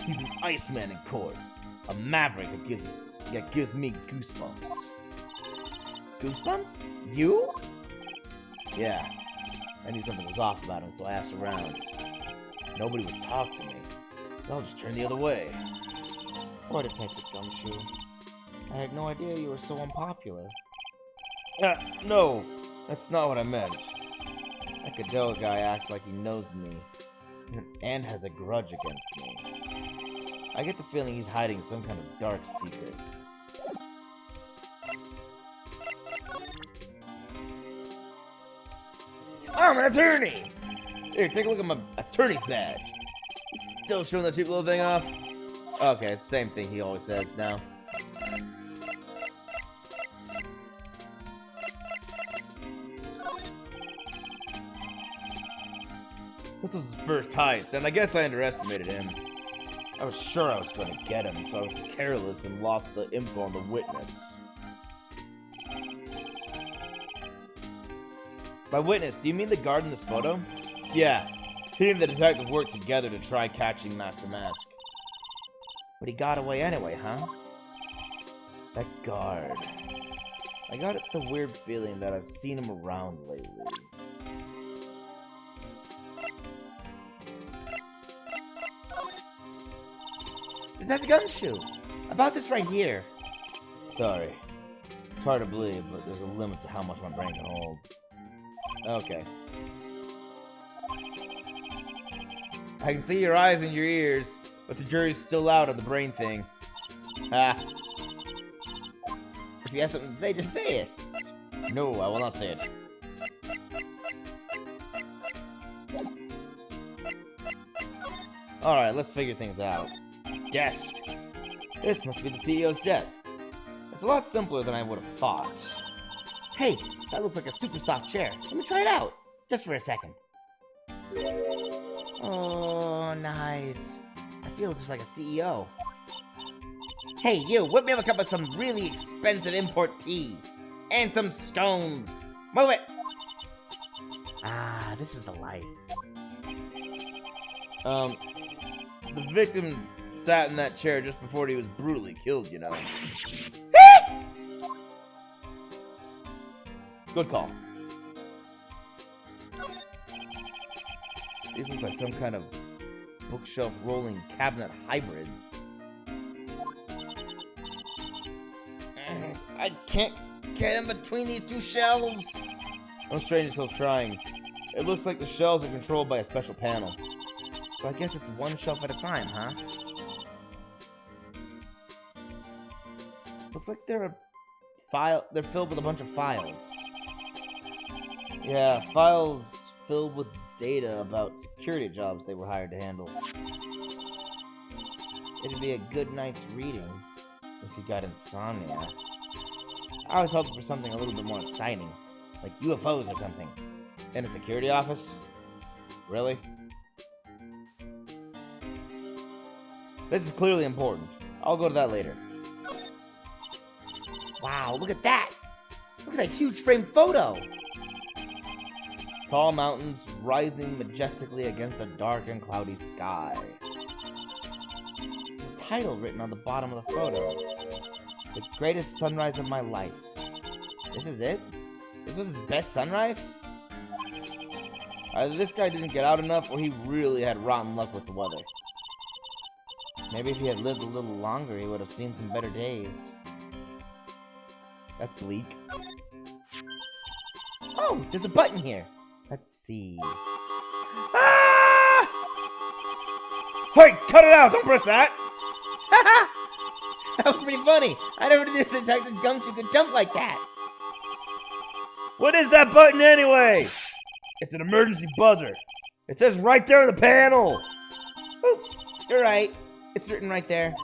He's an Iceman in court. A maverick that gives me goosebumps. Goosebumps? You? Yeah, I knew something was off about him, so I asked around. Nobody would talk to me. They all just turned the other way. Poor Detective Gumshoe. I had no idea you were so unpopular. No, that's not what I meant. That Godot guy acts like he knows me, and has a grudge against me. I get the feeling he's hiding some kind of dark secret. I'm an attorney! Here, take a look at my attorney's badge. He's still showing that cheap little thing off? Okay, it's the same thing he always says now. This was his first heist, and I guess I underestimated him. I was sure I was going to get him, so I was careless and lost the info on the witness. By witness, do you mean the guard in this photo? Yeah, he and the detective worked together to try catching Master Mask. But he got away anyway, huh? That guard. I got the weird feeling that I've seen him around lately. That's a Gumshoe. About this right here. Sorry. It's hard to believe, but there's a limit to how much my brain can hold. Okay. I can see your eyes and your ears, but the jury's still out on the brain thing. Ah. If you have something to say, just say it. No, I will not say it. Alright, let's figure things out. Desk. This must be the CEO's desk. It's a lot simpler than I would have thought. Hey, that looks like a super soft chair. Let me try it out. Just for a second. Oh, nice. I feel just like a CEO. Hey, you, whip me up a cup of some really expensive import tea. And some scones. Move it! Ah, this is the life. The victim sat in that chair just before he was brutally killed, you know. Good call. These look like some kind of bookshelf rolling cabinet hybrids. I can't get in between these two shelves. No strain yourself trying. It looks like the shelves are controlled by a special panel. So I guess it's one shelf at a time, huh? Looks like they're filled with a bunch of files. Yeah, files filled with data about security jobs they were hired to handle. It'd be a good night's reading if you got insomnia. I was hoping for something a little bit more exciting, like UFOs or something. In a security office? Really? This is clearly important. I'll go to that later. Wow, look at that! Look at that huge frame photo! Tall mountains rising majestically against a dark and cloudy sky. There's a title written on the bottom of the photo. The greatest sunrise of my life. This is it? This was his best sunrise? Either this guy didn't get out enough, or he really had rotten luck with the weather. Maybe if he had lived a little longer, he would have seen some better days. That's bleak. Oh, there's a button here. Let's see. Ah! Hey, cut it out! Don't press that! That was pretty funny. I never knew Detective Gumshoe could jump like that. What is that button anyway? It's an emergency buzzer. It says right there on the panel. Oops, you're right. It's written right there.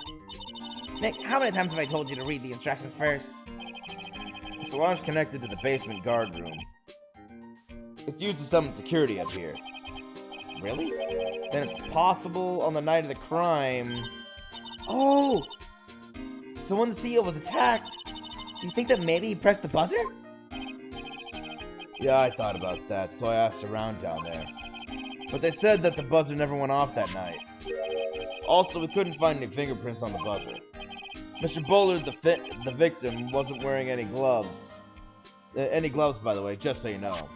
Nick, how many times have I told you to read the instructions first? This alarm's connected to the basement guard room. It's used to summon security up here. Really? Then it's possible on the night of the crime. Oh! So when the CEO was attacked, do you think that maybe he pressed the buzzer? Yeah, I thought about that, so I asked around down there. But they said that the buzzer never went off that night. Also, we couldn't find any fingerprints on the buzzer. Mr. Bullard, the victim, wasn't wearing any gloves. Any gloves, by the way, just so you know.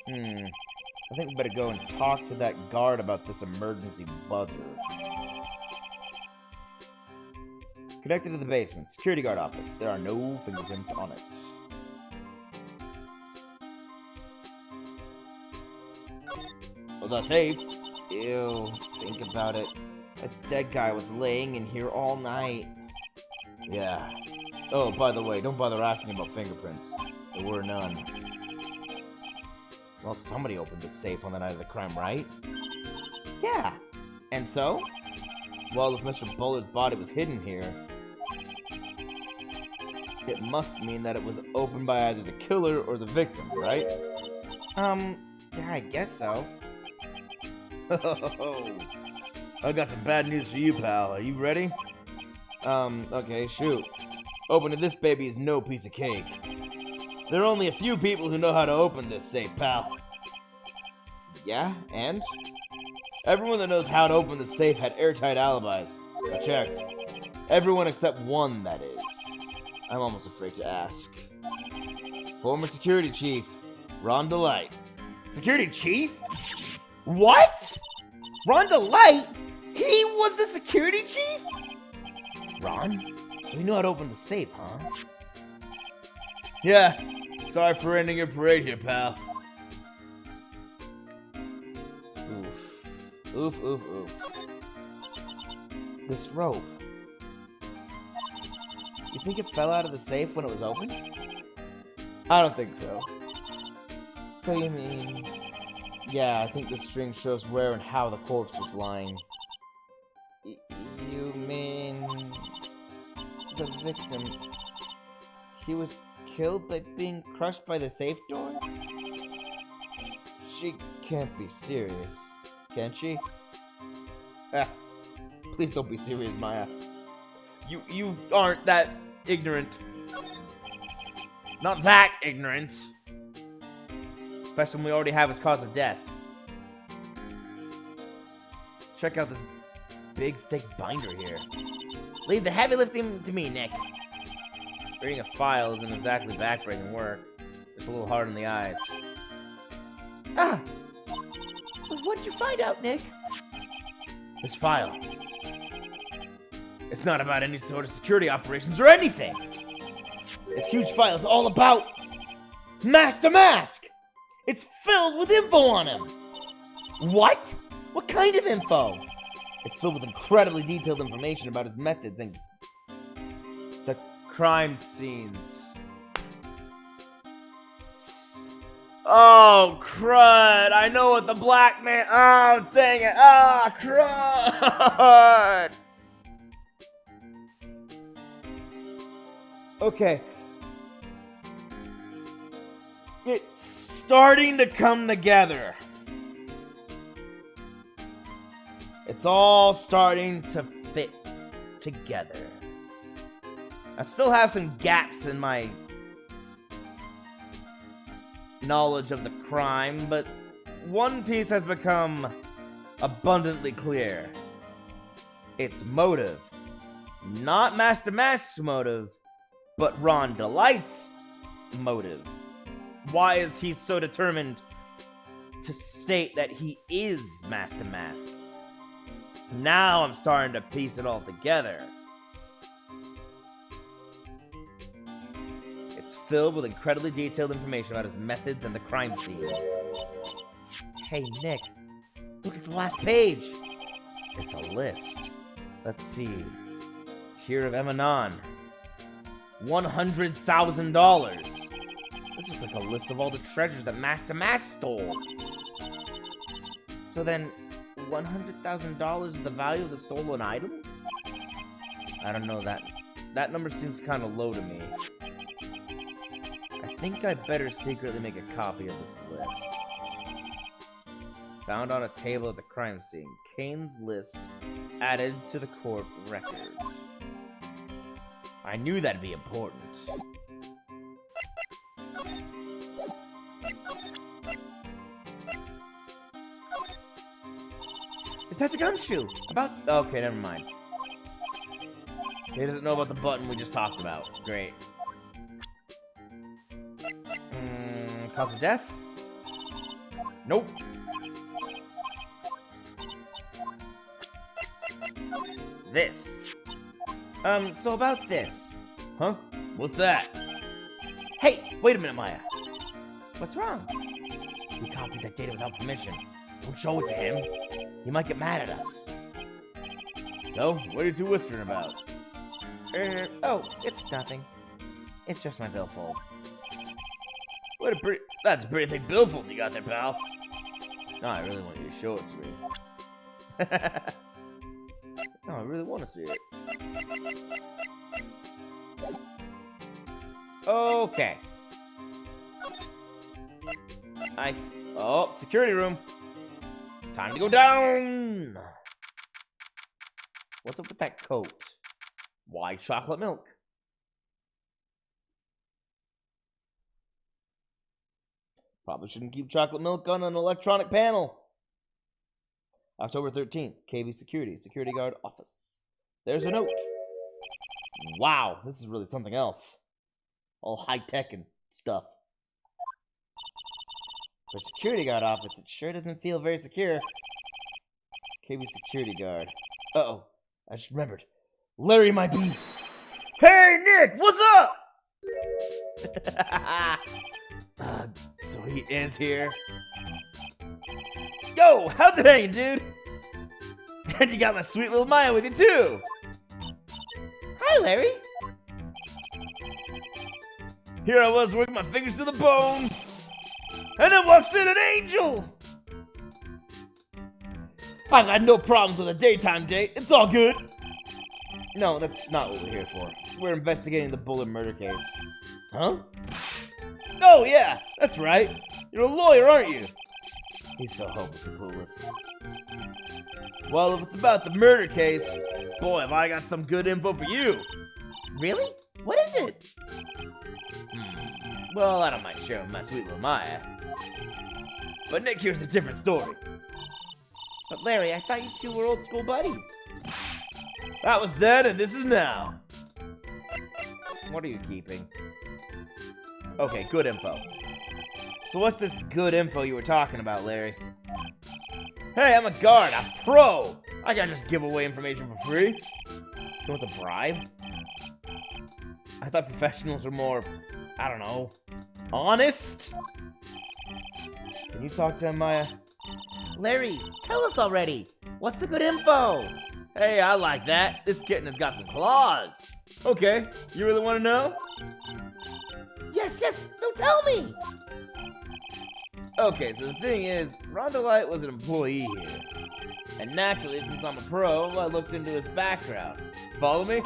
I think we better go and talk to that guard about this emergency buzzer. Connected to the basement. Security guard office. There are no fingerprints on it. Well, the safe. Ew, think about it. A dead guy was laying in here all night. Yeah. Oh, by the way, don't bother asking about fingerprints. There were none. Well, somebody opened the safe on the night of the crime, right? Yeah. And so? Well, if Mr. Bullard's body was hidden here, it must mean that it was opened by either the killer or the victim, right? Yeah, I guess so. I got some bad news for you, pal. Are you ready? Okay, shoot. Opening this baby is no piece of cake. There are only a few people who know how to open this safe, pal. Yeah, and? Everyone that knows how to open the safe had airtight alibis. I checked. Everyone except one, that is. I'm almost afraid to ask. Former security chief, Ron DeLight. Security chief? What? Ron DeLight? He was the security chief? Ron? So you know how to open the safe, huh? Yeah. Sorry for ending your parade here, pal. Oof. Oof, oof, oof. This rope. You think it fell out of the safe when it was open? I don't think so. So you mean... Yeah, I think the string shows where and how the corpse was lying. You mean... the victim... he was killed by being crushed by the safe door? She can't be serious, can she? Ah, please don't be serious, Maya. You aren't that ignorant. Not that ignorant. Especially when we already have his cause of death. Check out this big, thick binder here. Leave the heavy lifting to me, Nick. Reading a file isn't exactly backbreaking work. It's a little hard on the eyes. Ah! What did you find out, Nick? This file. It's not about any sort of security operations or anything. This huge file is all about Master Mask! It's filled with info on him! What? What kind of info? It's filled with incredibly detailed information about his methods and the crime scenes. Oh, crud! I know what the black man. Oh, dang it! Ah, crud! Okay. It's starting to come together. It's all starting to fit together. I still have some gaps in my knowledge of the crime, but one piece has become abundantly clear. Its motive. Not Master Mask's motive, but Ron Delight's motive. Why is he so determined to state that he is Master Mask? Now I'm starting to piece it all together. It's filled with incredibly detailed information about his methods and the crime scenes. Hey, Nick, look at the last page. It's a list. Let's see. Tear of Emanon. $100,000. This looks like a list of all the treasures that Master Mask stole. So then, $100,000 is the value of the stolen item? I don't know, that number seems kind of low to me. I think I better secretly make a copy of this list. Found on a table at the crime scene. Kane's list added to the court records. I knew that'd be important. Detective Gumshoe! About... Okay, never mind. He doesn't know about the button we just talked about. Great. Cause of death? Nope. This. So about this. Huh? What's that? Hey, wait a minute, Maya. What's wrong? We copied that data without permission. Don't show it to him. He might get mad at us. So, what are you two whispering about? Oh, it's nothing. It's just my billfold. That's a pretty thick billfold you got there, pal. No, I really want you to show it to me. No, I really want to see it. Okay. Oh, security room. Time to go down. What's up with that coat? Why chocolate milk? Probably shouldn't keep chocolate milk on an electronic panel. October 13th, KB Security, Security Guard Office. There's a note. Wow, this is really something else. All high-tech and stuff. For Security Guard Office, it sure doesn't feel very secure. KB Security Guard. Uh-oh, I just remembered. Larry might be... Hey, Nick, what's up? So he is here. Yo, how's it hanging, dude? And you got my sweet little Maya with you, too. Hi, Larry. Here I was working my fingers to the bone. And then walks in an angel. I've had no problems with a daytime date. It's all good. No, that's not what we're here for. We're investigating the Bullet murder case. Huh? Oh, yeah, that's right. You're a lawyer, aren't you? He's so hopeless and clueless. Well, if it's about the murder case, boy, have I got some good info for you. Really? What is it? Well, I don't mind sharing my sweet little Maya. But Nick here's a different story. But Larry, I thought you two were old school buddies. That was then and this is now. What are you keeping? Okay, good info. So what's this good info you were talking about, Larry? Hey, I'm a guard, I'm pro! I can't just give away information for free. You want a bribe? I thought professionals were more, I don't know, honest? Can you talk to him, Maya? Larry, tell us already. What's the good info? Hey, I like that. This kitten has got some claws. Okay, you really want to know? Yes, so tell me. Okay, so the thing is, Rondolite was an employee here. And naturally, since I'm a pro, I looked into his background. Follow me?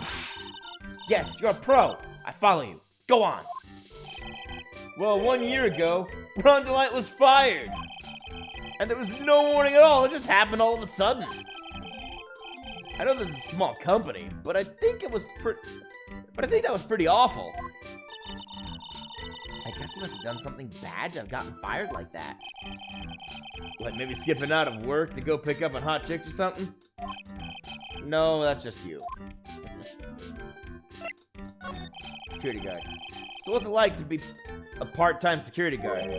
Yes, you're a pro. I follow you. Go on. Well, 1 year ago, Rondolite was fired. And there was no warning at all. It just happened all of a sudden. I know this is a small company, but I think that was pretty awful. I guess he must have done something bad to have gotten fired like that. What, maybe skipping out of work to go pick up on hot chicks or something? No, that's just you. Security guard. So what's it like to be a part-time security guard?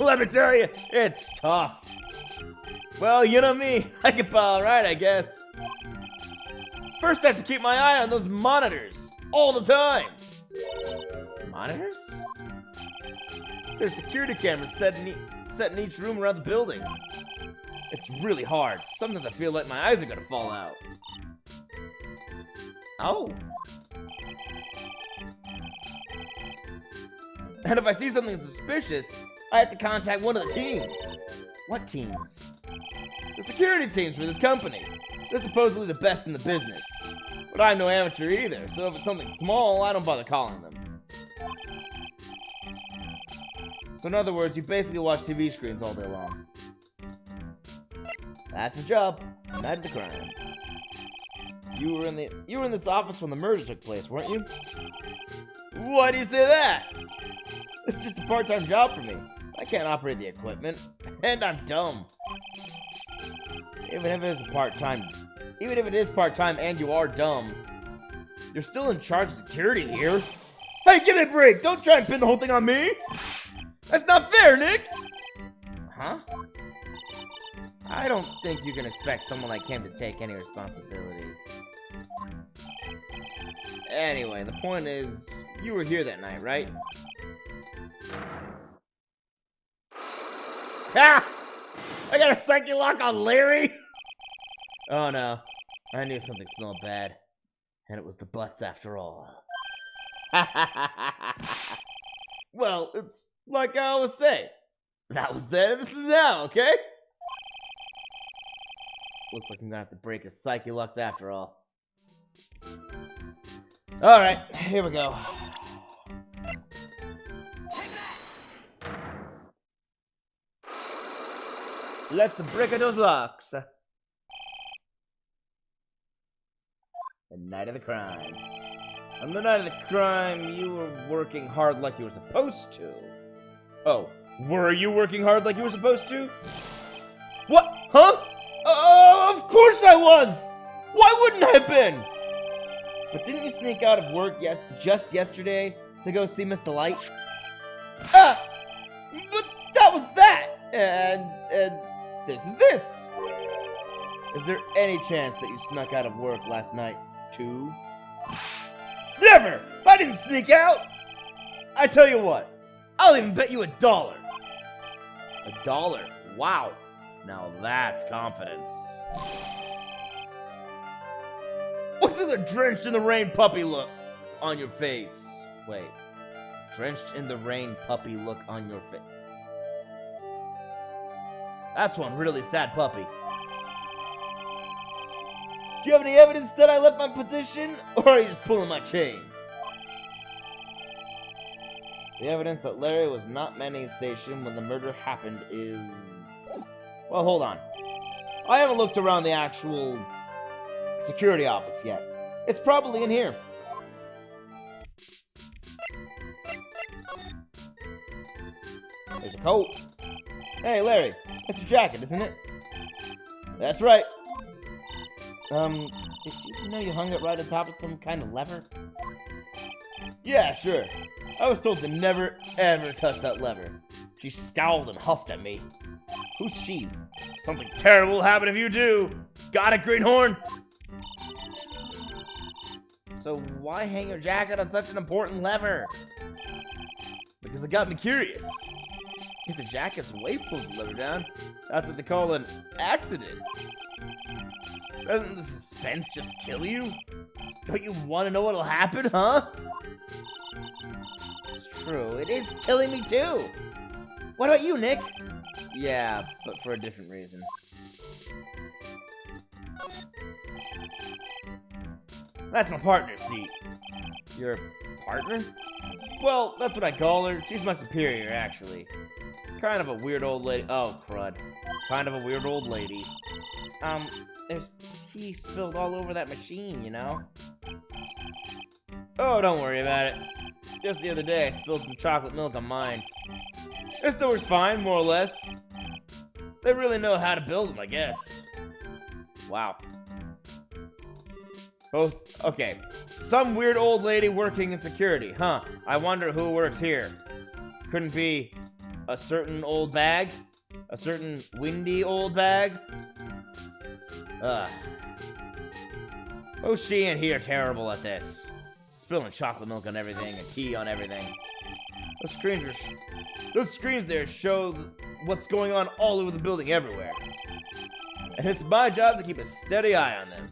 Let me tell you, it's tough. Well, you know me, I can pal all right, I guess. First, I have to keep my eye on those monitors all the time. Monitors? There's security cameras set in each room around the building. It's really hard. Sometimes I feel like my eyes are gonna fall out. Oh. And if I see something suspicious, I have to contact one of the teams. What teams? The security teams for this company. They're supposedly the best in the business. But I'm no amateur either, so if it's something small, I don't bother calling them. So in other words, you basically watch TV screens all day long. That's a job. Night of the crime. You were in this office when the murder took place, weren't you? Why do you say that? It's just a part-time job for me. I can't operate the equipment, and I'm dumb. Even if it is part-time and you are dumb, you're still in charge of security here. Hey, give me a break! Don't try and pin the whole thing on me! That's not fair, Nick! Huh? I don't think you can expect someone like him to take any responsibility. Anyway, the point is, you were here that night, right? Ah! I got a psychic lock on Larry! Oh no, I knew something smelled bad. And it was the butts after all. Well, it's like I always say. That was then and this is now, okay? Looks like I'm gonna have to break his psyche lux after all. Alright, here we go. Let's break those locks. The night of the crime. On the night of the crime, you were working hard like you were supposed to. Oh, were you working hard like you were supposed to? What? Huh? Of course I was! Why wouldn't I have been? But didn't you sneak out of work just yesterday to go see Miss Delight? Ah! But that was that! And this is this. Is there any chance that you snuck out of work last night, too? Never! I didn't sneak out! I tell you what, I'll even bet you $1. $1? Wow. Now that's confidence. What's with the drenched in the rain puppy look on your face? Wait. Drenched in the rain puppy look on your face. That's one really sad puppy. Do you have any evidence that I left my position, or are you just pulling my chain? The evidence that Larry was not manning his station when the murder happened is... Well, hold on. I haven't looked around the actual security office yet. It's probably in here. There's a coat. Hey, Larry, that's your jacket, isn't it? That's right. Did you know you hung it right on top of some kind of lever? Yeah, sure. I was told to never, ever touch that lever. She scowled and huffed at me. Who's she? Something terrible will happen if you do. Got it, Greenhorn? So why hang your jacket on such an important lever? Because it got me curious. If the jacket's way pulled the lever down, that's what they call an accident. Doesn't the suspense just kill you? Don't you want to know what'll happen, huh? It's true. It is killing me too. What about you, Nick? Yeah, but for a different reason. That's my partner's seat. Your partner? Well, that's what I call her. She's my superior, actually. Kind of a weird old lady. Oh, crud. Kind of a weird old lady. There's tea spilled all over that machine, you know? Oh, don't worry about it. Just the other day, I spilled some chocolate milk on mine. This store's fine, more or less. They really know how to build them, I guess. Wow. Both, okay. Some weird old lady working in security, huh? I wonder who works here. Couldn't be a certain old bag? A certain windy old bag? Oh, she and he are terrible at this. Spilling chocolate milk on everything and tea on everything. Those screens there show what's going on all over the building everywhere. And it's my job to keep a steady eye on them.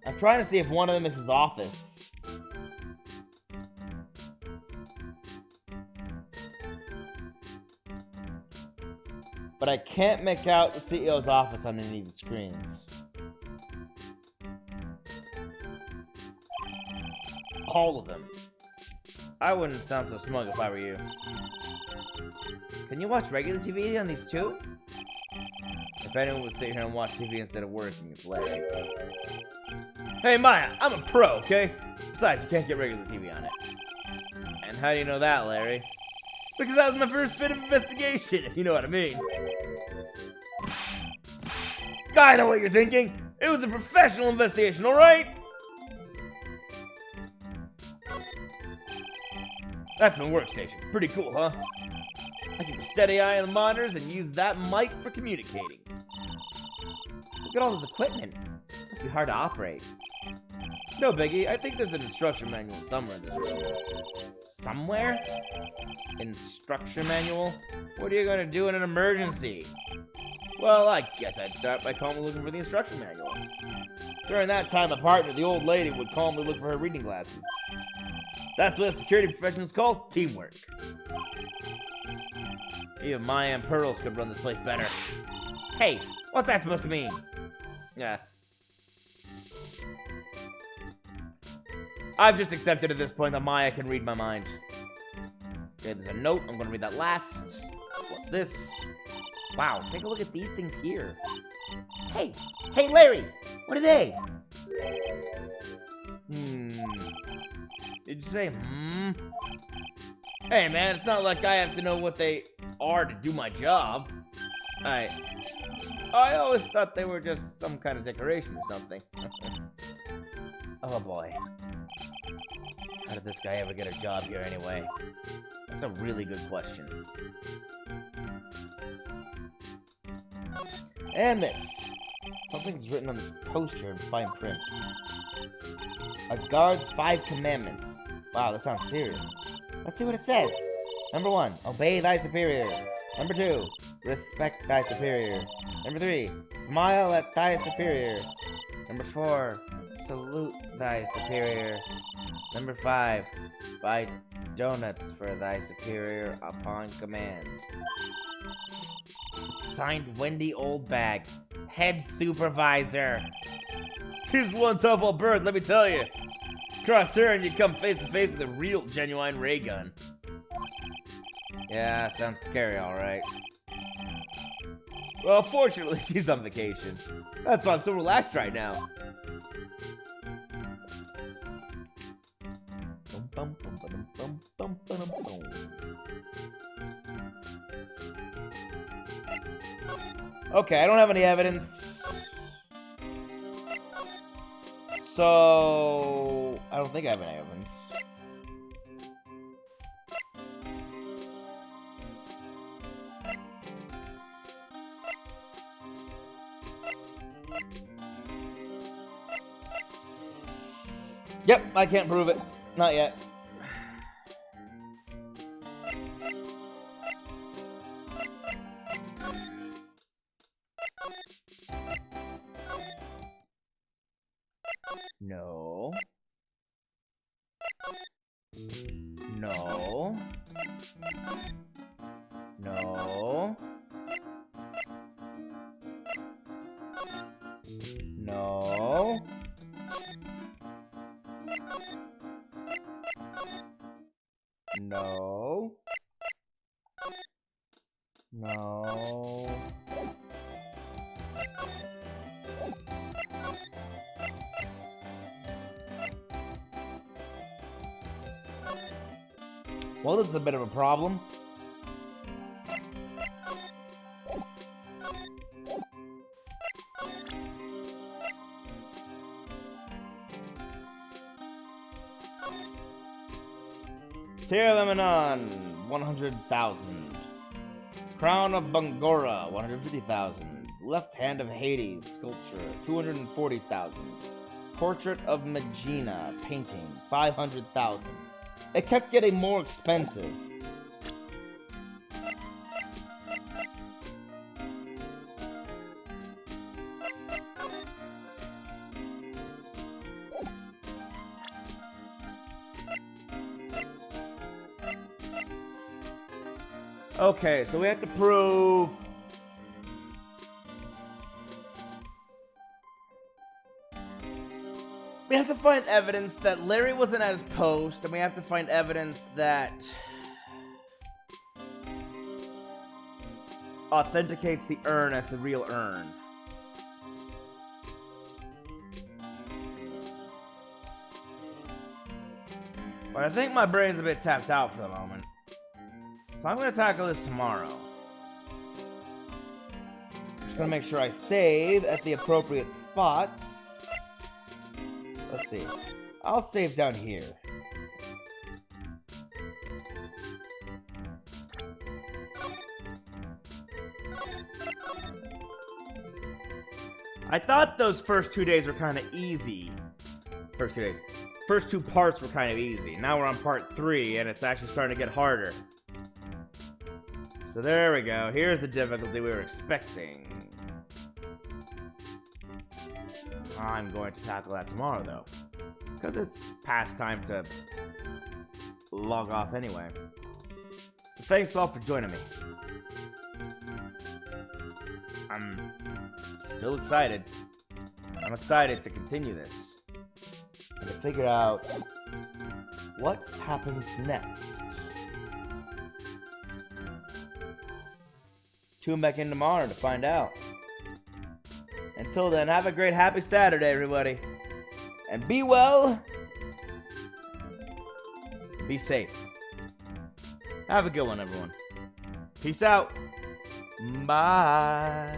I'm trying to see if one of them is his office. But I can't make out the CEO's office on any of the screens. All of them. I wouldn't sound so smug if I were you. Can you watch regular TV on these too? If anyone would sit here and watch TV instead of working, it's Larry. Hey Maya, I'm a pro, okay? Besides, you can't get regular TV on it. And how do you know that, Larry? Because that was my first bit of investigation, if you know what I mean. I know what you're thinking. It was a professional investigation, alright? That's my workstation. Pretty cool, huh? I keep a steady eye on the monitors and use that mic for communicating. Look at all this equipment. Must be hard to operate. No biggie, I think there's an instruction manual somewhere in this room. Somewhere? Instruction manual? What are you gonna do in an emergency? Well, I guess I'd start by calmly looking for the instruction manual. During that time, my partner, the old lady, would calmly look for her reading glasses. That's what security professionals call teamwork. Even Maya and Pearls could run this place better. Hey, what's that supposed to mean? Yeah. I've just accepted at this point that Maya can read my mind. Okay, there's a note. I'm gonna read that last. What's this? Wow, take a look at these things here. Hey, Larry, what are they? Did you say Hey man, it's not like I have to know what they are to do my job. I always thought they were just some kind of decoration or something. Oh boy. How did this guy ever get a job here anyway? That's a really good question. And this. Something's written on this poster in fine print. A guard's 5 commandments. Wow, that sounds serious. Let's see what it says. Number 1, obey thy superior. Number 2, respect thy superior. Number 3, smile at thy superior. Number 4, salute thy superior. Number 5, buy donuts for thy superior upon command. It's signed Wendy Oldbag, head supervisor. She's one tough old bird, let me tell you. Cross her and you come face to face with a real, genuine ray gun. Yeah, sounds scary, alright. Well, fortunately, she's on vacation. That's why I'm so relaxed right now. Okay, I don't have any evidence. So, I don't think I have any evidence. Yep, I can't prove it. Not yet. No. No. No. No. No. No. Well, this is a bit of a problem. Tear Lebanon, 100,000. Crown of Bangora, 150,000. Left Hand of Hades, sculpture, 240,000. Portrait of Megina, painting, 500,000. It kept getting more expensive. Okay, so we have to prove... We have to find evidence that Larry wasn't at his post, and we have to find evidence that authenticates the urn as the real urn. But I think my brain's a bit tapped out for the moment. So I'm going to tackle this tomorrow. Just going to make sure I save at the appropriate spots. Let's see. I'll save down here. I thought those first 2 days were kind of easy. First 2 days. First 2 parts were kind of easy. Now we're on part 3, and it's actually starting to get harder. So there we go. Here's the difficulty we were expecting. I'm going to tackle that tomorrow, though. Because it's past time to log off anyway. So thanks all for joining me. I'm still excited. I'm excited to continue this. And to figure out what happens next. Tune back in tomorrow to find out. Until then, have a great happy Saturday, everybody. And be well. Be safe. Have a good one, everyone. Peace out. Bye.